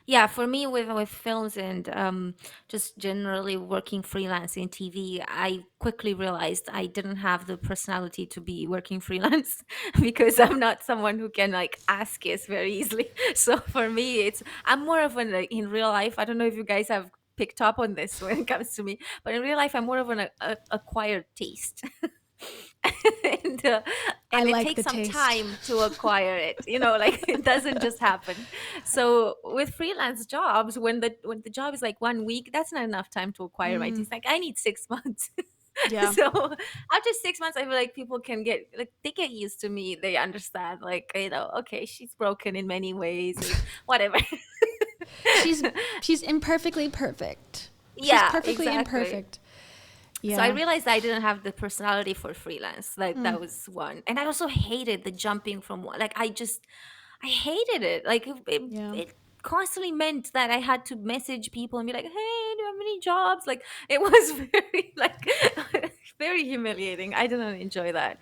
S1: yeah, for me with films and just generally working freelance in TV, I quickly realized I didn't have the personality to be working freelance because I'm not someone who can like ask yes very easily. So for me, I'm more of an like, in real life. I don't know if you guys have picked up on this when it comes to me, but in real life, I'm more of an acquired taste. and uh,
S2: I
S1: and it
S2: like
S1: takes
S2: the
S1: some
S2: taste.
S1: time to acquire it, like it doesn't just happen. So with freelance jobs, when the job is like 1 week, that's not enough time to acquire my taste. Like I need 6 months.
S2: Yeah.
S1: So after 6 months, I feel like people can they get used to me. They understand, like, okay, she's broken in many ways, whatever.
S2: She's imperfectly perfect. She's
S1: Yeah,
S2: perfectly
S1: exactly.
S2: imperfect. Yeah.
S1: So I realized I didn't have the personality for freelance. Like that was one. And I also hated the jumping from one. Like I hated it. Like it constantly meant that I had to message people and be like, "Hey, do you have any jobs?" Like it was very very humiliating. I didn't enjoy that.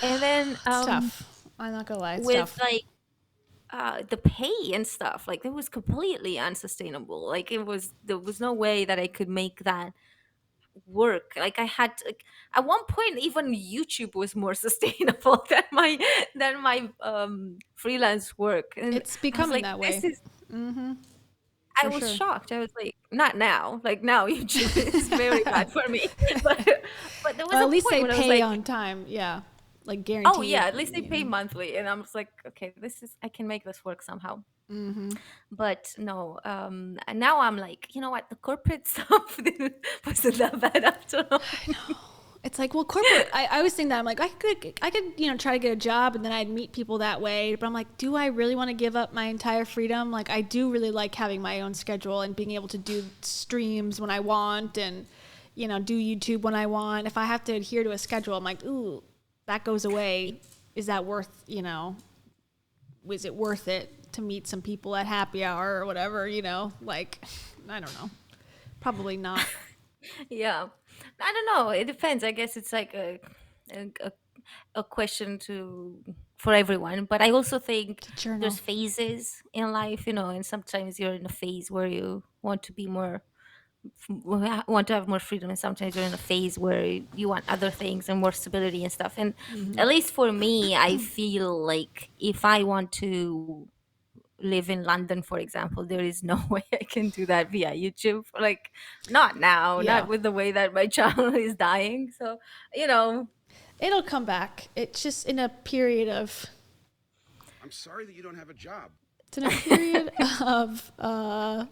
S1: And then
S2: It's tough. I'm not gonna lie, it's
S1: with
S2: tough.
S1: like the pay and stuff, like it was completely unsustainable. Like there was no way that I could make that work. Like I had to, like, at one point even YouTube was more sustainable than my freelance work, and
S2: It's
S1: I was
S2: becoming
S1: like,
S2: that
S1: this
S2: way.
S1: is I
S2: For
S1: was
S2: sure.
S1: shocked. I was like, not now. Like now YouTube is very bad for me. but there was
S2: Well,
S1: a
S2: at least
S1: point
S2: they
S1: when I was
S2: pay
S1: like,
S2: on time. Yeah. Like
S1: oh
S2: guaranteed.
S1: yeah, at least they pay monthly, and I'm just like, okay, I can make this work somehow. But no, and now I'm like, you know what, the corporate stuff wasn't that bad after all.
S2: It's like, well, corporate. I always think that I'm like, I could, try to get a job and then I'd meet people that way. But I'm like, do I really want to give up my entire freedom? Like, I do really like having my own schedule and being able to do streams when I want and, do YouTube when I want. If I have to adhere to a schedule, I'm like, ooh, that goes away. Is that worth, is it worth it to meet some people at happy hour or whatever, like, I don't know. Probably not.
S1: Yeah, I don't know, it depends. I guess it's like a, a question for everyone, but I also think there's phases in life, and sometimes you're in a phase where you want to be more want to have more freedom, and sometimes you're in a phase where you want other things and more stability and stuff. And at least for me, I feel like if I want to live in London, for example, there is no way I can do that via YouTube. Like, not now,
S2: Yeah.
S1: not with the way that my channel is dying. So,
S2: It'll come back. It's just in a period of.
S5: I'm sorry that you don't have a job.
S2: It's in a period of. I'm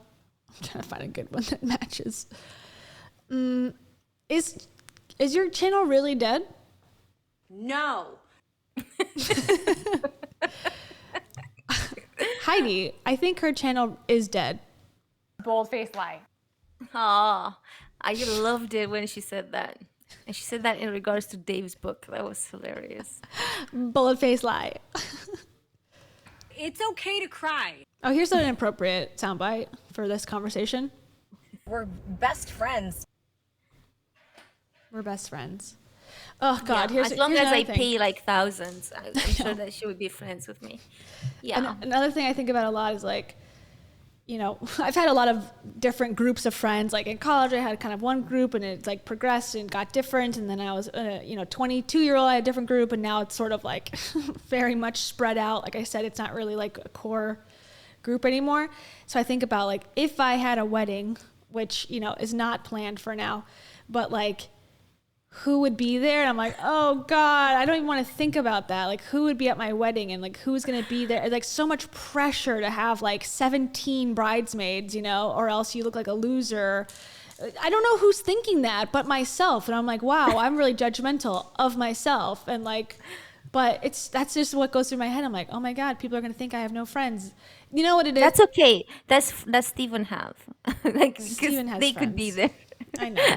S2: trying to find a good one that matches. Is your channel really dead?
S11: No.
S2: Heidi, I think her channel is dead.
S11: Bold-faced lie.
S1: Oh, I loved it when she said that. And she said that in regards to Dave's book. That was hilarious.
S2: Bullet face lie.
S11: It's okay to cry.
S2: Oh, here's an appropriate soundbite for this conversation.
S11: We're best friends.
S2: We're best friends. Oh God!
S1: Yeah, as long as I
S2: thing.
S1: pay like thousands, I'm sure that she would be friends with me. Yeah.
S2: Another thing I think about a lot is like, I've had a lot of different groups of friends. Like in college, I had kind of one group, and it like progressed and got different. And then I was, 22-year-old, I had a different group, and now it's sort of like very much spread out. Like I said, it's not really like a core group anymore. So I think about like if I had a wedding, which is not planned for now, but like who would be there, and I'm like, oh God, I don't even want to think about that. Like, who would be at my wedding, and like who's gonna be there? Like, so much pressure to have like 17 bridesmaids, or else you look like a loser. I don't know who's thinking that but myself, and I'm like, wow, I'm really judgmental of myself, and like, but that's just what goes through my head. I'm like, oh my God, people are gonna think I have no friends. You know what it is?
S1: That's okay. That's Stephen have. Like, because
S2: Steven has
S1: they could be
S2: friends.
S1: there.
S2: I know.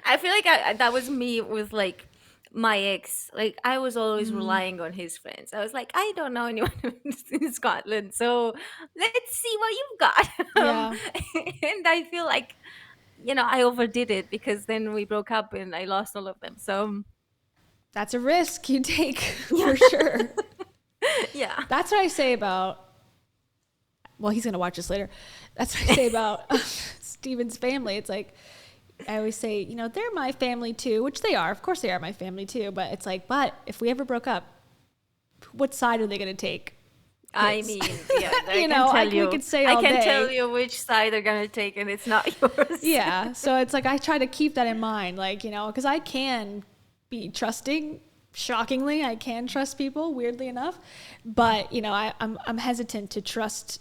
S1: I feel like that was me with like my ex. Like, I was always relying on his friends. I was like, I don't know anyone in Scotland, so let's see what you've got.
S2: Yeah.
S1: And I feel like, I overdid it because then we broke up and I lost all of them. So
S2: That's a risk you take for sure.
S1: yeah.
S2: That's what I say about, well, he's going to watch this later. That's what I say about Steven's family. It's like, I always say, they're my family too, which they are. Of course they are my family too. But it's like, but if we ever broke up, what side are they going to take?
S1: I mean, yeah,
S2: we could say all
S1: I can
S2: day.
S1: tell you which side they're gonna take, and it's not yours.
S2: Yeah, so it's like I try to keep that in mind, like, because I can be trusting. Shockingly, I can trust people, weirdly enough, but I'm hesitant to trust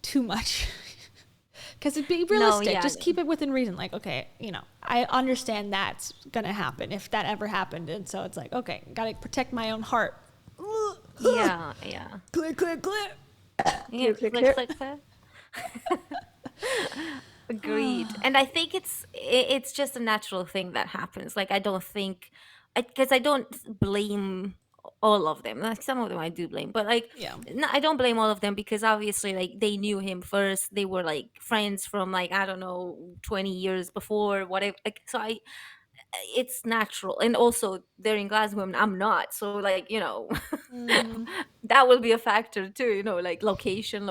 S2: too much. Because it'd be realistic. Just keep it within reason. Like, okay, I understand that's gonna happen if that ever happened, and so it's like, okay, gotta protect my own heart.
S1: Yeah.
S2: Click, click, click.
S1: Yeah, click, click. Agreed. And I think it's just a natural thing that happens. Like, I don't think, because I don't blame all of them. Like, some of them I do blame, but like, no, I don't blame all of them, because obviously, like, they knew him first. They were like friends from, like, I don't know, 20 years before, whatever. Like, so it's natural. And also, they're in Glasgow and I'm not, so like, that will be a factor too, like location.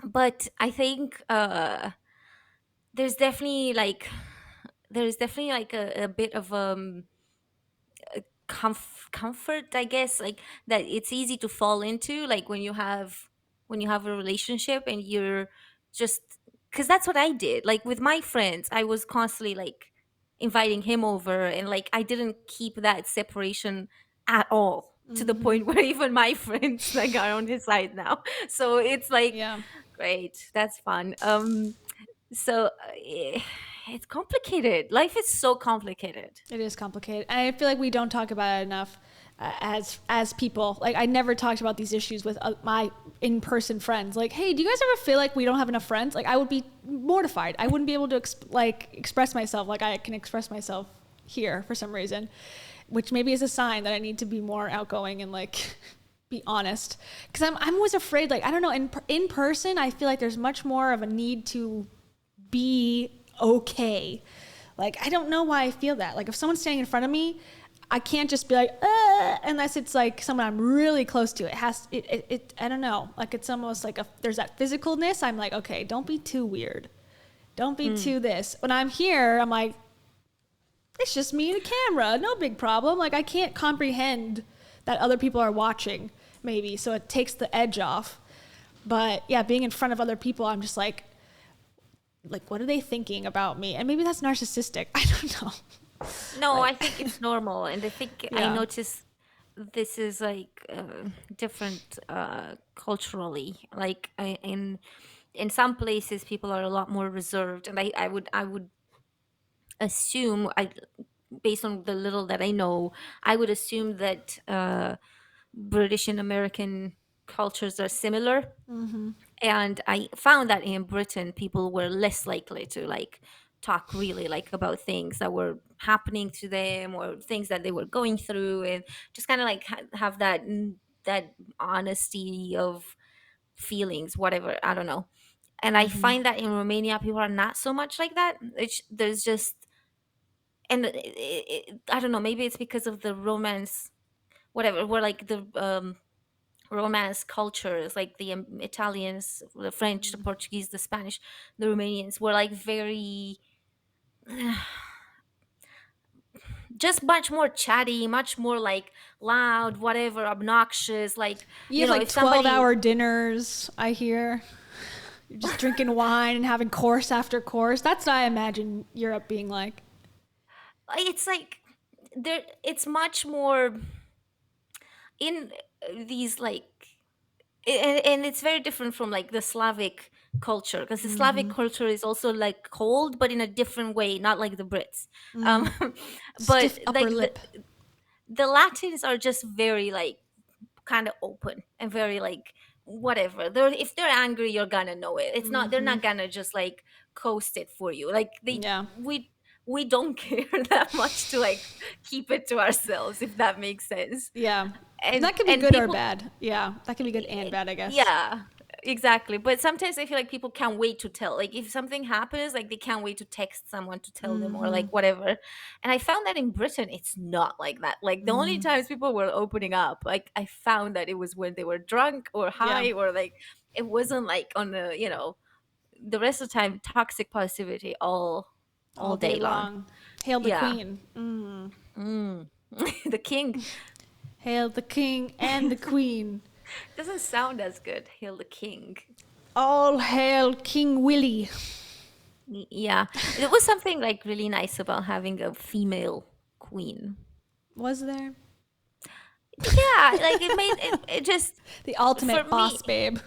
S1: But I think there's definitely like a bit of comfort, I guess, like, that it's easy to fall into, like, when you have a relationship and you're just, because that's what I did. Like, with my friends, I was constantly like inviting him over, and like, I didn't keep that separation at all, to the point where even my friends like are on his side now. So it's like, great, that's fun. So it's complicated. Life is so complicated.
S2: It is complicated. I feel like we don't talk about it enough as people. Like, I never talked about these issues with my in-person friends. Like, hey, do you guys ever feel like we don't have enough friends? Like, I would be mortified. I wouldn't be able to express myself like I can express myself here for some reason, which maybe is a sign that I need to be more outgoing and like be honest. Because I'm always afraid, like, I don't know, in person, I feel like there's much more of a need to be okay. Like, I don't know why I feel that. Like, if someone's standing in front of me, I can't just be like, unless it's like someone I'm really close to. I don't know. Like, it's almost like there's that physicalness. I'm like, okay, don't be too weird. Don't be too this. When I'm here, I'm like, it's just me and a camera. No big problem. Like, I can't comprehend that other people are watching, maybe. So it takes the edge off. But yeah, being in front of other people, I'm just like, what are they thinking about me? And maybe that's narcissistic. I don't know.
S1: No, I think it's normal. And I think I notice this is like different culturally. Like, in some places, people are a lot more reserved. And I would assume, based on the little that I know, I would assume that British and American cultures are similar. And I found that in Britain, people were less likely to like talk really like about things that were happening to them or things that they were going through, and just kind of like have that honesty of feelings, whatever, I don't know. And I find that in Romania, people are not so much like that. There's just, and I don't know, maybe it's because of the romance, whatever, where like the romance cultures, like the Italians, the French, the Portuguese, the Spanish, the Romanians were like very just much more chatty, much more like loud, whatever, obnoxious. Like,
S2: you have like 12-hour dinners, I hear. You're just drinking wine and having course after course. That's what I imagine Europe being like.
S1: it's like there. It's much more in these like, and it's very different from like the Slavic culture, because the Slavic
S2: Mhm.
S1: culture is also like cold, but in a different way, not like the Brits.
S2: Mm.
S1: But
S2: Stiff upper
S1: like
S2: lip.
S1: the Latins are just very like kind of open and very like whatever. If they're angry, you're gonna know it. It's not, they're not
S2: Mhm.
S1: gonna just like coast it for you. Like
S2: Yeah.
S1: we don't care that much to like keep it to ourselves, if that makes sense.
S2: Yeah.
S1: And
S2: That can be
S1: and
S2: good or
S1: people,
S2: bad. Yeah. That can be good and bad, I guess.
S1: yeah, exactly. But sometimes I feel like people can't wait to tell. Like if something happens, like they can't wait to text someone to tell them, or like
S2: Mhm.
S1: whatever. And I found that in Britain, it's not like that. Like the only
S2: Mm.
S1: times people were opening up, like I found that it was when they were drunk or
S2: Yeah.
S1: high, or like it wasn't like on the, the rest of the time, toxic positivity all
S2: All day
S1: day long.
S2: long. Hail the
S1: Yeah.
S2: queen. Mm.
S1: Mm. The king
S2: Hail the king and the queen.
S1: doesn't sound as good. Hail the king.
S2: All hail King Willie.
S1: Yeah, it was something like really nice about having a female queen.
S2: Was there?
S1: Yeah, like it made it just
S2: The
S1: for
S2: ultimate
S1: me.
S2: boss babe.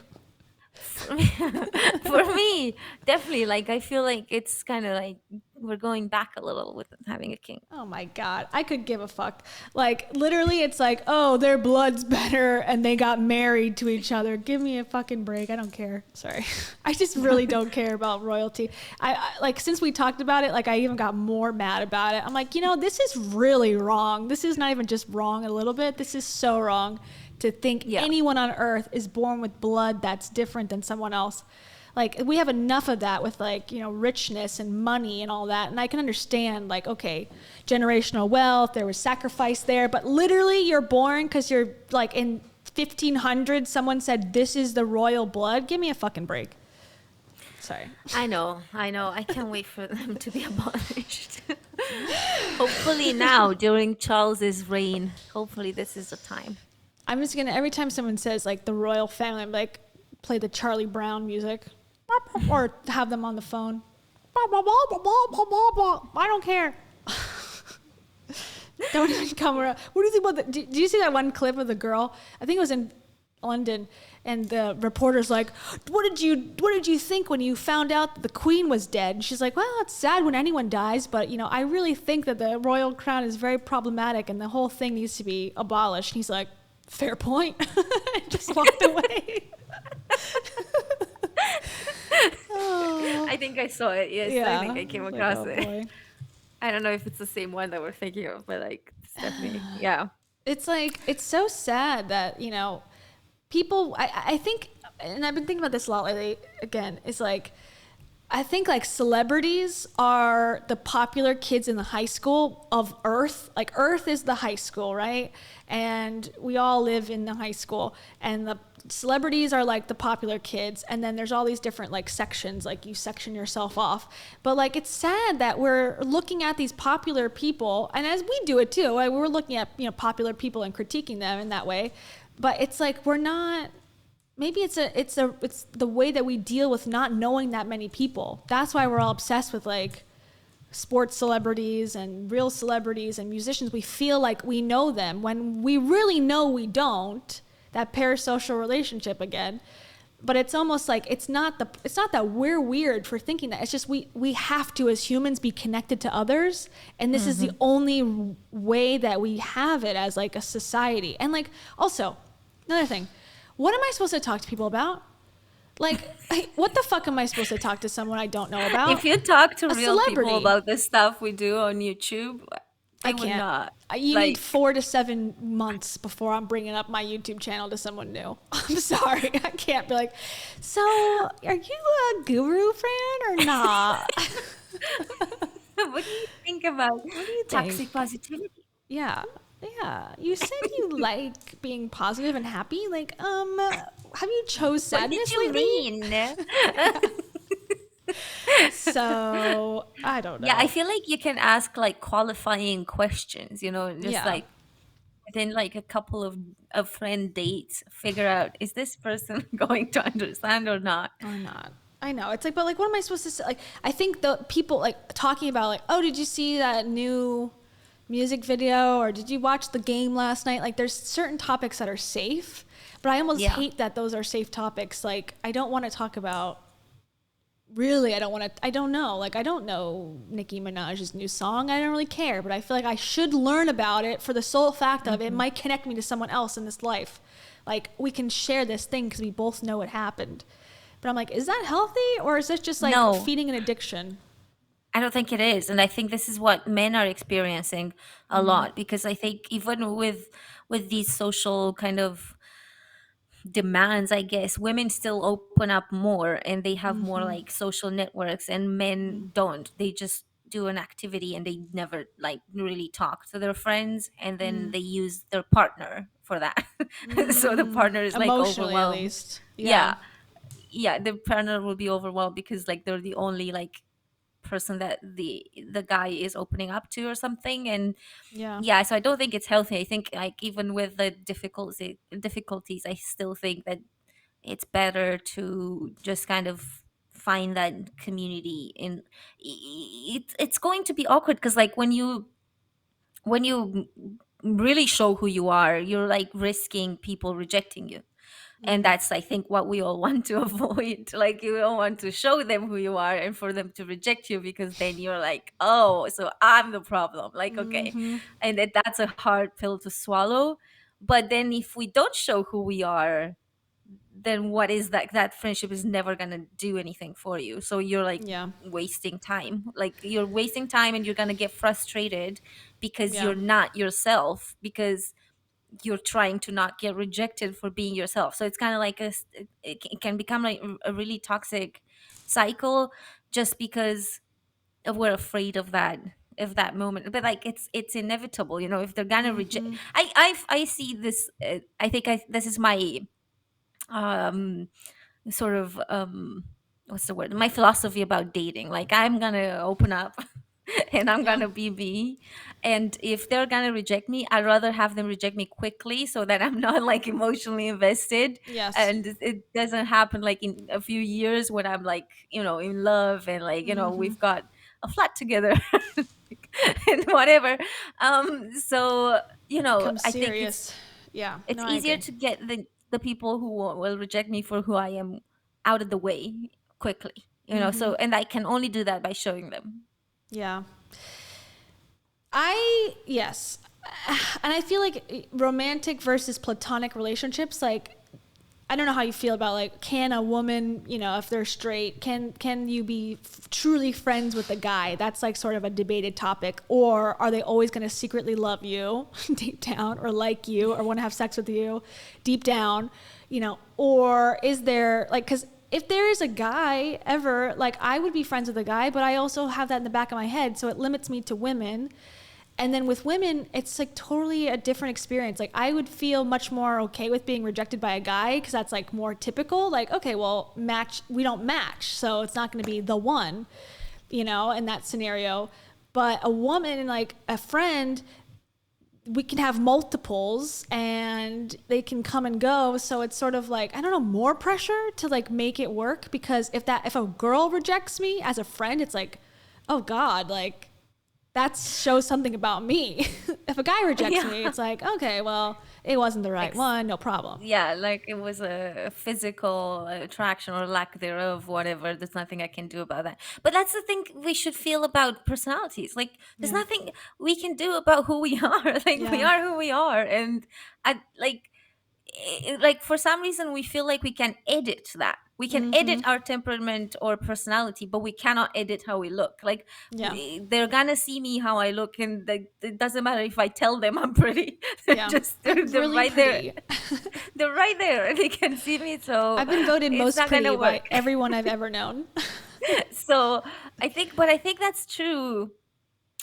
S1: For me, definitely. Like I feel like it's kind of like we're going back a little with having a king.
S2: Oh my god, I could give a fuck. Like literally, it's like, oh, their blood's better, and they got married to each other. Give me a fucking break. I don't care. Sorry, I just really don't care about royalty. I like since we talked about it, like I even got more mad about it. I'm like, this is really wrong. This is not even just wrong a little bit. This is so wrong to think anyone on earth is born with blood that's different than someone else. Like we have enough of that with like, richness and money and all that. And I can understand like, okay, generational wealth, there was sacrifice there, but literally you're born because you're like in 1500, someone said, this is the royal blood. Give me a fucking break. Sorry.
S1: I know. I can't wait for them to be abolished. Hopefully now during Charles's reign, hopefully this is the time.
S2: I'm just going to, every time someone says like the royal family, I'm like, play the Charlie Brown music or have them on the phone. I don't care. Don't even come around. What do you think about did you see that one clip of the girl? I think it was in London, and the reporter's like, what did you think when you found out that the queen was dead? And she's like, well, it's sad when anyone dies, but I really think that the royal crown is very problematic and the whole thing needs to be abolished. And he's like, fair point. And just walked away.
S1: I think I saw it. Yes,
S2: Yeah.
S1: I think I came
S2: Like,
S1: across
S2: oh,
S1: it.
S2: boy.
S1: I don't know if it's the same one that we're thinking of, but like it's definitely, yeah.
S2: It's like, it's so sad that, people, I think, and I've been thinking about this a lot lately, again, it's like, I think like celebrities are the popular kids in the high school of Earth. Like Earth is the high school, right? And we all live in the high school, and the celebrities are like the popular kids, and then there's all these different like sections, like you section yourself off. But like it's sad that we're looking at these popular people, and as we do it too, like, we're looking at popular people and critiquing them in that way. But it's like we're not. Maybe it's the way that we deal with not knowing that many people. That's why we're all obsessed with like sports celebrities and real celebrities and musicians. We feel like we know them when we really know we don't. That parasocial relationship again. But it's almost like it's not that we're weird for thinking that. It's just we have to as humans be connected to others, and this is the only way that we have it as like a society. And like also another thing, what am I supposed to talk to people about? Like, what the fuck am I supposed to talk to someone I don't know about?
S1: If you talk to
S2: A
S1: real
S2: celebrity.
S1: people about the stuff we do on YouTube,
S2: I
S1: would
S2: can't.
S1: not.
S2: You
S1: Like-
S2: need 4 to 7 months before I'm bringing up my YouTube channel to someone new. I'm sorry. I can't be like, so are you a guru fan or not?
S1: What do you think about toxic positivity?
S2: Yeah. You said you like being positive and happy. Like, have you chose sadness
S1: What did you
S2: lately?
S1: mean?
S2: So I don't know.
S1: Yeah, I feel like you can ask like qualifying questions, just
S2: Yeah.
S1: like within like a couple of friend dates, figure out is this person going to understand or not.
S2: Or not. I know. It's like, but like, what am I supposed to say? Like, I think the people like talking about like, oh, did you see that new music video, or did you watch the game last night? Like, there's certain topics that are safe, but I almost hate that those are safe topics. Like, I don't want to talk about. Really, I don't want to. I don't know. Like, I don't know Nicki Minaj's new song. I don't really care, but I feel like I should learn about it for the sole fact of it might connect me to someone else in this life. Like, we can share this thing because we both know it happened. But I'm like, is that healthy, or is this just like feeding an addiction?
S1: I don't think it is, and I think this is what men are experiencing a lot, because I think even with these social kind of demands, I guess women still open up more and they have more like social networks, and men don't. They just do an activity and they never like really talk to their friends, and then they use their partner for that. So the partner is like
S2: Emotionally, at
S1: overwhelmed.
S2: least.
S1: Yeah, the partner will be overwhelmed because like they're the only like person that the guy is opening up to or something. And
S2: Yeah.
S1: so I don't think it's healthy. I think like even with the difficulties, I still think that it's better to just kind of find that community. In it's going to be awkward because like when you really show who you are, you're like risking people rejecting you. And that's, I think, what we all want to avoid. Like, you don't want to show them who you are and for them to reject you, because then you're like, oh, so I'm the problem. Like, okay. And that's a hard pill to swallow. But then if we don't show who we are, then what is that? That friendship is never going to do anything for you. So you're like wasting time. Like, you're wasting time, and you're going to get frustrated because you're not yourself, because you're trying to not get rejected for being yourself. So it's kind of like it can become like a really toxic cycle, just because we're afraid of that moment. But like it's inevitable, you know, if they're gonna reject. I see this. I think this is my um sort of what's the word, my philosophy about dating. Like, I'm gonna open up and I'm gonna be me, and if they're gonna reject me, I'd rather have them reject me quickly so that I'm not like emotionally invested.
S2: Yes.
S1: And it doesn't happen like in a few years when I'm like, you know, in love, and like, you know, we've got a flat together and whatever. So, you know,
S2: Become
S1: I think
S2: serious. Yeah.
S1: it's
S2: No, I
S1: easier
S2: agree.
S1: to get the people who will reject me for who I am out of the way quickly, you know. So, and I can only do that by showing them.
S2: Yeah. Yes. And I feel like romantic versus platonic relationships, like, I don't know how you feel about like, can a woman, you know, if they're straight, can you be truly friends with a guy? That's like sort of a debated topic. Or are they always going to secretly love you deep down, or like you, or want to have sex with you deep down, you know? Or is there like, because if there is a guy ever, like, I would be friends with a guy, but I also have that in the back of my head, so it limits me to women. And then with women, it's like totally a different experience. Like, I would feel much more okay with being rejected by a guy, because that's like more typical. Like, okay, well, we don't match, so it's not going to be the one, you know, in that scenario. But a woman, like a friend, we can have multiples and they can come and go. So it's sort of like, I don't know, more pressure to like make it work, because if a girl rejects me as a friend, it's like, oh God, like, that shows something about me. If a guy rejects me, it's like, okay, well, it wasn't the right one, no problem.
S1: Yeah, like it was a physical attraction or lack thereof, whatever. There's nothing I can do about that. But that's the thing we should feel about personalities. Like, there's nothing we can do about who we are. Like, we are who we are. And I like for some reason we feel like we can edit that. We can edit our temperament or personality, but we cannot edit how we look. Like, they're gonna see me how I look, and it doesn't matter if I tell them I'm pretty. They're they're
S2: really
S1: right
S2: pretty.
S1: there. They're right there. They can see me. So
S2: I've been voted
S1: it's
S2: most
S1: not
S2: pretty
S1: gonna
S2: by
S1: work.
S2: everyone I've ever known.
S1: So I think that's true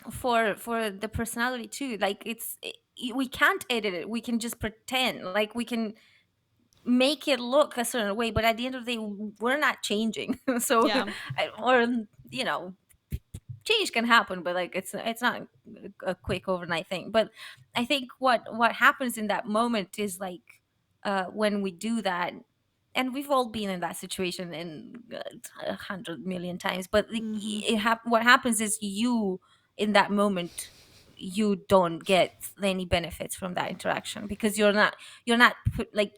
S1: for the personality too. Like, we can't edit it. We can just pretend. Like, we can make it look a certain way, but at the end of the day, we're not changing. So or, you know, change can happen, but like it's not a quick overnight thing. But I think what happens in that moment is like, when we do that, and we've all been in that situation in 100 million times, but what happens is you in that moment, you don't get any benefits from that interaction because you're not like,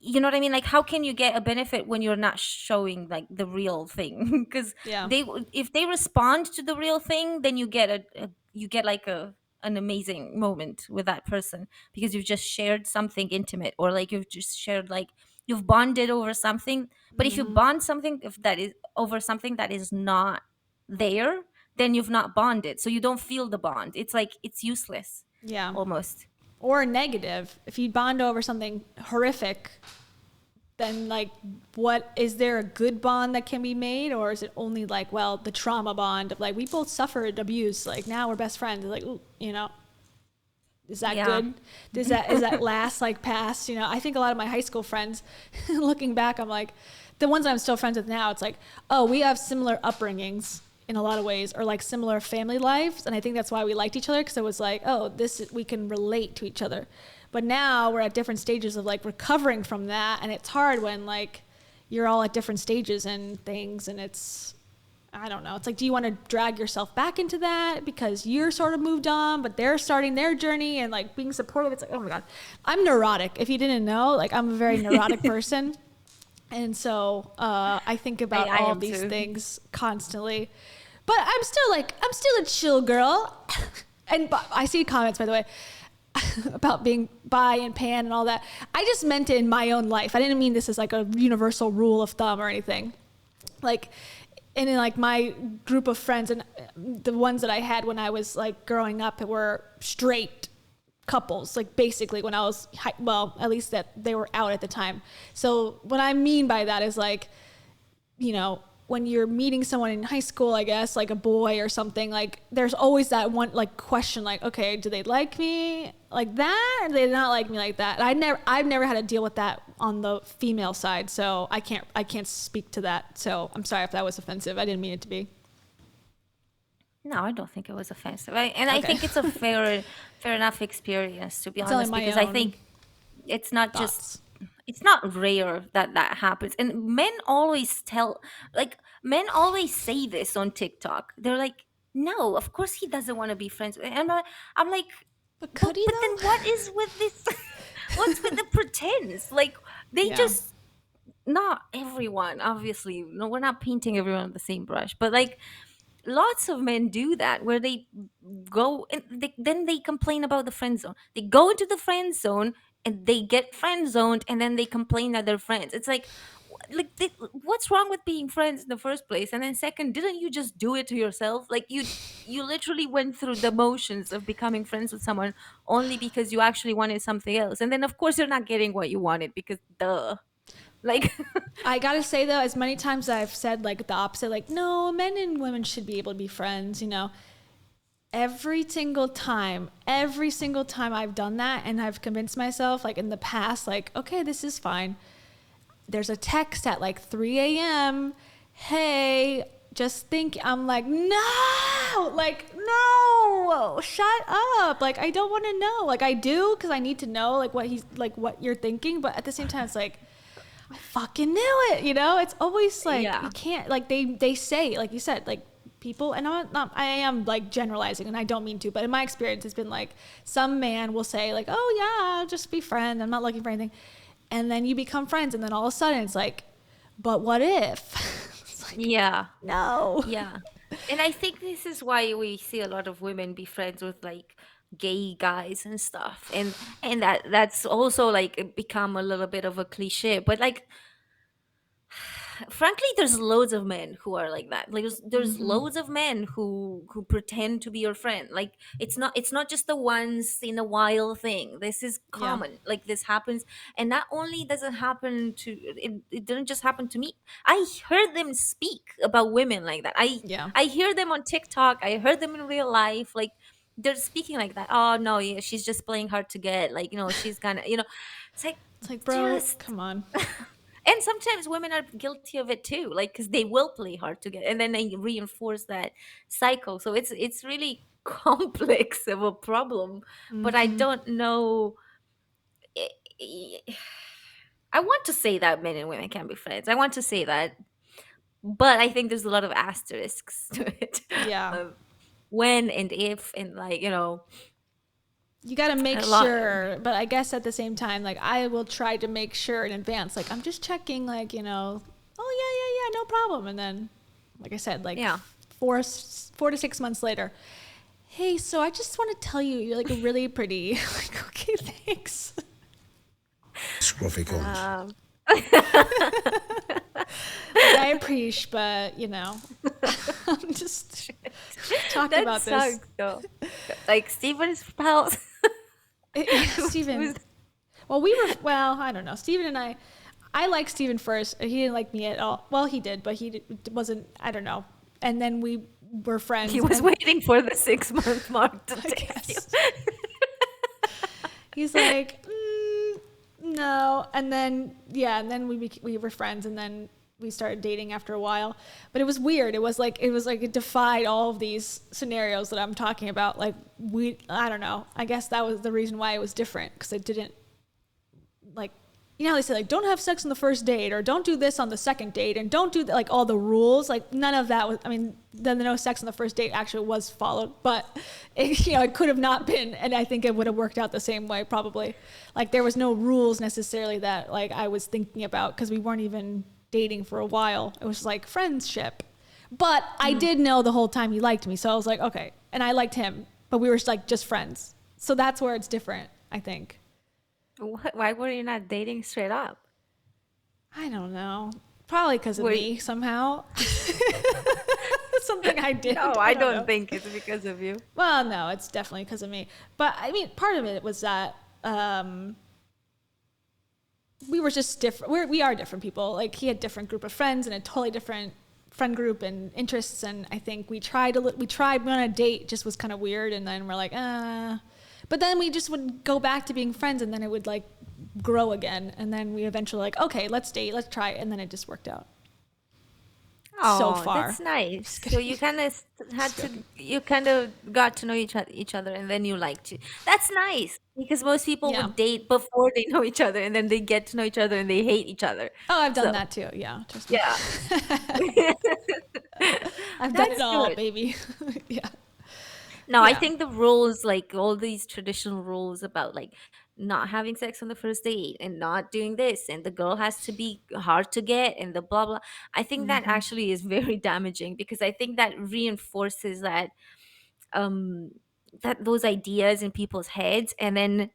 S1: you know what I mean? Like, how can you get a benefit when you're not showing like the real thing? Because
S2: Yeah.
S1: if they respond to the real thing, then you get you get like an amazing moment with that person because you've just shared something intimate, or like you've just shared, like, you've bonded over something. But if you bond something, if that is over something that is not there, then you've not bonded, so you don't feel the bond. It's like it's useless.
S2: Yeah.
S1: Almost.
S2: Or negative. If you bond over something horrific, then like, what is there a good bond that can be made, or is it only like, well, the trauma bond of like, we both suffered abuse, like now we're best friends, like, ooh, you know, is that good? Is that last like past? You know, I think a lot of my high school friends, looking back, I'm like, the ones I'm still friends with now, it's like, oh, we have similar upbringings in a lot of ways, or like similar family lives, and I think that's why we liked each other, because it was like, oh, we can relate to each other. But now we're at different stages of like recovering from that, and it's hard when like you're all at different stages and things, and it's, I don't know. It's like, do you want to drag yourself back into that because you're sort of moved on, but they're starting their journey and like being supportive? It's like, oh my God, I'm neurotic. If you didn't know, like I'm a very neurotic person. And so I think about all these things constantly. But I'm still a chill girl. And I see comments, by the way, about being bi and pan and all that. I just meant it in my own life. I didn't mean this as like a universal rule of thumb or anything. Like, and in like my group of friends, and the ones that I had when I was like growing up were straight couples, like basically when I was, well, at least that they were out at the time. So what I mean by that is like, you know, when you're meeting someone in high school, I guess, like a boy or something, like there's always that one like question, like, okay, do they like me like that, or do they not like me like that? And I've never had to deal with that on the female side, so I can't speak to that. So I'm sorry if that was offensive. I didn't mean it to be.
S1: No, I don't think it was offensive. I think it's a fair enough experience, to be honest, because I think it's not just, it's not rare that happens. And men always say this on TikTok. They're like, no, of course he doesn't want to be friends with, and I'm like, but then what is with this? What's with the pretense? Like, they just, not everyone, obviously. No, we're not painting everyone with the same brush, but like, lots of men do that, where they go and then they complain about the friend zone. They go into the friend zone and they get friend zoned, and then they complain that they're friends. It's like what's wrong with being friends in the first place? And then second, didn't you just do it to yourself? Like, you literally went through the motions of becoming friends with someone only because you actually wanted something else, and then of course you're not getting what you wanted, because duh. Like,
S2: I gotta say though, as many times as I've said like the opposite, like, no, men and women should be able to be friends, you know, every single time I've done that, and I've convinced myself, like in the past, like, okay, this is fine. There's a text at like 3 a.m. Hey, just think, I'm like, no, shut up. Like, I don't want to know. Like, I do, because I need to know like what you're thinking. But at the same time, it's like, I fucking knew it, you know? It's always like, you can't, like, they say, like you said, like, people, and I am like generalizing, and I don't mean to, but in my experience, it's been like, some man will say like, oh yeah, I'll just be friends, I'm not looking for anything. And then you become friends, and then all of a sudden it's like, but what if? It's like, no.
S1: Yeah. And I think this is why we see a lot of women be friends with like gay guys and stuff, and that's also like become a little bit of a cliche, but like, frankly, there's loads of men who are like that. Like, there's loads of men who pretend to be your friend. Like, it's not just the once in a while thing. This is common. Like, this happens, and not only does it happen to it didn't just happen to me. I heard them speak about women like that. I hear them on TikTok. I heard them in real life. Like, they're speaking like that. Oh no, yeah, she's just playing hard to get. Like, you know, she's gonna, you know, it's like,
S2: bro, come on.
S1: And sometimes women are guilty of it too, like, because they will play hard to get, and then they reinforce that cycle. So it's really complex of a problem. But I don't know. I want to say that men and women can be friends. I want to say that, but I think there's a lot of asterisks to it.
S2: Yeah.
S1: Of when and if and like,
S2: You got to make
S1: a lot.
S2: sure, but I guess at the same time, like I will try to make sure in advance, like I'm just checking, like, oh yeah, no problem. And then, like I said, like 4 to 6 months later, hey, so I just want to tell you, you're like really pretty. Like, okay, thanks.
S5: Scruffy cones.
S2: Like, I appreciate, but I'm just talking
S1: That
S2: about this.
S1: sucks, though. Like Steven's pals.
S2: Steven. I don't know. Steven and I liked Steven first. He didn't like me at all. Well, he did, but he wasn't, I don't know. And then we were friends.
S1: He was waiting for the 6-month mark to take you.
S2: He's like, no. And then, we were friends, and then we started dating after a while. But it was weird. It was like it defied all of these scenarios that I'm talking about. Like I don't know. I guess that was the reason why it was different, because it didn't, like, how they say, like, don't have sex on the first date, or don't do this on the second date, and don't do like all the rules. Like none of that was. I mean, the no sex on the first date actually was followed, but it could have not been, and I think it would have worked out the same way probably. Like there was no rules necessarily that like I was thinking about, because we weren't even dating for a while. It was like friendship, but I did know the whole time he liked me, so I was like, okay, and I liked him, but we were like just friends. So that's where it's different, I think.
S1: Why were you not dating straight up?
S2: I don't know. Probably because of me somehow. Something I did.
S1: No, I don't think it's because of you.
S2: Well, no, it's definitely because of me. But I mean, part of it was that we were just different. We are different people. Like he had a different group of friends and a totally different friend group and interests. And I think we tried on a date, just was kind of weird. And then we're like, but then we just would go back to being friends, and then it would like grow again. And then we eventually like, okay, let's date, let's try it. And then it just worked out.
S1: Oh,
S2: so far.
S1: That's nice. So you kind of got to know each other, and then you liked it. That's nice, because most people would date before they know each other, and then they get to know each other and they hate each other.
S2: Oh, I've done that too. Yeah.
S1: Yeah.
S2: I've done it all,
S1: good.
S2: baby. Yeah.
S1: No, I think the rules, like all these traditional rules about like not having sex on the first date and not doing this, and the girl has to be hard to get, and the blah blah. I think that actually is very damaging, because I think that reinforces that those ideas in people's heads, and then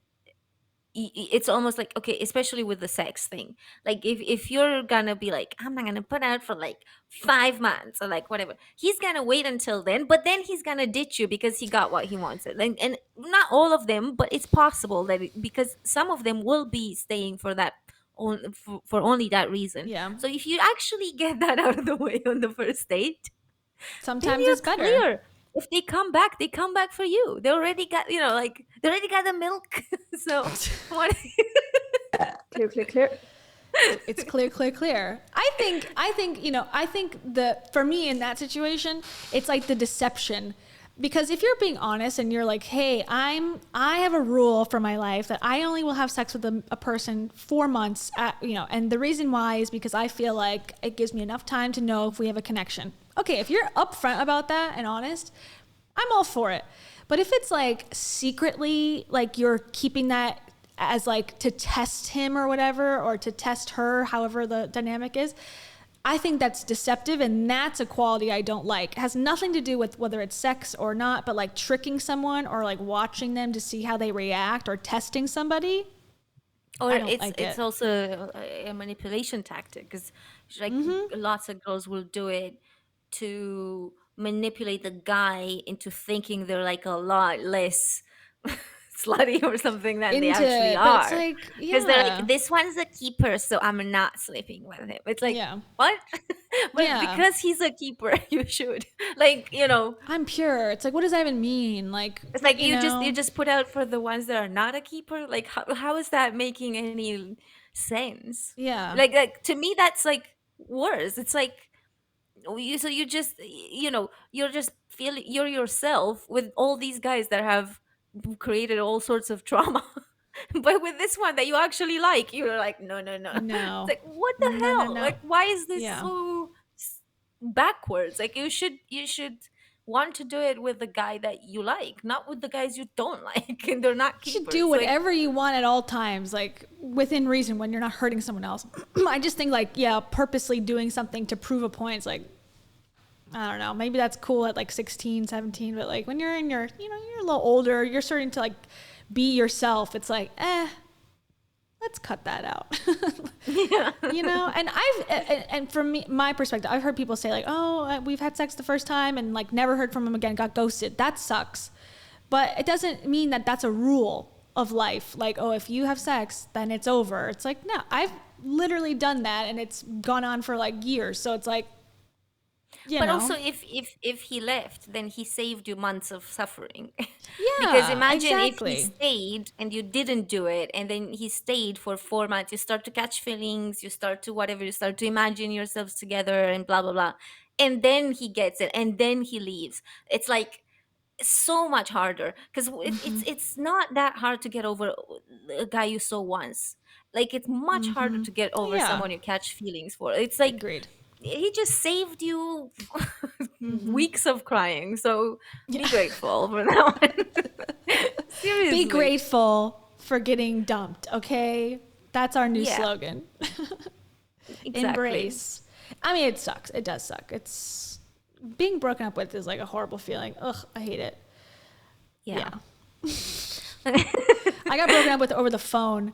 S1: it's almost like, okay, especially with the sex thing, like if you're gonna be like, I'm not gonna put out for like 5 months or like whatever, he's gonna wait until then, but then he's gonna ditch you because he got what he wanted. And not all of them, but it's possible that because some of them will be staying for that for only that reason.
S2: Yeah.
S1: So if you actually get that out of the way on the first date,
S2: sometimes it's better.
S1: Clear. If they come back for you. They already got, they already got the milk. So what?
S4: Clear.
S2: It's clear. I think that for me in that situation, it's like the deception. Because if you're being honest and you're like, hey, I have a rule for my life that I only will have sex with a person 4 months, and the reason why is because I feel like it gives me enough time to know if we have a connection. Okay, if you're upfront about that and honest, I'm all for it. But if it's like secretly, like you're keeping that as like to test him or whatever, or to test her, however the dynamic is, I think that's deceptive, and that's a quality I don't like. It has nothing to do with whether it's sex or not, but like tricking someone or like watching them to see how they react, or testing somebody.
S1: Or it's also a manipulation tactic, because like lots of girls will do it to manipulate the guy into thinking they're like a lot less slutty or something than they actually are.
S2: It's like,
S1: because they're like, this one's a keeper, so I'm not sleeping with him. It's like, what? But because he's a keeper, you should, like,
S2: I'm pure. It's like, what does that even mean? Like,
S1: it's like you just put out for the ones that are not a keeper. Like, how is that making any sense?
S2: Yeah.
S1: Like to me, that's like worse. It's like, you're just feeling you're yourself with all these guys that have created all sorts of trauma But with this one that you actually like, you're like, no, no, no.
S2: No.
S1: It's like, what the
S2: No,
S1: hell?
S2: no.
S1: Like, why is this
S2: Yeah.
S1: so backwards? Like, you should want to do it with the guy that you like, not with the guys you don't like, and they're not
S2: You
S1: keepers.
S2: should do whatever you want at all times, like within reason when you're not hurting someone else. I just think like, yeah, purposely doing something to prove a point is like, I don't know, maybe that's cool at like 16, 17, but like when you're in your, you're a little older, you're starting to like be yourself. It's like, let's cut that out.
S1: Yeah.
S2: And from me, my perspective, I've heard people say like, oh, we've had sex the first time and like never heard from him again, got ghosted. That sucks. But it doesn't mean that that's a rule of life. Like, oh, if you have sex, then it's over. It's like, no, I've literally done that and it's gone on for like years. So it's like,
S1: but also if he left, then he saved you months of suffering.
S2: Yeah,
S1: because imagine
S2: exactly.
S1: if he stayed and you didn't do it, and then he stayed for 4 months, you start to catch feelings, you start to imagine yourselves together and blah blah blah, and then he gets it and then he leaves. It's like so much harder, because it's not that hard to get over a guy you saw once. Like, it's much harder to get over someone you catch feelings for. It's like,
S2: agreed.
S1: He just saved you weeks of crying, so be grateful for that one. Seriously.
S2: Be grateful for getting dumped, okay? That's our new slogan.
S1: Exactly.
S2: Embrace. I mean, it sucks. It does suck. It's being broken up with is like a horrible feeling. Ugh, I hate it.
S1: Yeah.
S2: I got broken up with over the phone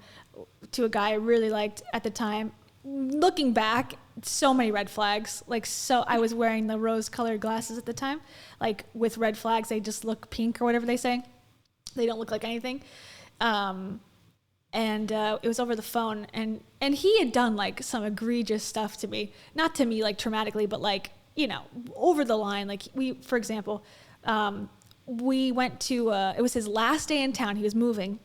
S2: to a guy I really liked at the time. Looking back, so many red flags. Like, so I was wearing the rose-colored glasses at the time. Like, with red flags, they just look pink or whatever they say. They don't look like anything. It was over the phone, and he had done like some egregious stuff to me. Not to me like traumatically, but like, over the line. Like, for example, we went to it was his last day in town. He was moving.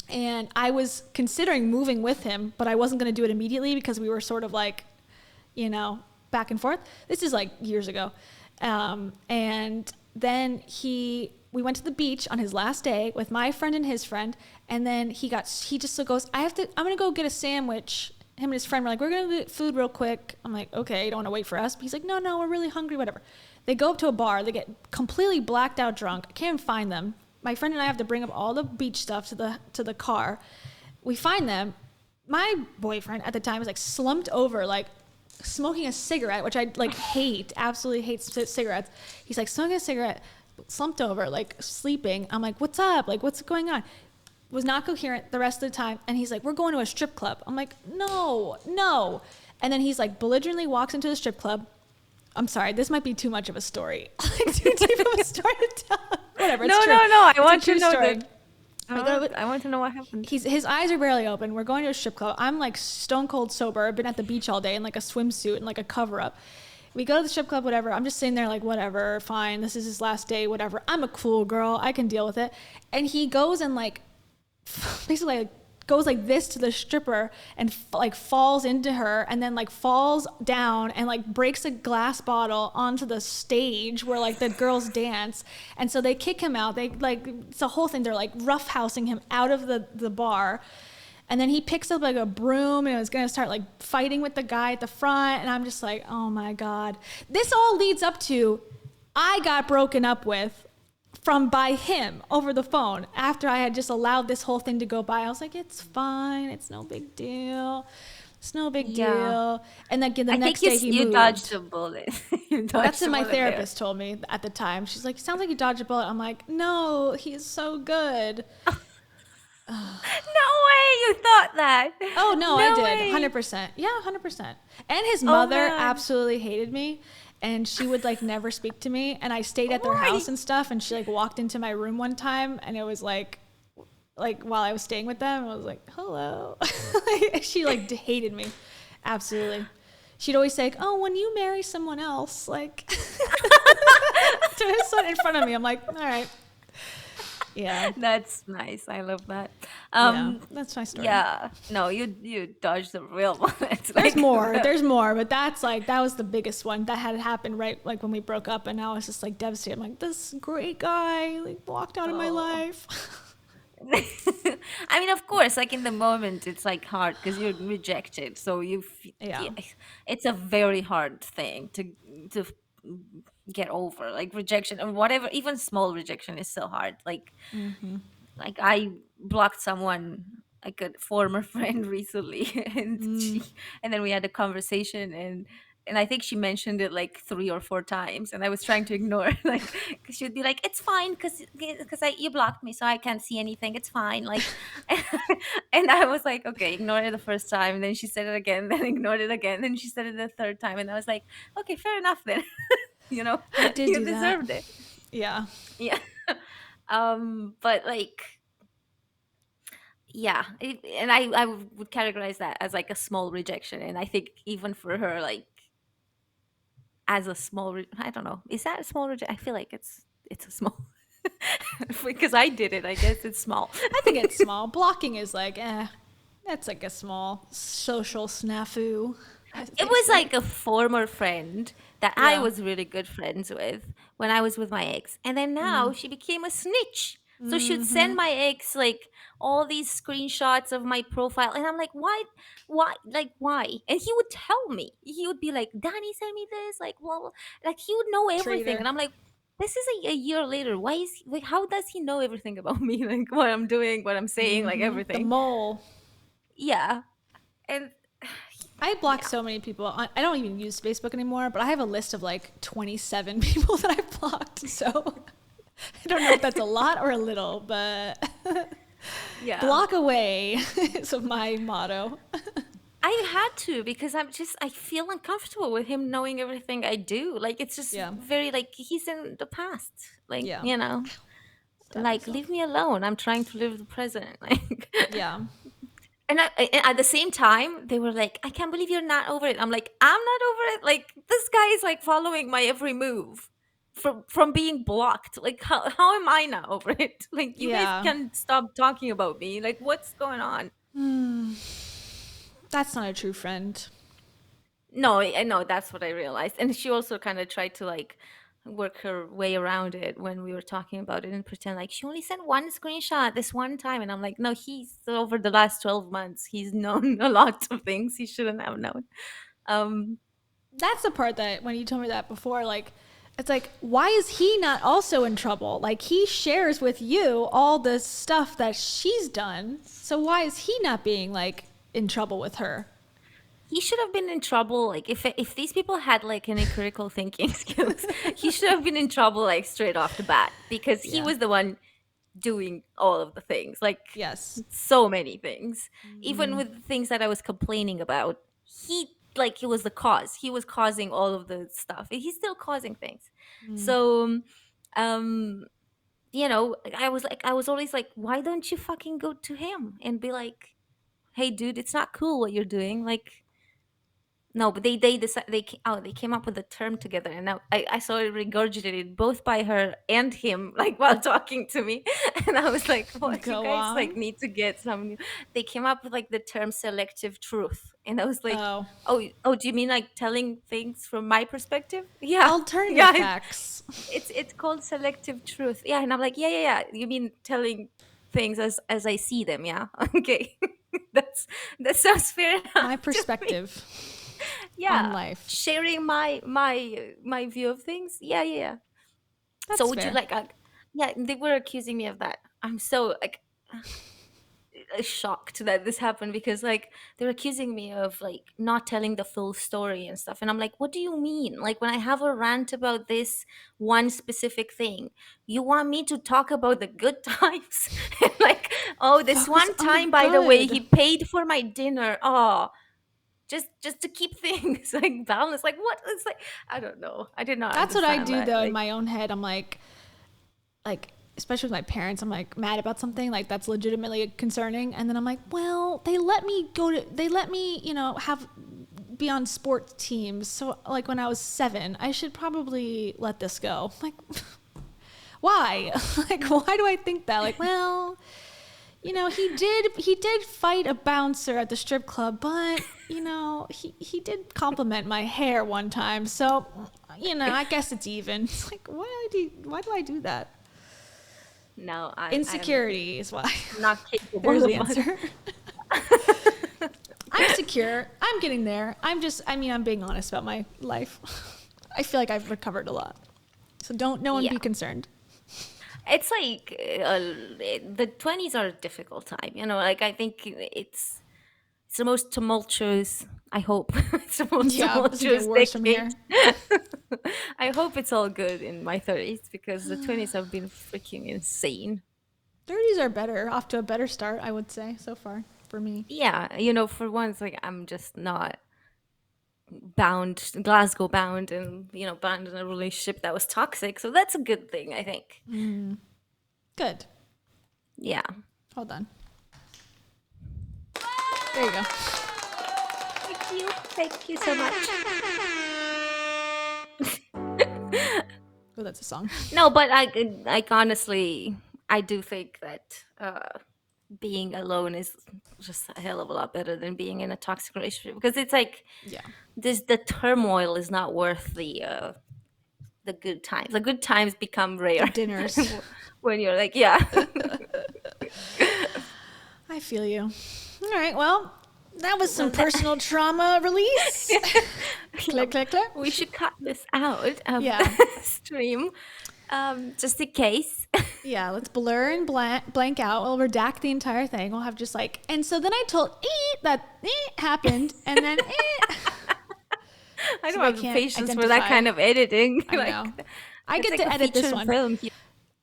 S2: And I was considering moving with him, but I wasn't going to do it immediately because we were sort of like, back and forth. This is like years ago. And then we went to the beach on his last day with my friend and his friend. And then he just goes, I'm going to go get a sandwich. Him and his friend were like, we're going to get food real quick. I'm like, okay, you don't want to wait for us? But he's like, no, we're really hungry, whatever. They go up to a bar. They get completely blacked out drunk. I can't even find them. My friend and I have to bring up all the beach stuff to the car. We find them. My boyfriend at the time was like slumped over, like smoking a cigarette, which I like hate, absolutely hate cigarettes. He's like smoking a cigarette, slumped over, like sleeping. I'm like, what's up? Like, what's going on? Was not coherent the rest of the time. And he's like, we're going to a strip club. I'm like, no. And then he's like belligerently walks into the strip club. I'm sorry, this might be too much of a story. Like, too deep of a story to tell. Whatever, it's true.
S1: No. I
S2: It's a
S1: want to
S2: true
S1: know
S2: story.
S1: I want to know what happened.
S2: His eyes are barely open. We're going to a strip club. I'm like stone cold sober. I've been at the beach all day in like a swimsuit and like a cover up. We go to the strip club, whatever. I'm just sitting there like, whatever, fine. This is his last day, whatever. I'm a cool girl. I can deal with it. And he goes and like, basically like, goes like this to the stripper and like falls into her and then like falls down and like breaks a glass bottle onto the stage where like the girls dance. And so they kick him out. They like, it's a whole thing. They're like roughhousing him out of the bar. And then he picks up like a broom and is going to start like fighting with the guy at the front. And I'm just like, oh my God. This all leads up to, I got broken up with by him over the phone after I had just allowed this whole thing to go by. I was like, it's fine. It's no big deal. It's no big deal. And then the next day he moved.
S1: You dodged a bullet.
S2: That's what my therapist told me at the time. She's like, sounds like you dodged a bullet. I'm like, no, he's so good.
S1: No way you thought that.
S2: Oh, no, I did.
S1: Way.
S2: 100%. Yeah, 100%. And his mother absolutely hated me. And she would like never speak to me. And I stayed at their house and stuff. And she like walked into my room one time. And it was like while I was staying with them, I was like, hello. She like hated me. Absolutely. She'd always say, oh, when you marry someone else, like to his son in front of me. I'm like, all right. Yeah.
S1: That's nice. I love that.
S2: Yeah, that's my story.
S1: Yeah. No, you dodged the real bullet.
S2: There's more, but that was the biggest one that had happened right like when we broke up, and I was just like devastated. I'm like, this great guy like walked out of my life.
S1: I mean, of course, like in the moment, it's like hard because you're rejected. So it's a very hard thing to get over. Like rejection or whatever, even small rejection is so hard. Like I blocked someone, like a former friend recently, and then we had a conversation, and I think she mentioned it like 3 or 4 times, and I was trying to ignore, like, 'cause she'd be like, "It's fine, cause you blocked me, so I can't see anything. It's fine." Like, and I was like, "Okay, ignore it the first time." And then she said it again, then ignored it again, then she said it the third time, and I was like, "Okay, fair enough then."
S2: I did
S1: You
S2: do that.
S1: deserved it.
S2: Yeah.
S1: Yeah. But like, yeah, and I would categorize that as like a small rejection, and I think even for her, like as a small, I don't know, is that a small rejection? I feel like it's a small because I did it. I guess it's small.
S2: I think it's small. Blocking is like, that's like a small social snafu.
S1: It was like a former friend that I
S2: Yeah.
S1: was really good friends with when I was with my ex. And then now she became a snitch. So she would send my ex like all these screenshots of my profile. And I'm like, why? And he would tell me. He would be like, Danny sent me this. Like, well, like he would know everything.
S2: Traitor.
S1: And I'm like, this is a year later. Why is he, like, how does he know everything about me? Like what I'm doing, what I'm saying, like
S2: The
S1: everything.
S2: mole.
S1: Yeah. And
S2: I blocked so many people. I don't even use Facebook anymore, but I have a list of like 27 people that I've blocked. So I don't know if that's a lot or a little, but
S1: yeah.
S2: block away is my motto.
S1: I had to because I feel uncomfortable with him knowing everything I do. Like it's just very like he's in the past. Like like leave me alone. I'm trying to live the present. Like
S2: yeah.
S1: And at the same time, they were like, "I can't believe you're not over it." I'm like, "I'm not over it." Like this guy is like following my every move from being blocked. Like how am I not over it? Like you guys can stop talking about me. Like what's going on?
S2: That's not a true friend.
S1: No, I know that's what I realized. And she also kind of tried to like work her way around it when we were talking about it and pretend like she only sent one screenshot this one time. And I'm like, no, he's over the last 12 months, he's known a lot of things he shouldn't have known.
S2: That's the part that when you told me that before, like, it's like, why is he not also in trouble? Like he shares with you all the stuff that she's done. So why is he not being like in trouble with her?
S1: He should have been in trouble. Like if these people had like any critical thinking skills, he should have been in trouble like straight off the bat because he was the one doing all of the things. Like so many things, even with things that I was complaining about. He was the cause. He was causing all of the stuff. And he's still causing things. So, I was always like, why don't you fucking go to him and be like, hey, dude, it's not cool what you're doing. Like. No, but they decided they came up with a term together, and now I saw it regurgitated both by her and him, like while talking to me, and I was like, "What you guys like need to get some?" They came up with like the term selective truth, and I was like, "Oh, do you mean like telling things from my perspective?" Yeah,
S2: alternative facts.
S1: It's called selective truth. Yeah, and I'm like, yeah. You mean telling things as I see them? Yeah, okay, that sounds fair enough.
S2: My perspective. On life.
S1: Sharing my view of things. Yeah.
S2: That's
S1: so would
S2: fair.
S1: you like they were accusing me of that. I'm so like shocked that this happened because like they're accusing me of like not telling the full story and stuff, and I'm like, what do you mean? Like when I have a rant about this one specific thing, you want me to talk about the good times? And like, oh, this one time by the way he paid for my dinner. Just to keep things like balanced. Like what? It's like I don't know. I did not.
S2: That's what I do
S1: that.
S2: though
S1: like,
S2: in my own head. I'm like especially with my parents, I'm like mad about something like that's legitimately concerning, and then I'm like, well, they let me be on sports teams. So like when I was 7, I should probably let this go. Like, why? Like, why do I think that? Like, well. He did fight a bouncer at the strip club, but, he did compliment my hair one time. So, I guess it's even. It's like, why do I do that?
S1: No,
S2: Insecurity is why.
S1: I'm not capable.
S2: There's the
S1: of
S2: answer. I'm secure. I'm getting there. I'm being honest about my life. I feel like I've recovered a lot. So no one be concerned.
S1: It's like the 20s are a difficult time, like I think it's the most tumultuous, I hope. It's the most tumultuous
S2: worse from here.
S1: I hope it's all good in my 30s because the 20s have been freaking insane.
S2: 30s are better, off to a better start, I would say, so far for me.
S1: Yeah, for once, like I'm just not Glasgow bound, and bound in a relationship that was toxic. So that's a good thing, I think.
S2: Good.
S1: Yeah.
S2: Hold on. There you go.
S1: Thank you so much.
S2: Oh, that's a song.
S1: No, but I honestly, I do think that being alone is just a hell of a lot better than being in a toxic relationship, because it's like, the turmoil is not worth the good times. The good times become rare.
S2: The dinners.
S1: When you're like, yeah.
S2: I feel you. All right, well, that was some personal trauma release. Click, click, click.
S1: We should cut this out of the stream, just in case.
S2: Yeah, let's blur and blank out. We'll redact the entire thing. We'll have just like, and so then I told that happened, and then
S1: I don't have the patience for that kind of editing.
S2: I know. I get to edit this one.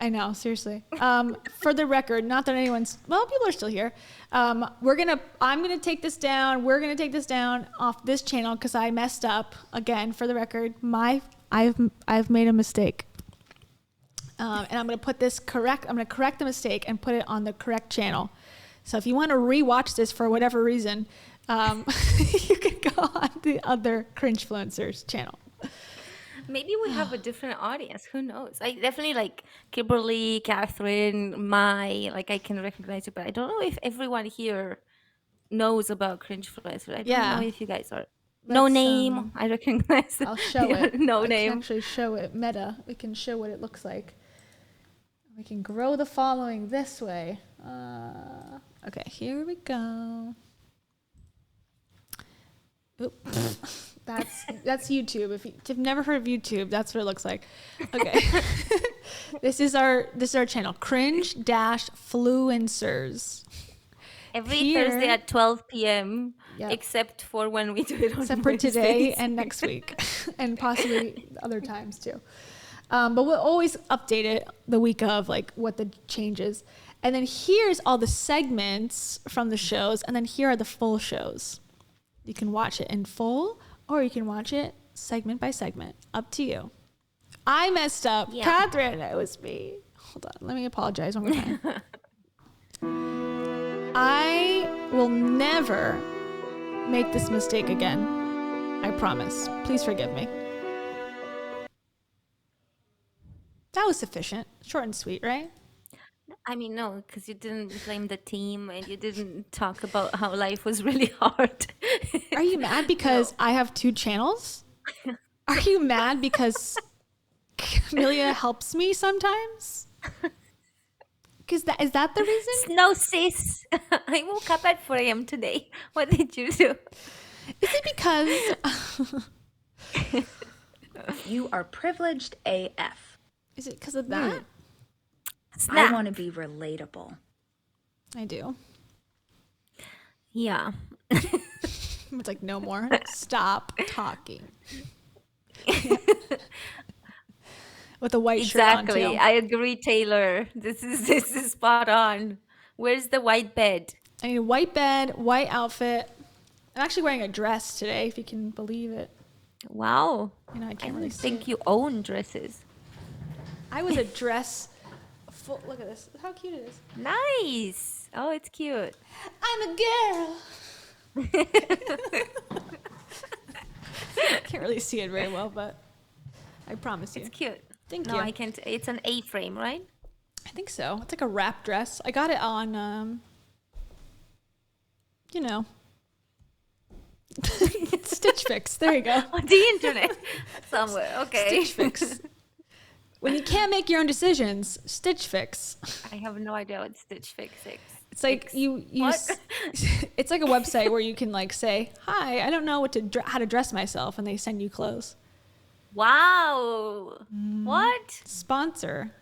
S2: I know, seriously. For the record, not that people are still here. I'm gonna take this down. We're gonna take this down off this channel because I messed up again. For the record, I've made a mistake, and I'm gonna put this correct. I'm gonna correct the mistake and put it on the correct channel. So if you want to rewatch this for whatever reason, you can go on the other Cringe-Fluencers channel.
S1: Maybe we have a different audience. Who knows? I definitely like Kimberly, Catherine, I can recognize you, but I don't know if everyone here knows about Cringe-Fluencers. I don't know if you guys are. No name. I recognize it.
S2: I'll show it.
S1: No
S2: I
S1: name.
S2: can actually show it. Meta. We can show what it looks like. We can grow the following this way. Okay, here we go. Oop. That's YouTube. If you've never heard of YouTube, that's what it looks like. Okay. This is our channel, Cringe-Fluencers.
S1: Every Thursday at 12 p.m. Except for when we do it on
S2: except for
S1: Wednesdays.
S2: today and next week, and possibly other times too. But we'll always update it the week of, like what the changes. And then here's all the segments from the shows, and then here are the full shows. You can watch it in full, or you can watch it segment by segment. Up to you. I messed up.
S1: Yeah.
S2: Catherine, it was me. Hold on. Let me apologize one more time. I will never make this mistake again. I promise. Please forgive me. That was sufficient. Short and sweet, right?
S1: I mean, no, because you didn't blame the team and you didn't talk about how life was really hard.
S2: Are you mad because I have 2 channels? Are you mad because Camelia helps me sometimes? Is that the reason?
S1: No, sis. I woke up at 4 a.m. today. What did you do?
S2: Is it because...
S20: You are privileged AF.
S2: Is it because of that?
S20: I want to be relatable.
S2: I do.
S1: Yeah.
S2: It's like, no more. Stop talking. With a white shirt on,
S1: Exactly.
S2: too.
S1: I agree, Taylor. This is spot on. Where's the white bed?
S2: I need a white bed, white outfit. I'm actually wearing a dress today, if you can believe it.
S1: Wow.
S2: You know, I can't
S1: I
S2: really
S1: think
S2: see
S1: you own dresses.
S2: I was a dress. Look at this. How cute it is.
S1: Nice. Oh, it's cute.
S2: I'm a girl. Can't really see it very well, but I promise you.
S1: It's cute.
S2: Thank
S1: no,
S2: you.
S1: I can't. It's an A-frame, right?
S2: I think so. It's like a wrap dress. I got it on, Stitch Fix. There you go.
S1: On the internet somewhere. Okay.
S2: Stitch Fix. When you can't make your own decisions, Stitch Fix.
S1: I have no idea what Stitch Fix is.
S2: It's like it's like a website where you can like say, "Hi, I don't know how to dress myself," and they send you clothes.
S1: Wow. What?
S2: Sponsor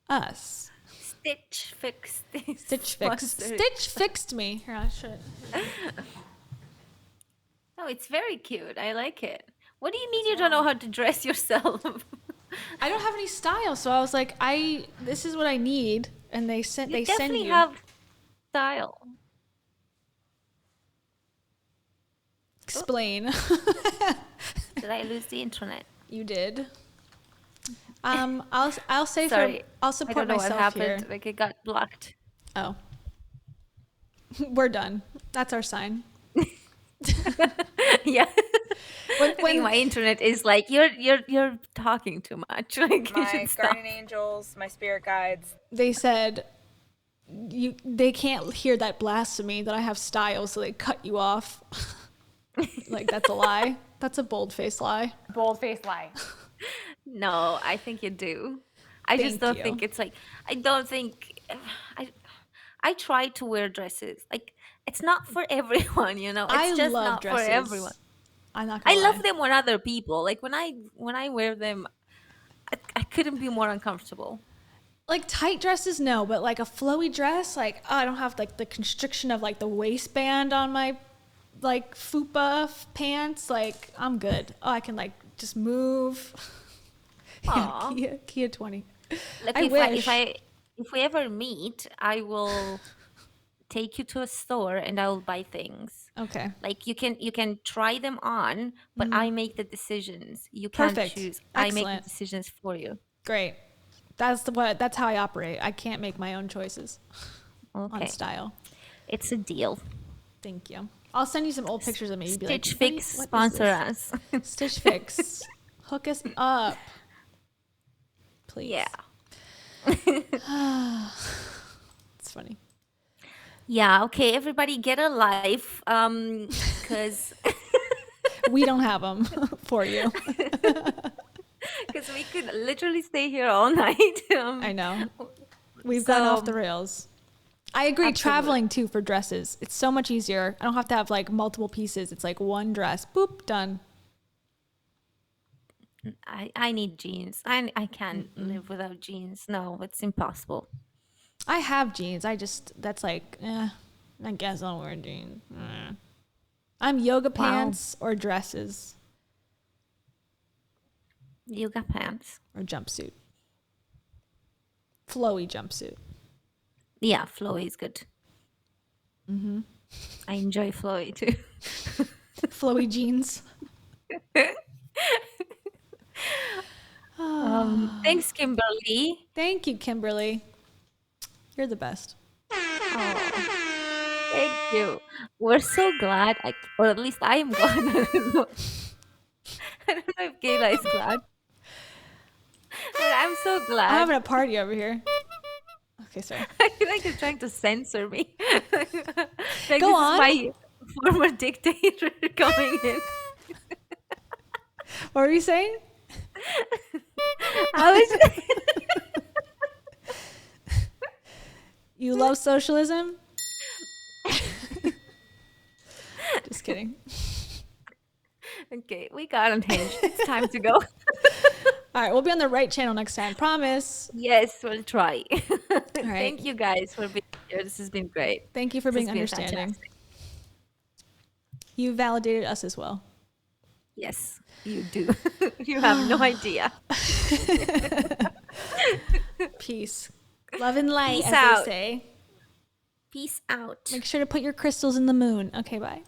S2: us.
S1: Stitch Fix.
S2: Stitch Fix. Stitch fixed me. Here, I should.
S1: No, it's very cute. I like it. What do you mean you don't know how to dress yourself?
S2: I don't have any style, so I was like, this is what I need, and they send you.
S1: Definitely have style.
S2: Explain.
S1: Did I lose the internet?
S2: You did. I'll say
S1: Sorry.
S2: I'll support
S1: I don't know
S2: myself
S1: what happened.
S2: here.
S1: Like it got blocked.
S2: Oh. We're done. That's our sign.
S1: Yeah.
S2: When
S1: I think my internet is like you're talking too much. Like you
S4: My
S1: should stop.
S4: guardian angels, my spirit guides.
S2: They said they can't hear that blasphemy that I have style, so they cut you off. Like that's a lie. That's a bold-faced lie.
S11: Bold-faced lie.
S1: No, I think you do. I just don't think it's like I don't think I try to wear dresses. Like it's not for everyone, you know. It's
S2: I
S1: just
S2: love
S1: not
S2: dresses.
S1: for everyone.
S2: I'm not gonna
S1: I
S2: lie.
S1: love them on other people. Like when I wear them, I couldn't be more uncomfortable.
S2: Like tight dresses, no, but like a flowy dress, like I don't have like the constriction of like the waistband on my like fupa pants. Like I'm good. Oh, I can like just move.
S1: Aw.
S2: Kia 20.
S1: Like
S2: I wish.
S1: if we ever meet, I will take you to a store and I will buy things.
S2: Okay.
S1: Like you can try them on, but
S2: Mhm.
S1: I make the decisions. You can't
S2: Perfect.
S1: choose. I make
S2: Excellent.
S1: the decisions for you.
S2: Great. That's how I operate. I can't make my own choices on
S1: Okay.
S2: style.
S1: It's a deal.
S2: Thank you. I'll send you some old pictures of me. You'd be like,
S1: Stitch
S2: "What
S1: Fix
S2: is
S1: sponsor
S2: this?"
S1: us.
S2: Stitch Fix. Hook us up. Please.
S1: Yeah.
S2: It's funny.
S1: Yeah, okay, everybody get a life. Cause
S2: We don't have them for you.
S1: because we could literally stay here all night.
S2: I know. We've gone off the rails. I agree.
S1: Absolutely.
S2: Traveling too for dresses. It's so much easier. I don't have to have like multiple pieces. It's like one dress. Boop, done.
S1: I need jeans. I can't live without jeans. No, it's impossible.
S2: I have jeans. That's like, I guess I'll wear jeans. I'm yoga pants or dresses
S1: Yoga pants.
S2: or jumpsuit. Flowy jumpsuit.
S1: Yeah, flowy is good.
S2: Mm-hmm.
S1: I enjoy flowy too.
S2: Flowy jeans.
S1: Thanks, Kimberly.
S2: Thank you, Kimberly. You're the best.
S1: Oh, thank you. We're so glad, or at least I am glad. I don't know if Kayla is glad. But I'm so glad.
S2: I'm having a party over here. Okay, sorry.
S1: I feel like you're trying to censor me. Like
S2: Go on.
S1: This is my former dictator coming in.
S2: What were you saying?
S1: I was.
S2: You love socialism? Just kidding.
S1: Okay, we got unhinged. It's time to go.
S2: All right, we'll be on the right channel next time. Promise.
S1: Yes, we'll try.
S2: right.
S1: Thank you guys for being here. This has been great.
S2: Thank you for
S1: This
S2: being
S1: has been
S2: understanding.
S1: fantastic.
S2: You validated us as well.
S1: Yes, you do. You have no idea.
S2: Peace. Love and light,
S1: Peace
S2: as
S1: out.
S2: they say.
S1: Peace out.
S2: Make sure to put your crystals in the moon. Okay, bye.